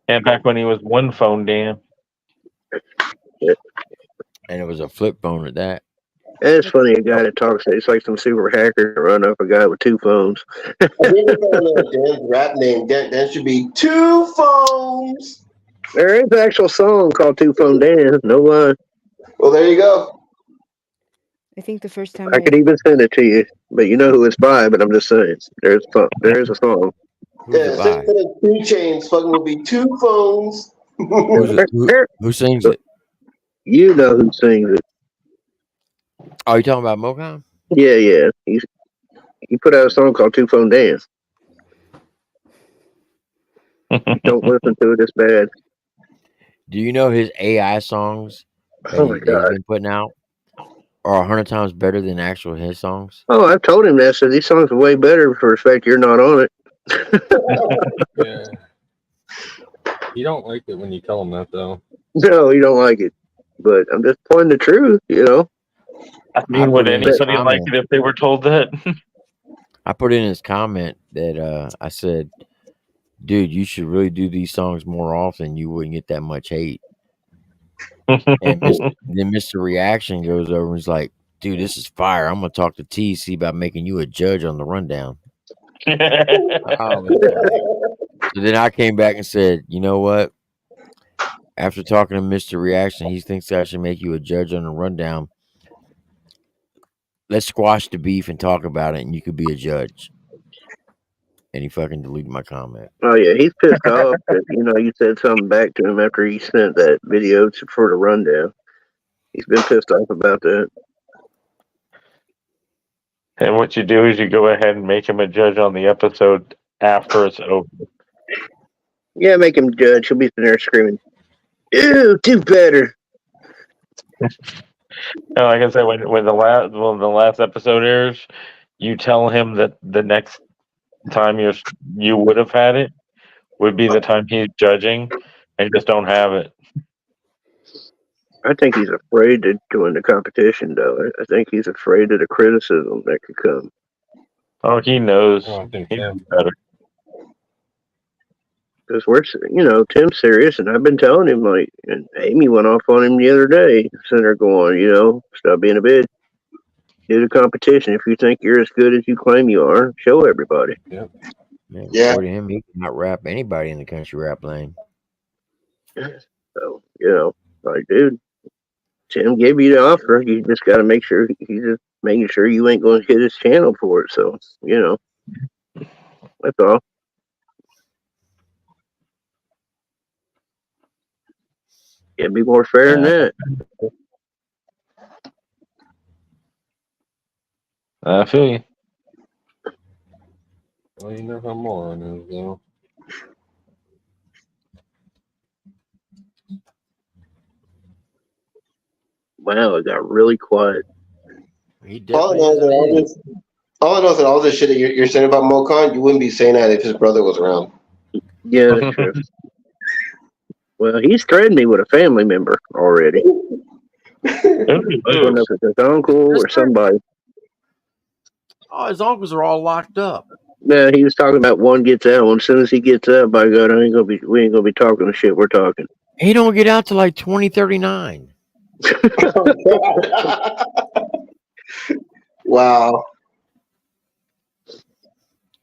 And back when he was one phone Dan. Yeah. And it was a flip phone at that. And it's funny, a guy that talks, it's like some super hacker run up a guy with two phones. I think if I know Dan's rap name, Dan should be Two Phones. There is an actual song called Two Phone Dan, no lie. Well, there you go. I think the first time I could even send it to you, but you know who it's by, but I'm just saying. There is a song. Yeah, same for the 2 Chains fucking will be Two Phones. Who sings it? You know who sings it. Oh, you talking about Mokan? Yeah. He put out a song called Two Phone Dance. Don't listen to it, it's bad. Do you know his AI songs Oh my that he's god. been putting out are 100 times better than actual his songs? Oh, I've told him that. I said these songs are way better for the fact you're not on it. Yeah. You don't like it when you tell him that, though. No, you don't like it. But I'm just pointing the truth, you know. I I mean, put would in his anybody like comment. it if they were told that? I put in his comment that I said, dude, you should really do these songs more often. You wouldn't get that much hate. And then Mr. Reaction goes over and is like, dude, this is fire. I'm gonna talk to T, see about making you a judge on the rundown. I was like, so then I came back and said, you know what? After talking to Mr. Reaction, he thinks I should make you a judge on the rundown. Let's squash the beef and talk about it, and you could be a judge. And he fucking deleted my comment. Oh yeah, he's pissed off that you said something back to him after he sent that video for the rundown. He's been pissed off about that. And what you do is you go ahead and make him a judge on the episode after it's over. Yeah, make him judge. He'll be sitting there screaming, "Ew, do better." And like I said, when the last episode airs, you tell him that the next time you would have had it would be the time he's judging, and just don't have it. I think he's afraid to join the competition, though. I think he's afraid of the criticism that could come. Oh, he knows. I think He's so. better. Because Tim's serious, and I've been telling him, and Amy went off on him the other day, sitting there going, stop being a bitch. Do the competition. If you think you're as good as you claim you are, show everybody. Yep. Yeah. According to him, he cannot rap anybody in the country rap lane. So, dude, Tim gave you the offer. You just got to make sure he's just making sure you ain't going to hit his channel for it. So, that's all. Can't be more fair than that. I feel you. Well, you know how more on it, though. Wow, it got really quiet. All I know is that all this shit that you're saying about Mokan, you wouldn't be saying that if his brother was around. Yeah, that's true. Well, he's threatened me with a family member already. I don't know if it's his uncle or somebody. Oh, his uncles are all locked up. Yeah, he was talking about one gets out. As soon as he gets out, by God, we ain't gonna be talking the shit we're talking. He don't get out till like 2039. Wow.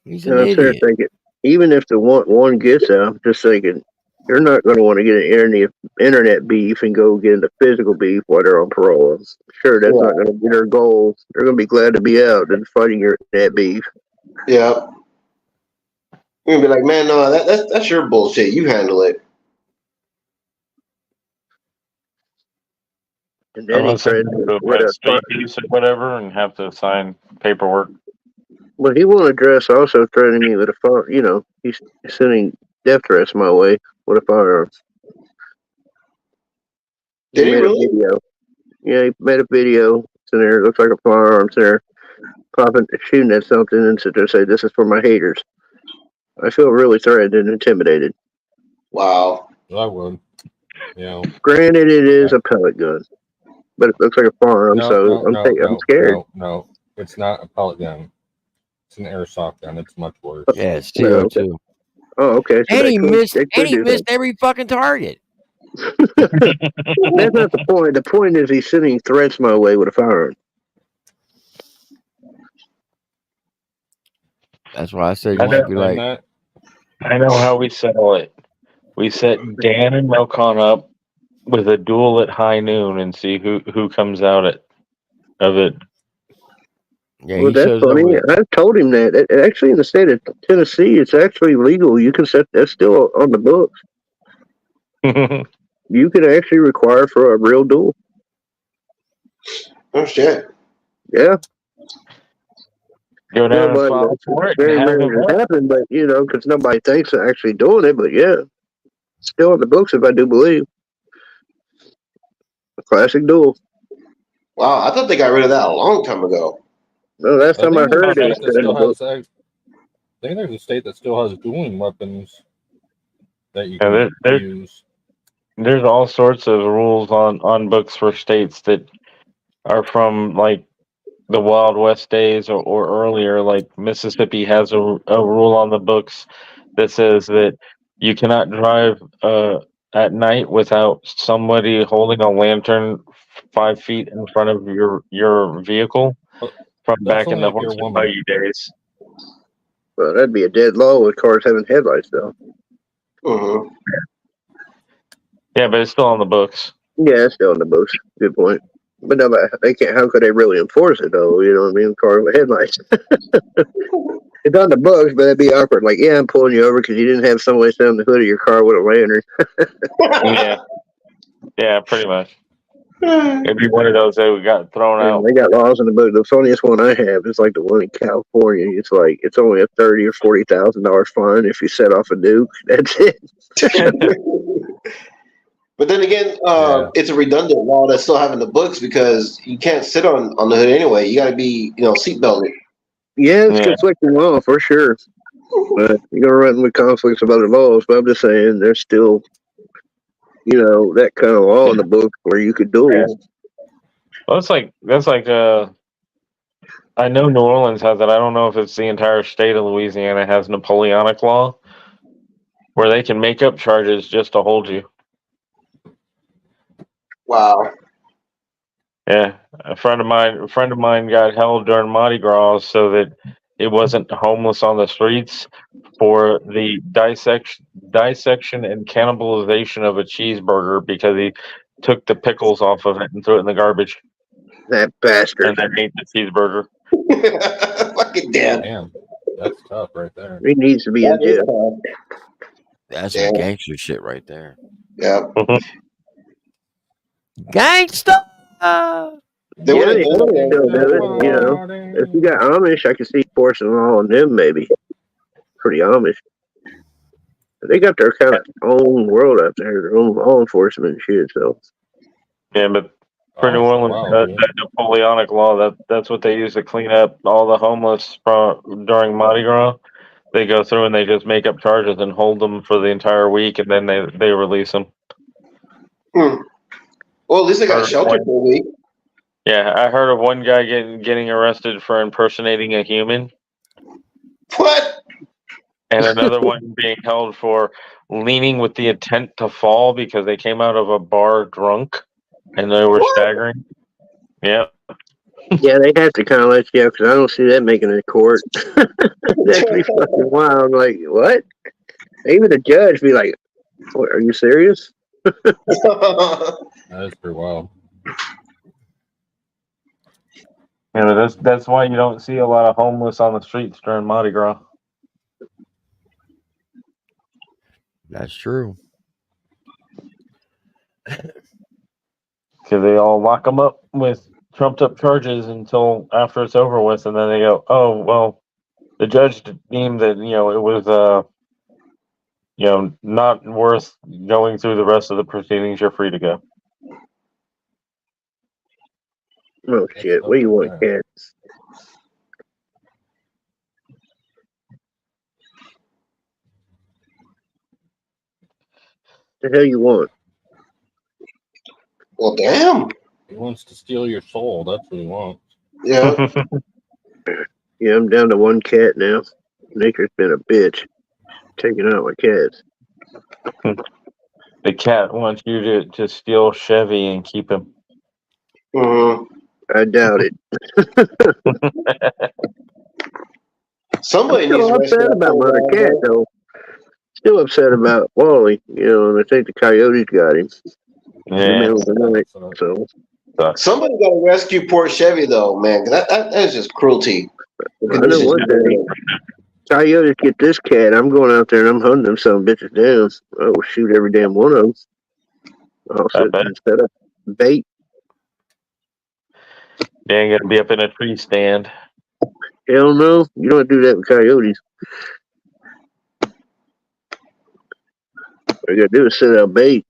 He's an I'm idiot. thinking, even if the one gets out, I'm just thinking they're not going to want to get an internet beef and go get into physical beef while they're on parole. Sure, that's not going to be their goal. They're going to be glad to be out and fighting your internet beef. Yeah. You're going to be like, man, no, that's your bullshit. You handle it. And then he threatened with a state use or whatever and have to sign paperwork. Well, he won't address also threatening me with a phone. He's sending death threats my way with a firearm. Did he really? Video. Yeah, he made a video. It's in there. It looks like a firearm. It's in there, shooting at something, and so to say, "This is for my haters." I feel really threatened and intimidated. Wow. I would. Granted, it is a pellet gun, but it looks like a firearm, I'm scared. No, it's not a pellet gun. It's an airsoft gun. It's much worse. Yeah, it's CO2. Oh, okay. So And he missed every fucking target. That's not the point. The point is he's sending threats my way with a firearm. That's why I said you might be like, I know how we settle it. We set Dan and Melcon up with a duel at high noon and see who comes out of it. Yeah, well, that's funny. I've told him that. Actually, in the state of Tennessee, it's actually legal. You can set that's still on the books. You can actually require for a real duel. Oh shit! Yeah. Go down and file for it. Very rare to happen, but because nobody thinks of actually doing it. But yeah, still on the books, if I do believe. classic dual. Wow, I thought they got rid of that a long time ago. No, last I time I think there's a heard it was state that still in the still book. has. I think there's a state that still has dueling weapons that you Yeah, can use. there's all sorts of rules on books for states that are from like the Wild West days or earlier. Like Mississippi has a rule on the books that says that you cannot drive at night without somebody holding a lantern 5 feet in front of your vehicle from That's back in only the if you're horse a and woman. buggy days. Well, that'd be a dead law with cars having headlights, though. Mm-hmm. Yeah, but it's still on the books. Yeah, it's still in the books. Good point. But no, but they can't. How could they really enforce it, though? You know what I mean? Car with headlights. It's on the books, but it'd be awkward. Like, yeah, I'm pulling you over because you didn't have somebody sit on the hood of your car with a lantern. Yeah, pretty much. It'd be one of those that we got thrown And out. they got laws in the book. The funniest one I have is like the one in California. It's like it's only a $30,000 or $40,000 fine if you set off a nuke. That's it. But then again, it's a redundant law that's still having the books because you can't sit on the hood anyway. You got to be, seatbelted. Yeah, it's conflicting law for sure. But you're gonna run into conflicts of other laws. But I'm just saying, there's still, that kind of law in the book where you could duel. Yeah. Well, that's like I know New Orleans has it. I don't know if it's the entire state of Louisiana has Napoleonic law where they can make up charges just to hold you. Wow. Yeah, a friend of mine got held during Mardi Gras so that it wasn't homeless on the streets for the dissection and cannibalization of a cheeseburger because he took the pickles off of it and threw it in the garbage. That bastard. And then ate the cheeseburger. Fucking damn. Damn, that's tough right there. He needs to be in jail. That's some gangster shit right there. Yeah. Gangsta. They still do it. If you got Amish, I could see forcing law on them maybe. Pretty Amish. They got their kind of own world out there, their own law enforcement and shit. So yeah, but for New Orleans, that Napoleonic law, that's what they use to clean up all the homeless during Mardi Gras. They go through and they just make up charges and hold them for the entire week, and then they release them. Well, at least they got a shelter for a week. Yeah, I heard of one guy getting arrested for impersonating a human. What? And another one being held for leaning with the intent to fall because they came out of a bar drunk and they were staggering. Yeah. Yeah, they have to kind of let you out because I don't see that making it to court. That'd be fucking wild. Like, what? Even the judge be like, what, are you serious? That is pretty wild. Yeah, that's why you don't see a lot of homeless on the streets during Mardi Gras. That's true. Because they all lock them up with trumped up charges until after it's over with, and then they go, "Oh, well, the judge deemed that it was not worth going through the rest of the proceedings. You're free to go." Oh shit! What do you want, cat? The hell you want? Well, damn. He wants to steal your soul. That's what he wants. Yeah. Yeah, I'm down to one cat now. Nature's been a bitch, taking out my cats. The cat wants you to steal Chevy and keep him. I doubt it. Somebody I'm still upset about my other cat, though. Still upset about Wally, and I think the coyotes got him in the middle of the night. So somebody got to rescue poor Chevy, though, man. That is just cruelty. I know one day, coyotes get this cat. I'm going out there and I'm hunting them some bitches down. I will shoot every damn one of them. I'll sit and set up bait. They ain't gonna be up in a tree stand. Hell no, you don't do that with coyotes. All you gotta do is set out bait.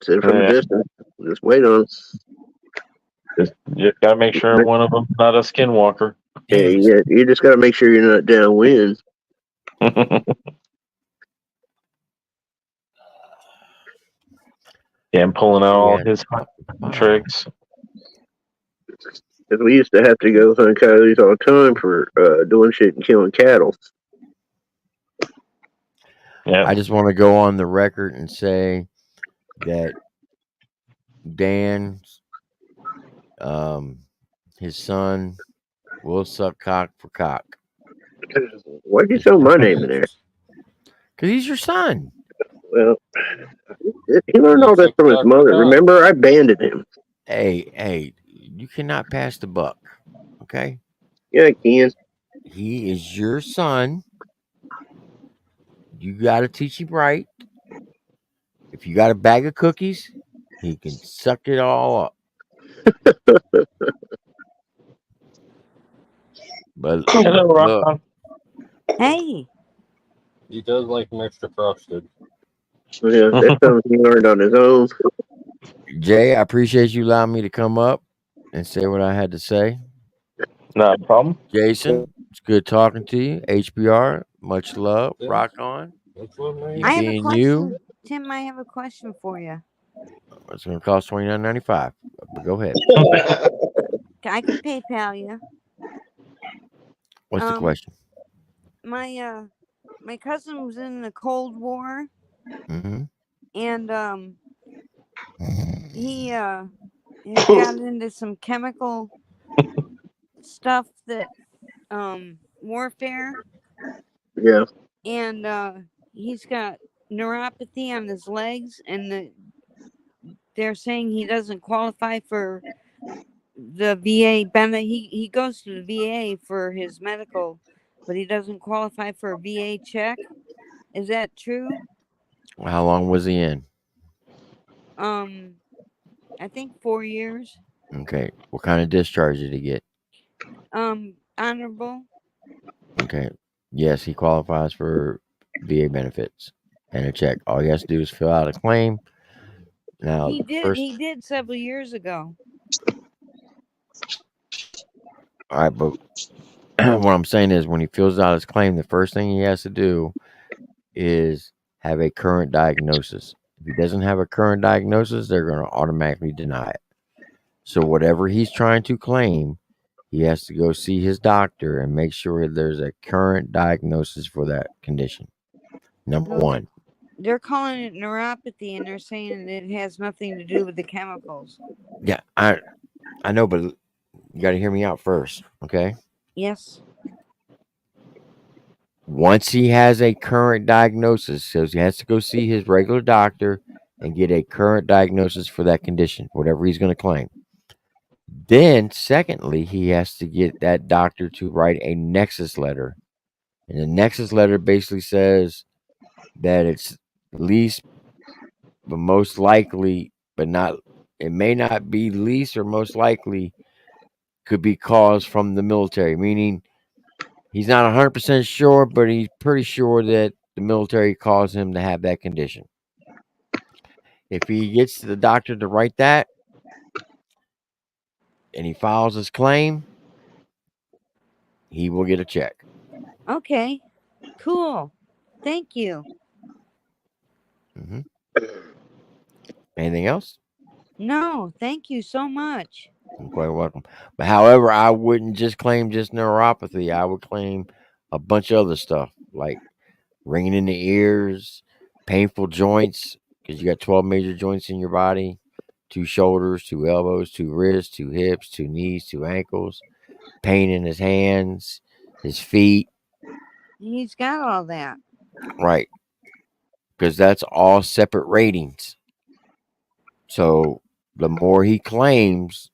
Sit from a distance. Just wait on them. Just gotta make sure one of them's not a skinwalker. Yeah, you just gotta make sure you're not downwind. Yeah, I'm pulling out all his tricks. Because we used to have to go hunt coyotes all the time for doing shit and killing cattle. I just want to go on the record and say that Dan, his son, will suck cock for cock. Why'd you throw my name in there? Because he's your son. Well, he learned all that from his mother. Remember, I banded him. Hey, you cannot pass the buck, okay? Yeah, I can. He is your son. You got to teach him right. If you got a bag of cookies, he can suck it all up. But hello, look, Hey. He does like them extra frosted. Yeah, that's something he learned on his own. Jay, I appreciate you allowing me to come up and say what I had to say. Not a problem. Jason, it's good talking to you. HBR, much love. Rock on. I have a Being question. you, Tim, I have a question for you. it's going to cost $29.95. But go ahead. I can PayPal you. What's the question? My cousin was in the Cold War, and he had got into some chemical stuff that warfare. Yeah. And he's got neuropathy on his legs, and they're saying he doesn't qualify for the VA benefit. He goes to the VA for his medical, but he doesn't qualify for a VA check. Is that true? How long was he in? I think 4 years. Okay. What kind of discharge did he get? Honorable. Okay. Yes, he qualifies for VA benefits and a check. All he has to do is fill out a claim. Now, He did several years ago. All right, but what I'm saying is when he fills out his claim, the first thing he has to do is have a current diagnosis. If he doesn't have a current diagnosis, they're going to automatically deny it. So whatever he's trying to claim, he has to go see his doctor and make sure there's a current diagnosis for that condition. Number one. They're calling it neuropathy, and they're saying it has nothing to do with the chemicals. Yeah, I know, but you got to hear me out first, okay? Yes. Once he has a current diagnosis, so he has to go see his regular doctor and get a current diagnosis for that condition, whatever he's going to claim. Then, secondly, he has to get that doctor to write a nexus letter. And the nexus letter basically says that it's least, but most likely, but not, it may not be least or most likely could be caused from the military, meaning he's not 100% sure, but he's pretty sure that the military caused him to have that condition. If he gets the doctor to write that and he files his claim, he will get a check. Okay. Cool. Thank you. Mm-hmm. Anything else? No, thank you so much. You're quite welcome. But however, I wouldn't just claim just neuropathy. I would claim a bunch of other stuff like ringing in the ears, painful joints, because you got 12 major joints in your body, 2 shoulders, 2 elbows, 2 wrists, 2 hips, 2 knees, 2 ankles, pain in his hands, his feet. He's got all that. Right. Because that's all separate ratings. So the more he claims,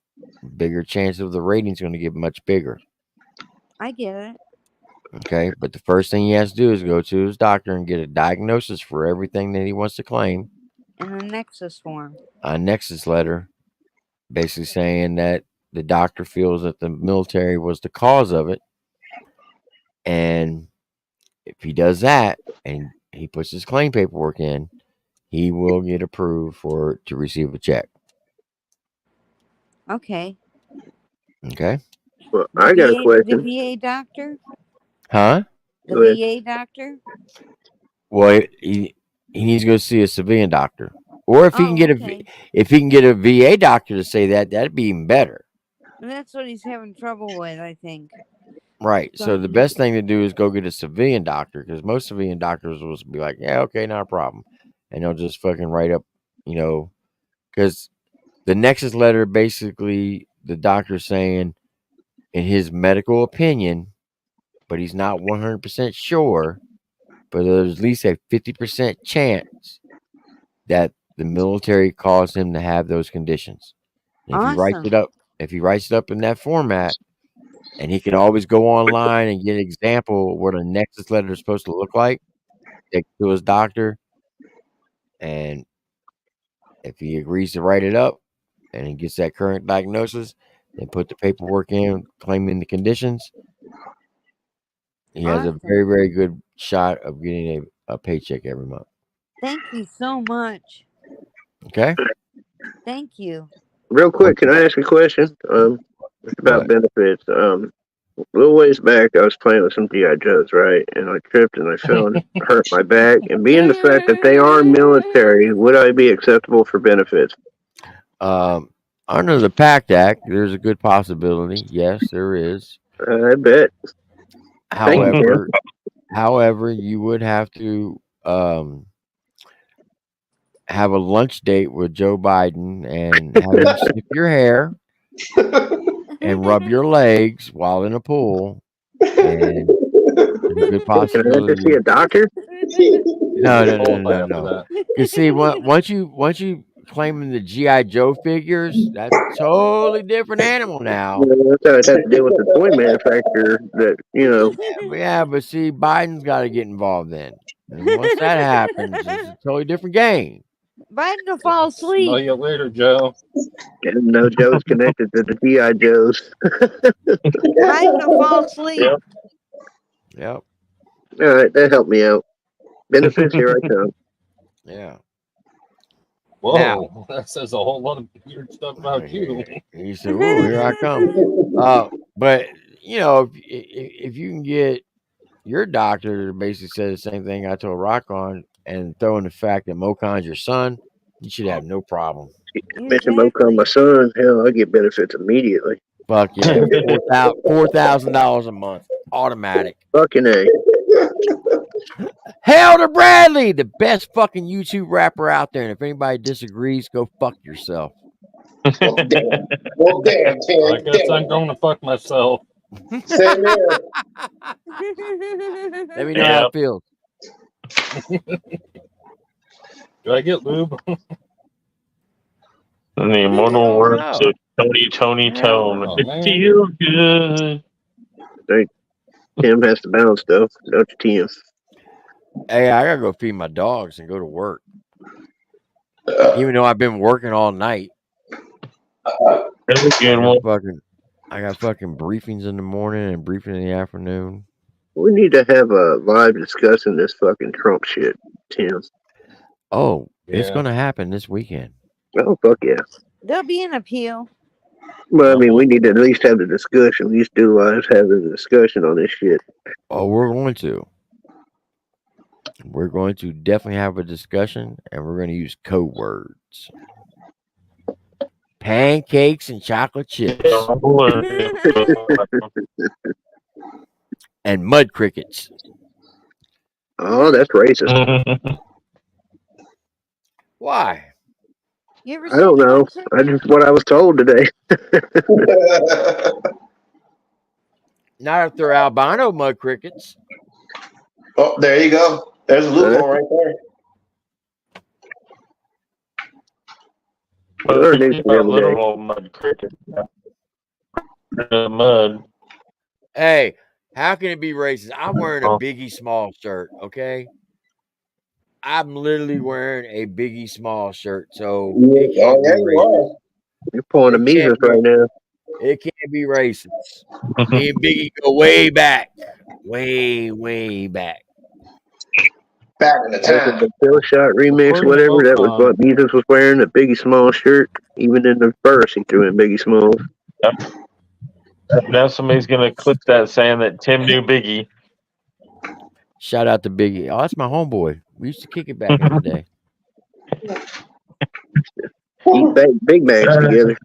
bigger chance of the rating's going to get much bigger. I get it. Okay, but the first thing he has to do is go to his doctor and get a diagnosis for everything that he wants to claim. And a nexus form. A nexus letter, basically saying that the doctor feels that the military was the cause of it. And if he does that and he puts his claim paperwork in, he will get approved to receive a check. Okay. Okay. Well, I got a The question. VA doctor? Huh? The Go ahead. VA doctor? Well, he needs to go see a civilian doctor, or if he can Oh, get okay. if he can get a VA doctor to say that, that'd be even better. And that's what he's having trouble with, I think. Right. So the So- best thing to do is go get a civilian doctor, because most civilian doctors will be like, yeah, okay, not a problem, and they'll just fucking write up, because the nexus letter, basically the doctor's saying, in his medical opinion, but he's not 100% sure, but there's at least a 50% chance that the military caused him to have those conditions. And if he writes it up in that format, and he can always go online and get an example of what a nexus letter is supposed to look like, take it to his doctor, and if he agrees to write it up and he gets that current diagnosis, then put the paperwork in claiming the conditions, he has a very, very good shot of getting a paycheck every month. Thank you so much. Okay? Thank you. Real quick, can I ask a question? It's about benefits. A little ways back, I was playing with some GI Joes, right? And I tripped and I fell and hurt my back. And being the fact that they are military, would I be acceptable for benefits? Under the PACT Act, there's a good possibility. Yes, there is. I bet. However, you would have to have a lunch date with Joe Biden and have him snip your hair and rub your legs while in a pool. And there's a good possibility. Can I have to see a doctor? No. You see, once you claiming the GI Joe figures, that's a totally different animal now. That's how it has to deal with the toy manufacturer. Yeah, but see, Biden's got to get involved then. And once that happens, it's a totally different game. Biden will fall asleep. Smell you later, Joe. And no Joe's connected to the GI Joes. Biden will fall asleep. Yep. All right, that helped me out. Benefits, here I come. Yeah. Whoa, Now, that says a whole lot of weird stuff about you. He said, "Ooh, here I come." But if you can get your doctor to basically say the same thing I told Rock on, and throw in the fact that Mocon's your son, you should have no problem. Mention Mocon, my son. Hell, I get benefits immediately. Fuck yeah, $4,000 a month, automatic. Fucking A. Hail to Bradley, the best fucking YouTube rapper out there. And if anybody disagrees, go fuck yourself. Well, damn, Tim. I guess I'm going to fuck myself. Same here. Let me know how it feels. Do I get lube? And the immortal words of Tony Tone. It feels good. Tim has to bounce, though. Don't you, Tim? Hey, I gotta go feed my dogs and go to work. Even though I've been working all night. I got fucking briefings in the morning and briefing in the afternoon. We need to have a live discussing this fucking Trump shit, Tim. Oh, it's Yeah. gonna happen this weekend. Oh, fuck yeah. There'll be an appeal. Well, I mean, we need to at least have the discussion. We used to do lives having a discussion on this shit. Oh, we're going to. We're going to definitely have a discussion, and we're going to use code words. Pancakes and chocolate chips. And mud crickets. Oh, that's racist. Why? You ever I don't know. I just what I was told today. Not if they're albino mud crickets. Oh, there you go. There's a loophole right there. Well, literal mud cricket. Mud. Hey, how can it be racist? I'm wearing a Biggie Small shirt, okay? I'm literally wearing a Biggie Small shirt, so it can't be racist. You're pulling a Mises right now. It can't be racist. Me and Biggie go way back. Way, way back. Back in the Was it time. the Kill Shot remix, According to whatever? That was Mopan, what Jesus was wearing, the Biggie Smalls shirt. Even in the verse, he threw in Biggie Smalls. now somebody's gonna clip that saying that Tim knew Biggie. Shout out to Biggie. Oh, that's my homeboy. We used to kick it back in the day. Eat Big Bags together.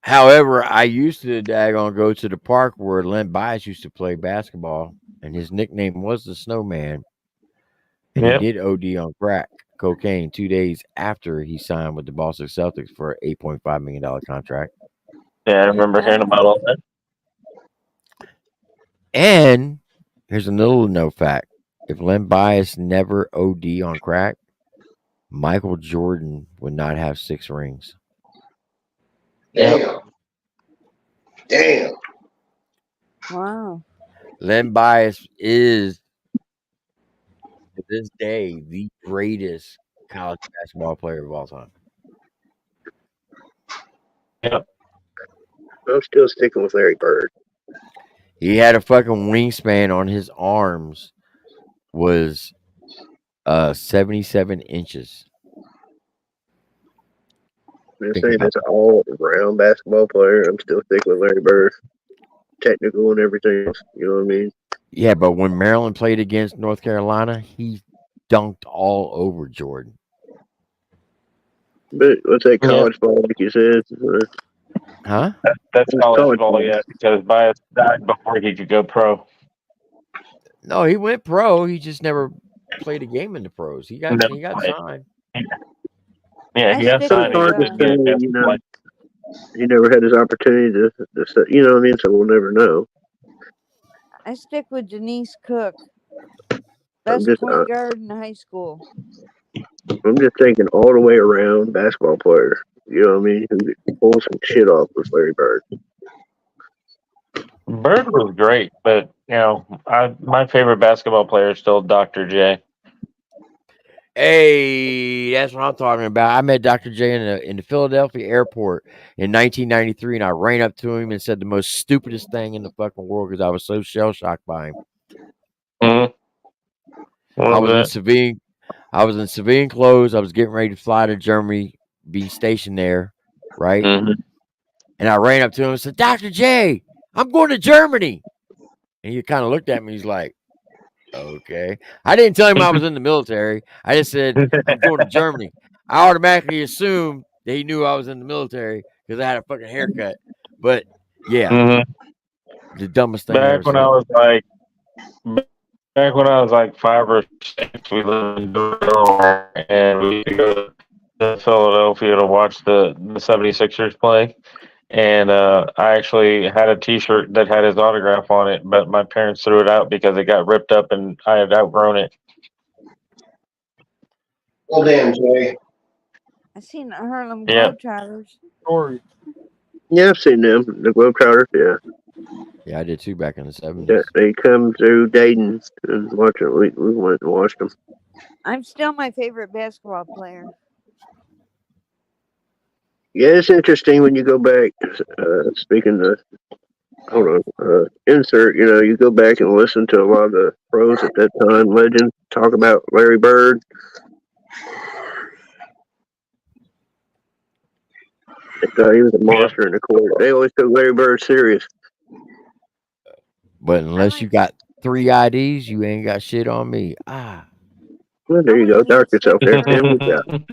However, I used to daggone go to the park where Len Bias used to play basketball, and his nickname was the Snowman. And Yep. he did OD on crack cocaine 2 days after he signed with the Boston Celtics for an $8.5 million contract. Yeah, I remember hearing about all that. And here's another no fact. If Len Bias never OD on crack, Michael Jordan would not have 6 rings. Damn. Damn. Wow. Len Bias is, to this day, the greatest college basketball player of all time. Yep. I'm still sticking with Larry Bird. He had a fucking wingspan on his arms was 77 inches. I'm saying that's an all-round basketball player. I'm still sticking with Larry Bird. Technical and everything else. You know what I mean? Yeah, but when Maryland played against North Carolina, he dunked all over Jordan. But what's that college ball, like you said? Huh? That's college ball, yeah, because Bias died before he could go pro. No, he went pro. He just never played a game in the pros. He got Never signed. played. Yeah, he I got stick signed. with, He just didn't get you to know, play. he never had his opportunity to you know what I mean? So we'll never know. I stick with Denise Cook. Best point guard in high school. I'm just thinking all the way around basketball player. You know what I mean? Who pulls some shit off with Larry Bird. Bird was great, but you know, my favorite basketball player is still Dr. J. Hey, that's what I'm talking about. I met Dr. J in the Philadelphia airport in 1993, and I ran up to him and said the most stupidest thing in the fucking world because I was so shell shocked by him. Mm-hmm. I was in civilian clothes. I was getting ready to fly to Germany, be stationed there, right? Mm-hmm. And I ran up to him and said, Dr. J, I'm going to Germany. And he kind of looked at me. He's like, okay. I didn't tell him I was in the military. I just said, I'm going to Germany. I automatically assumed that he knew I was in the military because I had a fucking haircut. But yeah, the dumbest thing I ever Back when said. I was like 5 or 6, we lived in Dover, and we used to go to Philadelphia to watch the 76ers play. And I actually had a T-shirt that had his autograph on it, but my parents threw it out because it got ripped up and I had outgrown it. Well, damn, Jay. I seen the Harlem Yeah. Globetrotters. Yeah, I've seen them. The Globetrotters, yeah. Yeah, I did too back in the 70s. Yeah, they come through Dayton and watch it. We went and watched them. I'm still my favorite basketball player. Yeah, it's interesting when you go back. Speaking of, insert. You know, you go back and listen to a lot of the pros at that time, legends talk about Larry Bird. They thought he was a monster in the court. They always took Larry Bird serious. But unless you got 3 IDs, you ain't got shit on me. Well, there you go. Dark yourself there, Tim. Good job.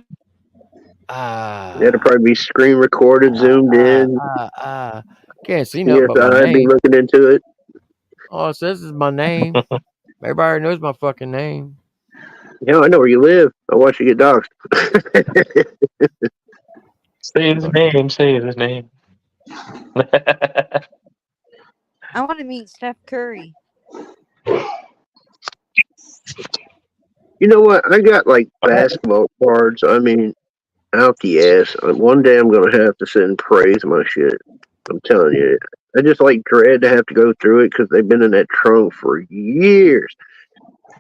That'll probably be screen recorded, zoomed in. Can't see nothing but my CSI be name. looking into it. All it says is my name. Everybody knows my fucking name. Yeah, I know where you live. I watch you get doxxed. Say his name. Say his name. I want to meet Steph Curry. You know what? I got like basketball cards. I mean, out the ass. One day I'm gonna have to sit and praise my shit. I'm telling you. I just like dread to have to go through it because they've been in that trunk for years.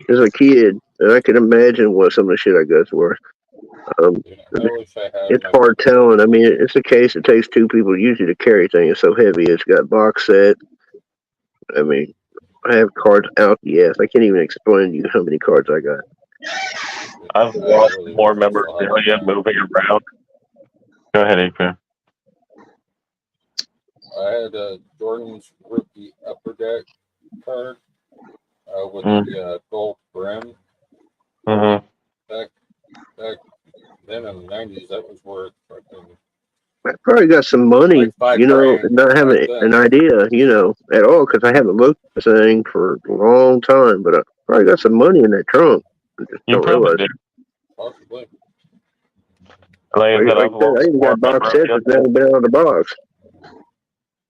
As a kid, and I can imagine what some of the shit I go through. It's hard telling. I mean, it's a case it takes 2 people usually to carry things. It's so heavy. It's got box set. I mean, I have cards out the ass. I can't even explain to you how many cards I got. I've lost more memorabilia moving around. Go ahead, Adrian. I had a Jordan's rookie upper deck card with the gold brim. Mm-hmm. Back then in the 90s, that was worth fucking. I probably got some money, like you know, $5,000 not having an idea, you know, at all, because I haven't looked at this thing for a long time. But I probably got some money in that trunk. I just You don't probably realize. do. Possibly. Like I said, I I've lost even more got box sets memorabilia. that's never been out of the box.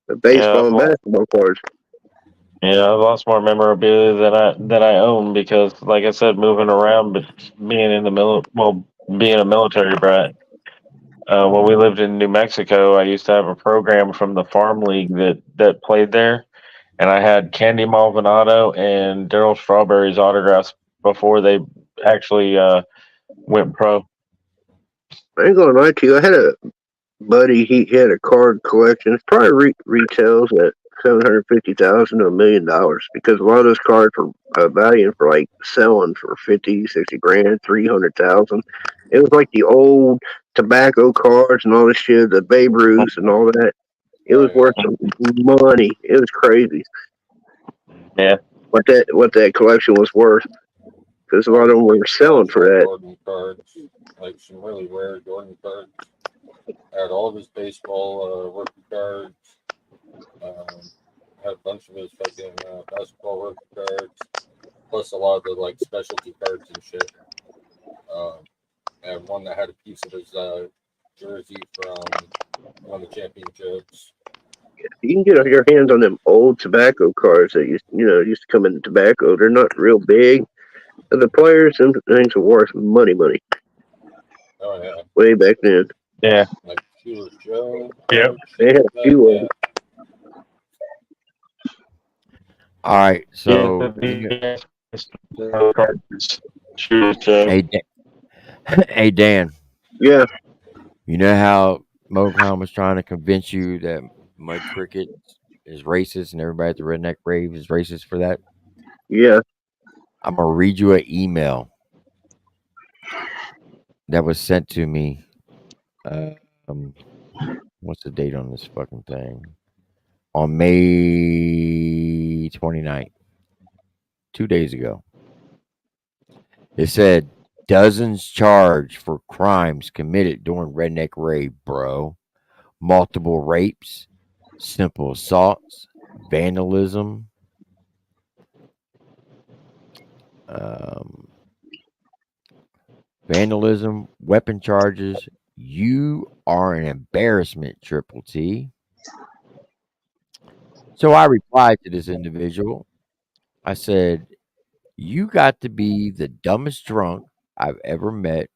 The baseball and basketball cards. Yeah, I've lost more memorabilia than I own because, like I said, moving around, but being in the being a military brat. When we lived in New Mexico, I used to have a program from the farm league that played there, and I had Candy Maldonado and Daryl Strawberry's autographs before they actually went pro. I ain't gonna lie to you. I had a buddy. He had a card collection. It probably retails at $750,000 to $1 million because a lot of those cards were valuing for like selling for 50, 60 grand, 300,000. It was like the old tobacco cards and all this shit, the Babe Ruths and all that. It was worth some money. It was crazy. Yeah. What that collection was worth because a lot of them were selling for that. Jordan cards, like some really rare Jordan cards. I had all of his baseball rookie cards. Had a bunch of his fucking basketball rookie cards, plus a lot of the like specialty cards and shit. And one that had a piece of his jersey from one of the championships. You can get your hands on them old tobacco cards that used to come in tobacco. They're not real big. The players, them things are worth money. Oh yeah. Way back then. Yeah. Like Killer Joe. Yeah. They had a few of them. All right, so hey Dan. Yeah. You know how Mocom was trying to convince you that Mud Cricket is racist and everybody at the Redneck Rave is racist for that? Yeah. I'm gonna read you an email that was sent to me. What's the date on this fucking thing? On May 29th, 2 days ago. It said, dozens charged for crimes committed during Redneck Rave, bro. Multiple rapes, simple assaults, vandalism, weapon charges. You are an embarrassment, Triple T. So I replied to this individual. I said, you got to be the dumbest drunk I've ever met.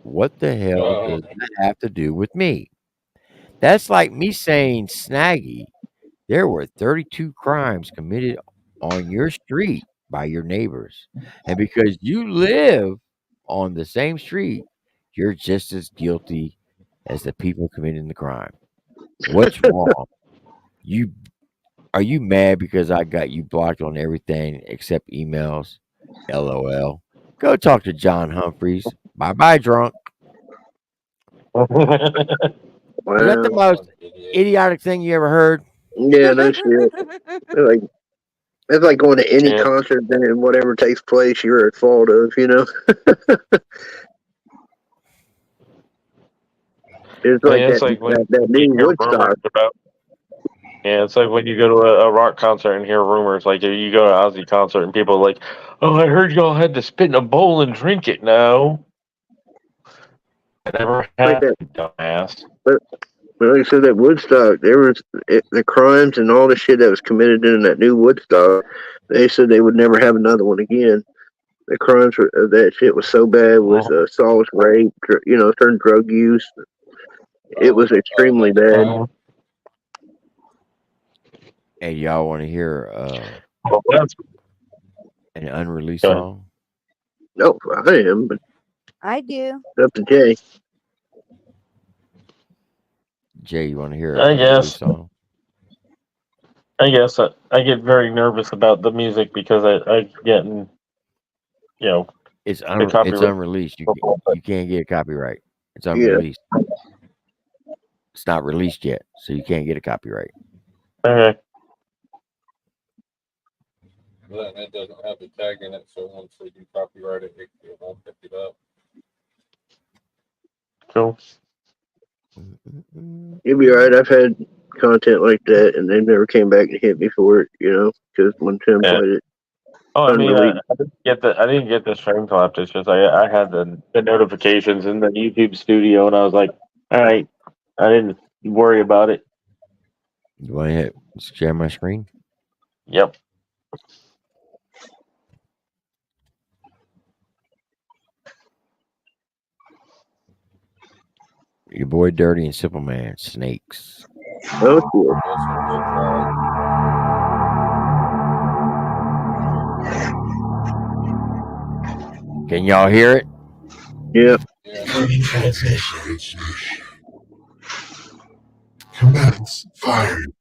What the hell does that have to do with me? That's like me saying, Snaggy, there were 32 crimes committed on your street by your neighbors. And because you live on the same street, you're just as guilty as the people committing the crime. What's wrong? Are you mad because I got you blocked on everything except emails? LOL. Go talk to John Humphreys. Bye, drunk. Is that the most idiotic thing you ever heard? Yeah, no shit. It's like going to any concert and whatever takes place, you're at fault of, you know? It's like that new Woodstock. Yeah, it's like when you go to a rock concert and hear rumors. Like if you go to an Ozzy concert and people are like, "Oh, I heard y'all had to spit in a bowl and drink it." No, it never happened, dumbass. But like I said, that Woodstock, there was the crimes and all the shit that was committed in that new Woodstock. They said they would never have another one again. The crimes that shit was so bad was assault, rape, certain drug use. It was extremely bad. Hey, y'all want to hear an unreleased song? No, I am, but I do. it's up to Jay. Jay, you want to hear I an guess. unreleased song? I guess I get very nervous about the music because I get in, It's the copyright. unreleased. You can't get copyright. It's unreleased. It's not released yet, so you can't get a copyright. Okay. But it doesn't have the tag in it, so once they do copyright it, it won't pick it up. Cool. You'll be right. I've had content like that, and they never came back and hit me for it. Because when Tim played it. Oh, I mean, I didn't get the stream collapse. It's just I had the notifications in the YouTube studio, and I was like, all right, I didn't worry about it. You want to share my screen? Yep. Your boy Dirty and Simple Man, Snakes. Oh, cool. Can y'all hear it? Yeah. Combatants fired.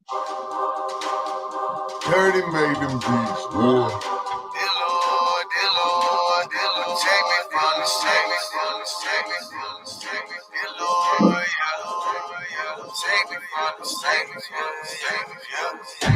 Dirty made them beats, boy.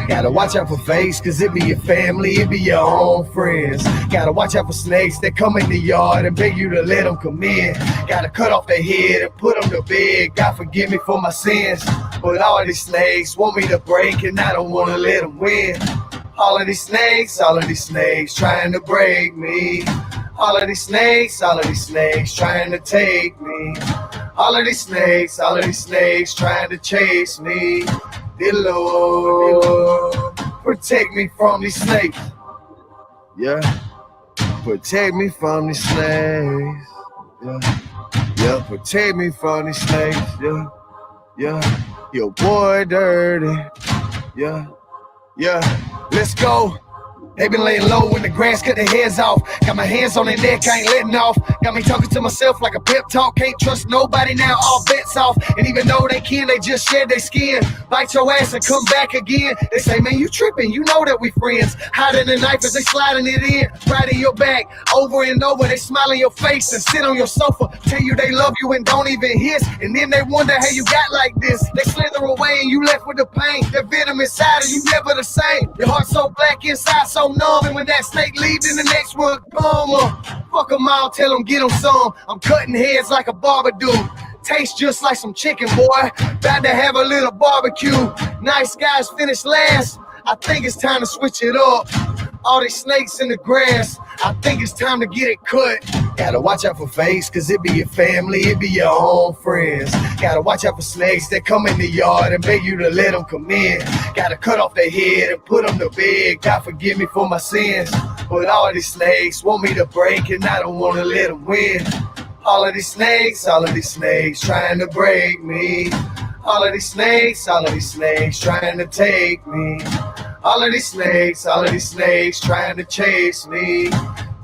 Gotta watch out for fakes, cause it be your family, it be your own friends. Gotta watch out for snakes that come in the yard and beg you to let them come in. Gotta cut off their head and put them to bed. God forgive me for my sins. But all these snakes want me to break and I don't wanna let them win. All of these snakes trying to break me. All of these snakes trying to take me. All of these snakes trying to chase me. Dear Lord, protect me from these snakes. Yeah, protect me from these snakes. Yeah, protect me from these snakes. Yeah, your boy dirty. Yeah, let's go. They been laying low in the grass, cut their heads off. Got my hands on their neck, I ain't letting off. Got me talking to myself like a pep talk. Can't trust nobody now, all bets off. And even though they can, they just shed their skin. Bite your ass and come back again. They say, man, you tripping, you know that we friends. Hiding the knife as they sliding it in. Right in your back, over and over. They smile in your face and sit on your sofa. Tell you they love you and don't even hiss. And then they wonder how you got like this. They slither away and you left with the pain. The venom inside and you never the same. Your heart so black inside, so numb. And when that snake leaves, then the next one come. Fuck them all, tell them get them some. I'm cutting heads like a barber dude. Tastes just like some chicken, boy. About to have a little barbecue. Nice guys finish last. I think it's time to switch it up. All these snakes in the grass, I think it's time to get it cut. Gotta watch out for fakes, cause it be your family, it be your own friends. Gotta watch out for snakes that come in the yard and beg you to let them come in. Gotta cut off their head and put them to bed. God forgive me for my sins. But all these snakes want me to break and I don't wanna let them win. All of these snakes trying to break me. All of these snakes trying to take me. All of these snakes trying to chase me.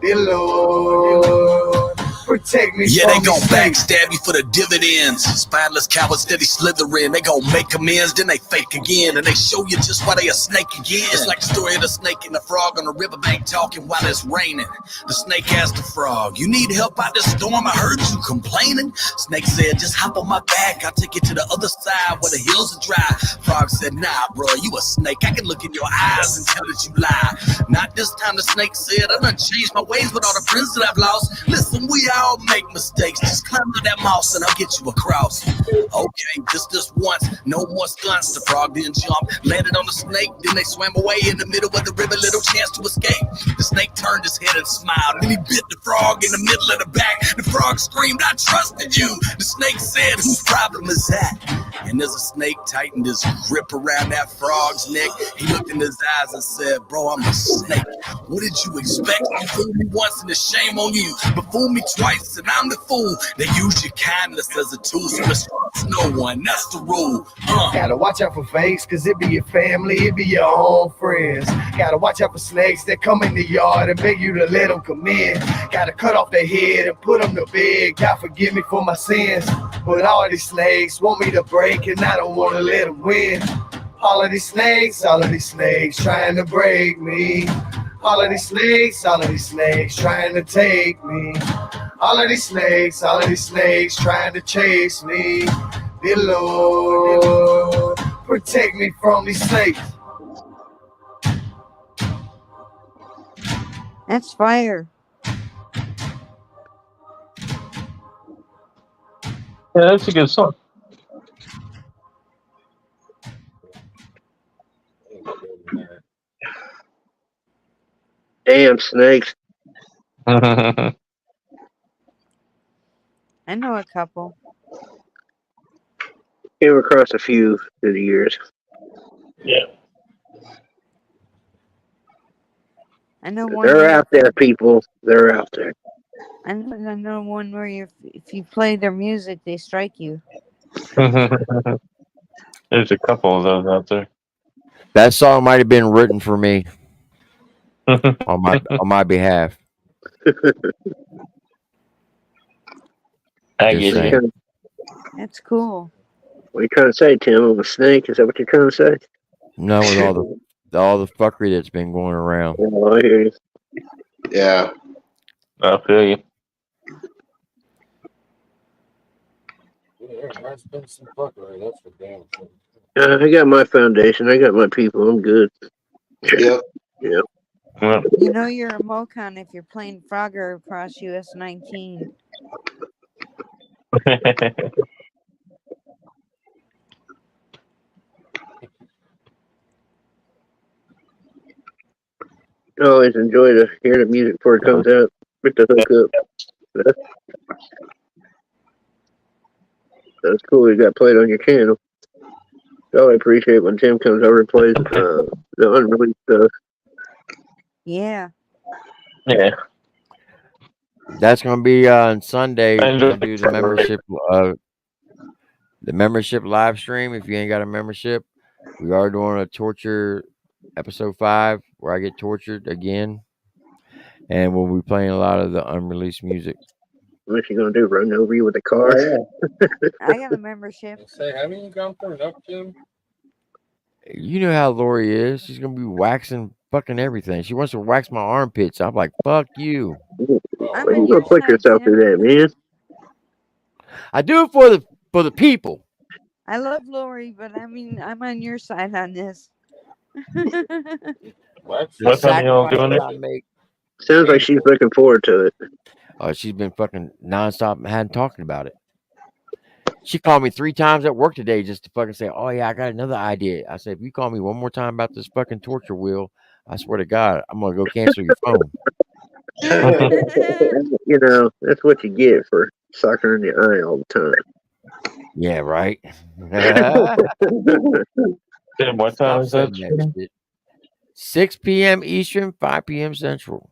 Dear Lord, protect me. Yeah, from they gon' these snakes. backstab you for the dividends. Spineless cowards steady slithering. They gon' make amends, then they fake again. And they show you just why they a snake again. It's like the story of the snake and the frog on the riverbank talking while it's raining. The snake asked the frog, you need help out this storm? I heard you complaining. Snake said, just hop on my back. I'll take you to the other side where the hills are dry. Frog said, nah, bro, you a snake. I can look in your eyes and tell that you lie. Not this time, the snake said, I done changed my ways with all the friends that I've lost. Listen, we all make mistakes. Just climb out that moss and I'll get you across. Okay, just this once, no more stunts. The frog didn't jump, landed on the snake, then they swam away in the middle of the river, little chance to escape. The snake turned his head and smiled, then he bit the frog in the middle of the back. The frog screamed, I trusted you. The snake said, whose problem is that? And as the snake tightened his grip around that frog's neck, he looked in his eyes and said, bro, I'm a snake. What did you expect? You fooled me once and it's shame on you, but fool me twice and I'm the fool. They use your kindness as a tool, so it's no one, that's the rule. Gotta watch out for fakes, cause it be your family, it be your own friends. Gotta watch out for snakes that come in the yard and beg you to let them come in. Gotta cut off their head and put them to bed. God forgive me for my sins. But all these snakes want me to break and I don't wanna let them win. All of these snakes trying to break me. All of these snakes trying to take me. All of these snakes trying to chase me. Dear Lord, protect me from these snakes. That's fire. Yeah, that's a good song. Damn snakes. I know a couple. Came across a few through the years. Yeah. I know one. They're out there, people. They're out there. I know one where if you play their music, they strike you. There's a couple of those out there. That song might have been written for me on my behalf. I Just get saying. you. That's cool. What are you trying to say, Tim? I'm a snake? Is that what you're trying to say? No, with all the fuckery that's been going around. Oh, I hear you. Yeah. I feel you. There's been some fuckery, that's for damn sure. I got my foundation. I got my people. I'm good. Yep. Yeah. You know you're a Mocon if you're playing Frogger across US 19. I always enjoy to hear the music before it comes out. With the hook up. That's cool. You got played on your channel. So I appreciate when Tim comes over and plays the unreleased stuff. Yeah. Yeah. That's gonna be on Sunday. I We're enjoy gonna do the membership live stream. If you ain't got a membership, we are doing a torture episode 5 where I get tortured again, and we'll be playing a lot of the unreleased music. What you gonna do? Run over you with a car? Oh, I got a membership. Say, haven't you gone through enough, Jim? You know how Lori is. She's gonna be waxing fucking everything. She wants to wax my armpits. I'm like, fuck you. I'm Why on you your gonna put side, yourself through Tim. that, man? I do it for the people. I love Lori, but I mean, I'm on your side on this. What? The What time are y'all sacrifices doing I it? make. Sounds like she's looking forward to it. She's been fucking nonstop and hadn't talking about it. She called me 3 times at work today just to fucking say, "Oh yeah, I got another idea." I said, "If you call me one more time about this fucking torture wheel, I swear to God, I'm gonna go cancel your phone." You know, that's what you get for sucking in the eye all the time. Yeah, right. Tim, what time Stop is that? saying that shit. 6 p.m. Eastern, 5 p.m. Central.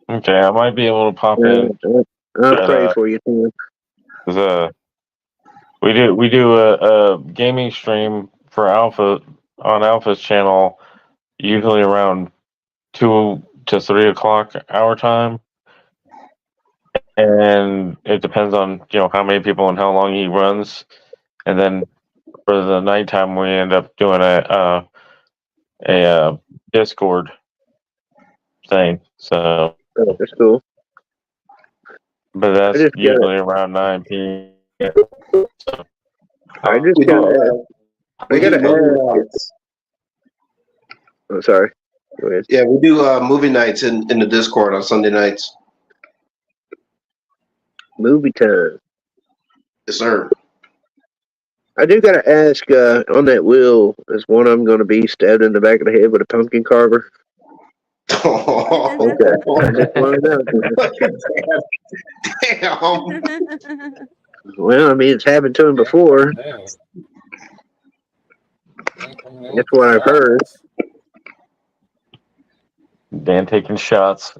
Okay, I might be able to pop in. I'll pray for you, Tim. 'Cause, we do a gaming stream for Alpha on Alpha's channel, usually around 2 to 3 o'clock our time, and it depends on how many people and how long he runs, and then for the nighttime we end up doing a Discord thing. So that's cool. But that's just usually around 9 p.m. So, I just gotta ask. I'm sorry. Go ahead. Yeah, we do movie nights in the Discord on Sunday nights. Movie time. Yes, sir. I do gotta ask, on that wheel, is one of them gonna be stabbed in the back of the head with a pumpkin carver? Okay. I just wanna know. Damn. Well, I mean, it's happened to him before. That's what I've heard. Dan taking shots.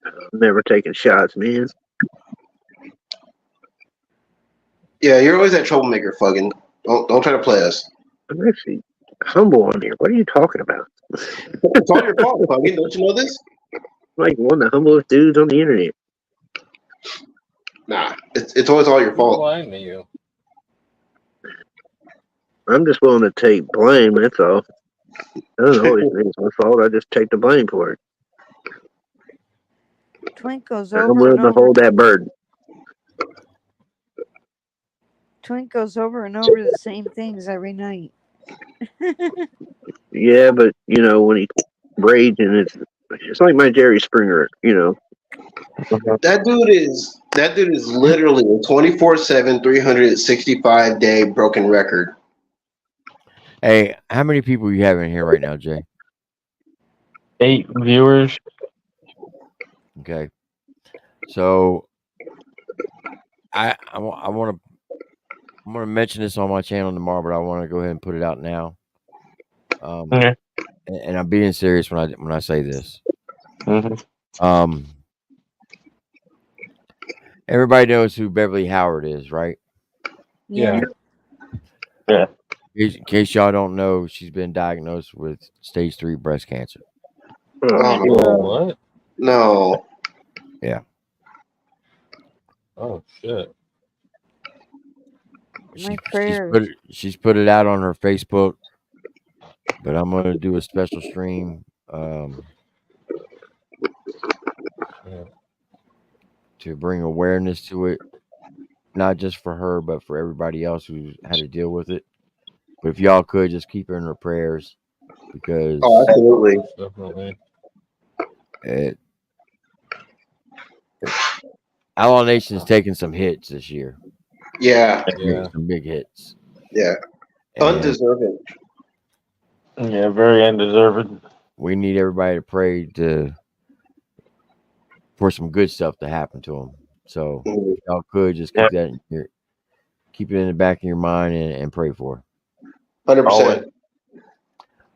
I'm never taking shots, man. Yeah, you're always that troublemaker, fucking. Don't try to play us. I'm actually humble on here. What are you talking about? It's all your fault, fucking. Don't you know this? I'm like one of the humblest dudes on the internet. Nah, it's always all your fault. Lying to you. I'm just willing to take blame. That's all. It doesn't always mean it's my fault. I just take the blame for it. Twink goes I'm over and willing to over. hold that burden. Twink goes over and over the same things every night. Yeah, but you know when he raging, it's like my Jerry Springer. You know. That dude is literally a 24/7, 365-day broken record. Hey, how many people you have in here right now, Jay? 8 viewers. Okay. So I want to mention this on my channel tomorrow, but I want to go ahead and put it out now. Okay. And I'm being serious when I say this. Mm-hmm. Everybody knows who Beverly Howard is, right? Yeah. Yeah. In case y'all don't know, she's been diagnosed with stage 3 breast cancer. What? No. Yeah. Oh shit. She's put it out on her Facebook, but I'm gonna do a special stream to bring awareness to it, not just for her, but for everybody else who's had to deal with it. But if y'all could just keep her in her prayers, because absolutely. Outlaw Nation's taking some hits this year. Yeah. Some big hits. Yeah. Undeserving. Yeah, very undeserving. We need everybody to pray for some good stuff to happen to them. So if y'all could just keep that keep it in the back of your mind and pray for her. 100%.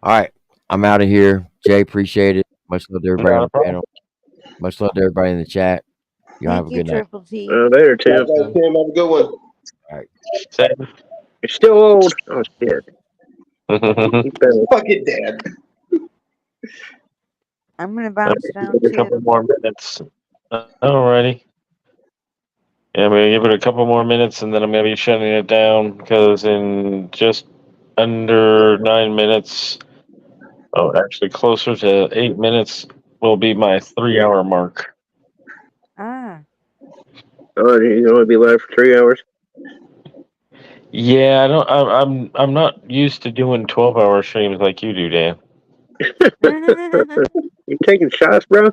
All right, I'm out of here. Jay, appreciate it. Much love to everybody on the panel. Much love to everybody in the chat. Y'all have a good night. Triple T. Later, Tim. Tim, have a good one. All right. You're still old. Oh shit. Fuck it, Dad. I'm gonna bounce down A couple more minutes. Alrighty. Yeah, I'm gonna give it a couple more minutes, and then I'm gonna be shutting it down because in just under 9 minutes, actually closer to 8 minutes, will be my 3-hour mark. Ah. Oh, you want to be live for 3 hours? Yeah, I'm not used to doing 12-hour streams like you do, Dan. You taking shots, bro?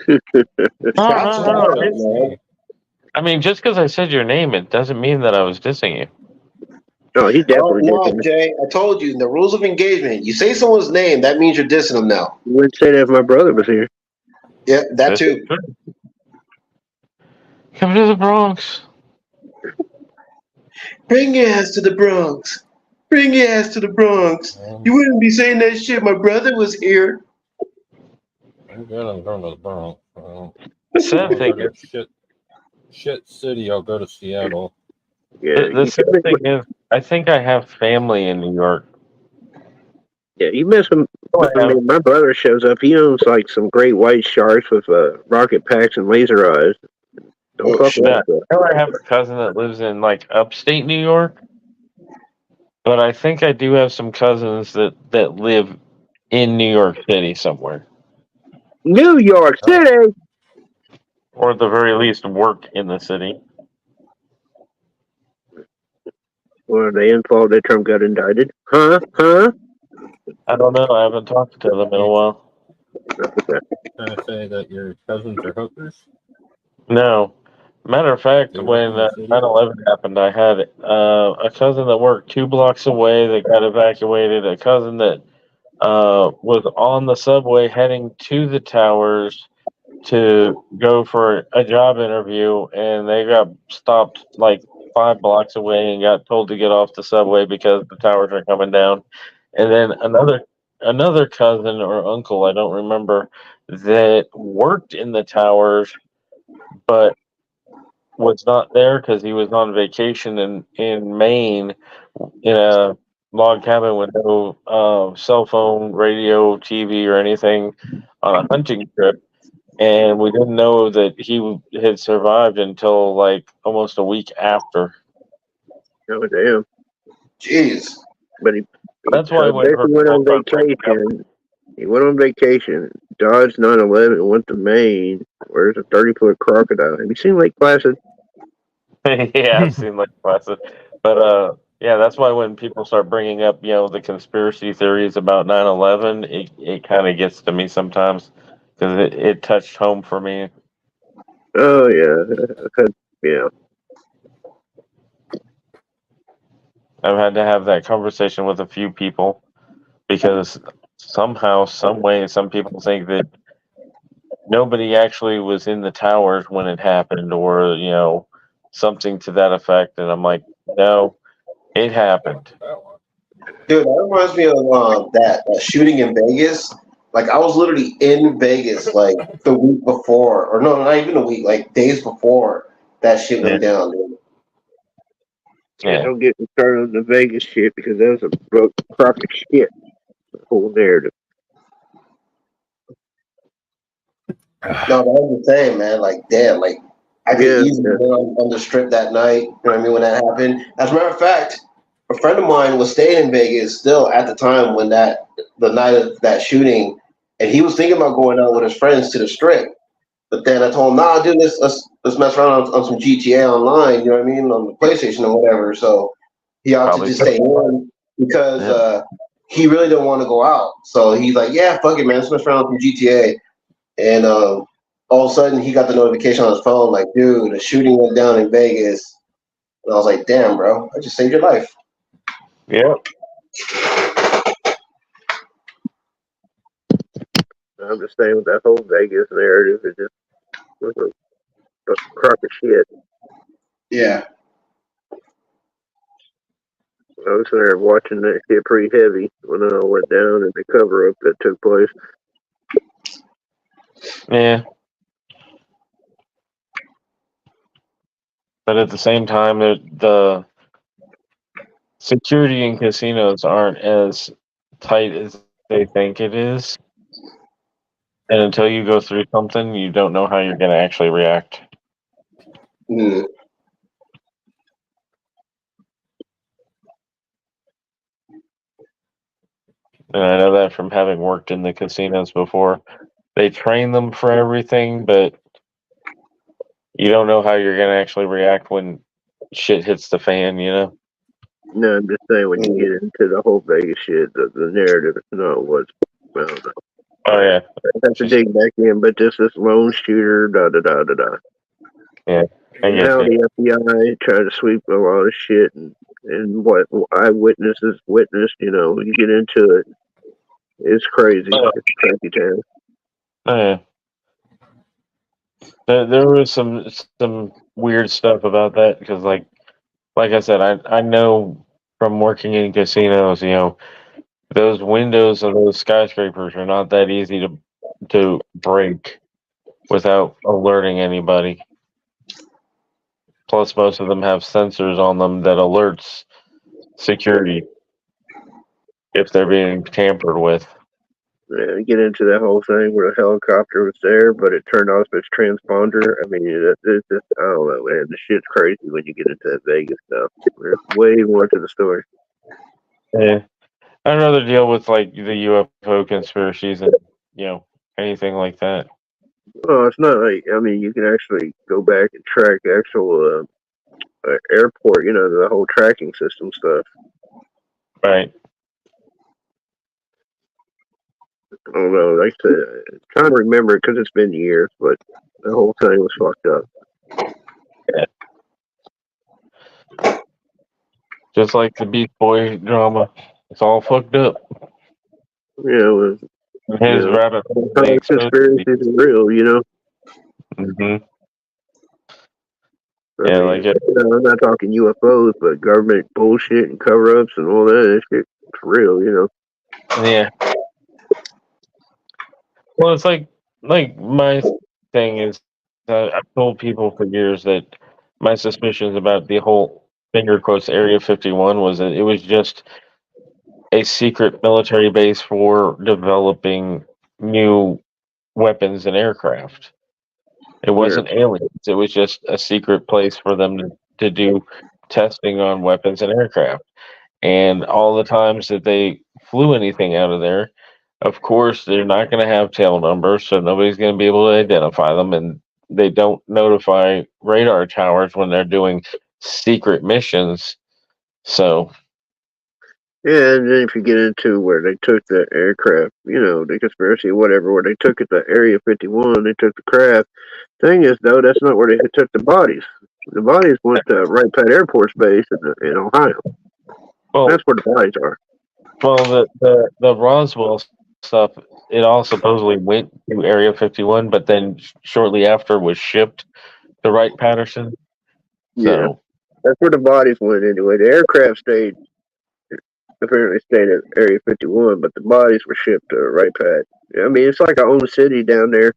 No. I mean, just because I said your name, it doesn't mean that I was dissing you. No, he definitely no, did. Jay, I told you in the rules of engagement, you say someone's name, that means you're dissing them now. You wouldn't say that if my brother was here. Yeah, that too. Come to the Bronx. Bring your ass to the Bronx. Bring your ass to the Bronx. You wouldn't be saying that shit. My brother was here. I'm good. I'm going to the Bronx. Sad thing is, shit city. I'll go to Seattle. Yeah. The sad thing is, I think I have family in New York. Yeah, you miss him. I mean, my brother shows up. He owns like some great white sharks with rocket packs and laser eyes. Don't fuck with that. I have a cousin that lives in like upstate New York, but I think I do have some cousins that live in New York City somewhere. New York City, or at the very least, work in the city. Well, they involved that Trump got indicted. Huh? I don't know. I haven't talked to them in a while. Trying to say that your cousins are hookers? No. Matter of fact, when 9/11 happened, I had a cousin that worked 2 blocks away that got evacuated, a cousin that was on the subway heading to the towers to go for a job interview, and they got stopped like 5 blocks away and got told to get off the subway because the towers are coming down. And then another cousin or uncle, I don't remember, that worked in the towers but was not there because he was on vacation in Maine in a log cabin with no cell phone, radio, TV, or anything on a hunting trip. And we didn't know that he had survived until like almost a week after. Oh, damn. Jeez. But he That's why when basically went people on start bringing up, vacation. He went on vacation, dodged 9/11, went to Maine, where's a 30-foot crocodile. Have you seen Lake Placid? yeah, I've seen Lake Placid, but yeah, that's why when people start bringing up, the conspiracy theories about 9/11, it kind of gets to me sometimes because it touched home for me. Oh yeah, yeah. I've had to have that conversation with a few people because somehow, some way, some people think that nobody actually was in the towers when it happened, or something to that effect, and I'm like, no, it happened. Dude, that reminds me of that shooting in Vegas. Like I was literally in Vegas like the week before, or no, not even a week, like days before that shit Yeah. went down, dude. Yeah, don't get me started on the Vegas shit because that was a broke crock of shit. The whole narrative. No, but I'm just saying, man. Like, damn, like I could easily go on the strip that night. You know what I mean? When that happened. As a matter of fact, a friend of mine was staying in Vegas still at the time when the night of that shooting, and he was thinking about going out with his friends to the strip. But then I told him, nah, dude, let's mess around on some GTA online. You know what I mean? On the PlayStation or whatever. So he opted to stay in because he really didn't want to go out. So he's like, yeah, fuck it, man. Let's mess around on some GTA. And all of a sudden, he got the notification on his phone, like, dude, a shooting went down in Vegas. And I was like, damn, bro, I just saved your life. Yeah. I'm just saying with that whole Vegas narrative, it just was a crock of shit. Yeah. I was there watching that shit pretty heavy when it all went down and the cover up that took place. Yeah. But at the same time, the security in casinos aren't as tight as they think it is. And until you go through something, you don't know how you're going to actually react. Mm. And I know that from having worked in the casinos before. They train them for everything, but you don't know how you're going to actually react when shit hits the fan, No, I'm just saying when you get into the whole Vegas shit, the narrative is not what. I don't know. Oh yeah, I have to dig back in, but this lone shooter, da da da da da. Yeah, I get Now you. the FBI trying to sweep a lot of shit and what eyewitnesses witnessed. You get into it, it's crazy. It's a crazy town. Oh, yeah. There was some weird stuff about that because, like I said, I know from working in casinos, those windows of those skyscrapers are not that easy to break without alerting anybody. Plus, most of them have sensors on them that alerts security if they're being tampered with. Yeah, you get into that whole thing where the helicopter was there, but it turned off its transponder. I mean, it's just, I don't know, man. The shit's crazy when you get into that Vegas stuff. There's way more to the story. Yeah, I'd rather deal with like the UFO conspiracies and anything like that. Well, it's not like, I mean, you can actually go back and track actual airport, the whole tracking system stuff. Right. I don't know. Like I said, I'm trying to remember it because it's been years, but the whole thing was fucked up. Yeah. Just like the Beast Boy drama, it's all fucked up. Yeah, His rabbit hole being conspiracies are real, Mm-hmm. I mean, I'm not talking UFOs, but government bullshit and cover-ups and all that shit. It's real, Yeah. Well, it's like my thing is, I've told people for years that my suspicions about the whole finger quotes Area 51 was that it was just a secret military base for developing new weapons and aircraft. It wasn't aliens. It was just a secret place for them to do testing on weapons and aircraft. And all the times that they flew anything out of there, of course, they're not going to have tail numbers, so nobody's going to be able to identify them. And they don't notify radar towers when they're doing secret missions. So, Yeah, and then if you get into where they took the aircraft, the conspiracy or whatever, where they took it to Area 51, they took the craft. Thing is, though, that's not where they took the bodies. The bodies went to Wright Pat Air Force Base in Ohio. well, That's where the bodies are. well, the Roswell stuff, it all supposedly went to Area 51, but then shortly after was shipped to Wright Patterson. Yeah, So, that's where the bodies went anyway. The aircraft apparently stayed at Area 51, but the bodies were shipped to Wright Pat. I mean, it's like a own city down there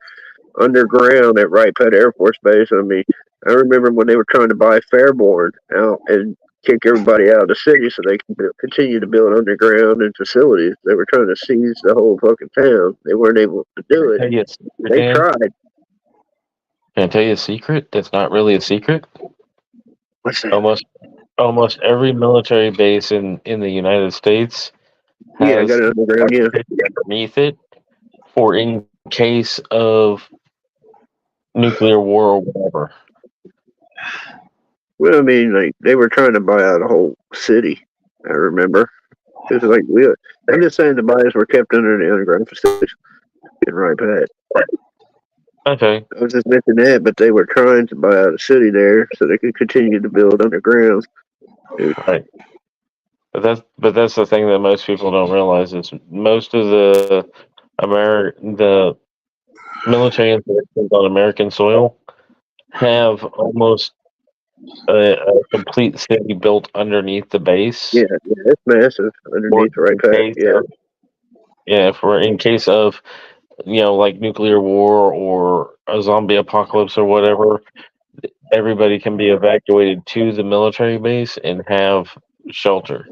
underground at Wright Pat Air Force Base. I mean, I remember when they were trying to buy Fairborn out and kick everybody out of the city so they can continue to build underground and facilities. They were trying to seize the whole fucking town. They weren't able to do it. They tried. Can I tell you a secret that's not really a secret? What's that? Almost every military base in the United States has got it underground, underneath it for in case of nuclear war or whatever. Well, I mean, like they were trying to buy out a whole city. I remember. It was like I'm just saying the bodies were kept under the underground facilities in Wright Pat. Okay. I was just mentioning that, but they were trying to buy out a city there so they could continue to build underground. Right. But that's the thing that most people don't realize is most of the the military installations on American soil have almost a complete city built underneath the base. Yeah, it's massive underneath Wright Pat. Yeah. Yeah, for in case of like nuclear war or a zombie apocalypse or whatever, everybody can be evacuated to the military base and have shelter.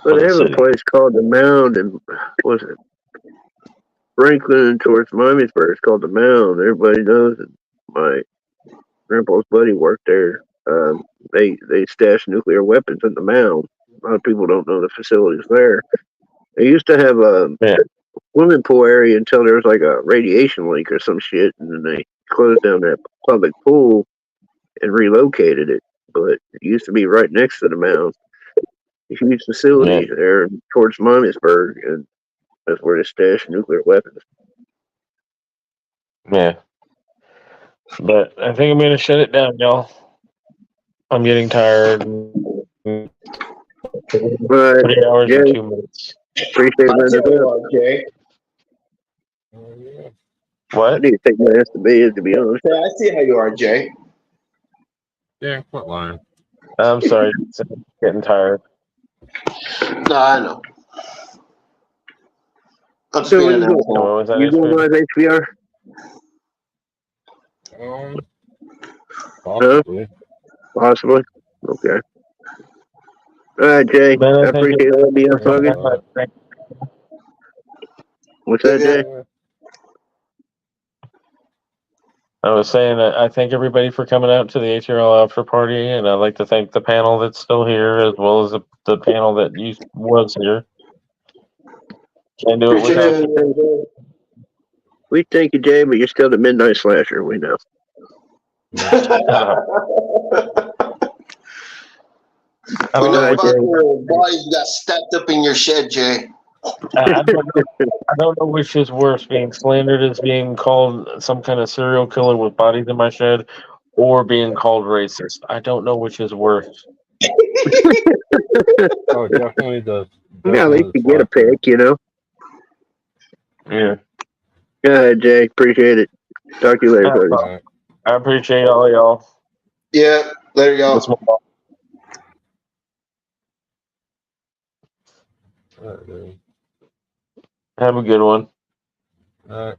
But they have a place called the Mound, and was it Franklin towards Miamisburg? It's called the Mound. Everybody knows it. My grandpa's buddy worked there. They stash nuclear weapons in the Mound. A lot of people don't know the facilities there. They used to have a swimming pool area until there was like a radiation leak or some shit, and then they closed down that public pool and relocated it. But it used to be right next to the Mound. A huge facility there towards Miamisburg, and that's where they stash nuclear weapons. Yeah. But I think I'm going to shut it down, y'all. I'm getting tired. 3 hours Jay, and 2 minutes. Appreciate it, Jay. What? I need to take my ass to bed, to be honest. I see how you are, Jay. Yeah, what line? I'm sorry. I'm getting tired. No, I know. I'm So being an what asshole. was that? You going live HBR? Possibly. Possibly. Okay. All right, Jay. I appreciate it. Be unplugging. What's that, Jay? I was saying I thank everybody for coming out to the ATRL After Party, and I'd like to thank the panel that's still here, as well as the panel that was here. Can't do it without you. We thank you, Jay, but you're still the midnight slasher. We know. We know about your bodies got stacked up in your shed, Jay. I don't know which is worse, being slandered as being called some kind of serial killer with bodies in my shed, or being called racist. I don't know which is worse. Oh, definitely the. Yeah, at least you get a pick, Yeah. Go ahead, Jay. Appreciate it. Talk to you later, buddy. I appreciate all y'all. Yeah, later, y'all. Have a good one. All right.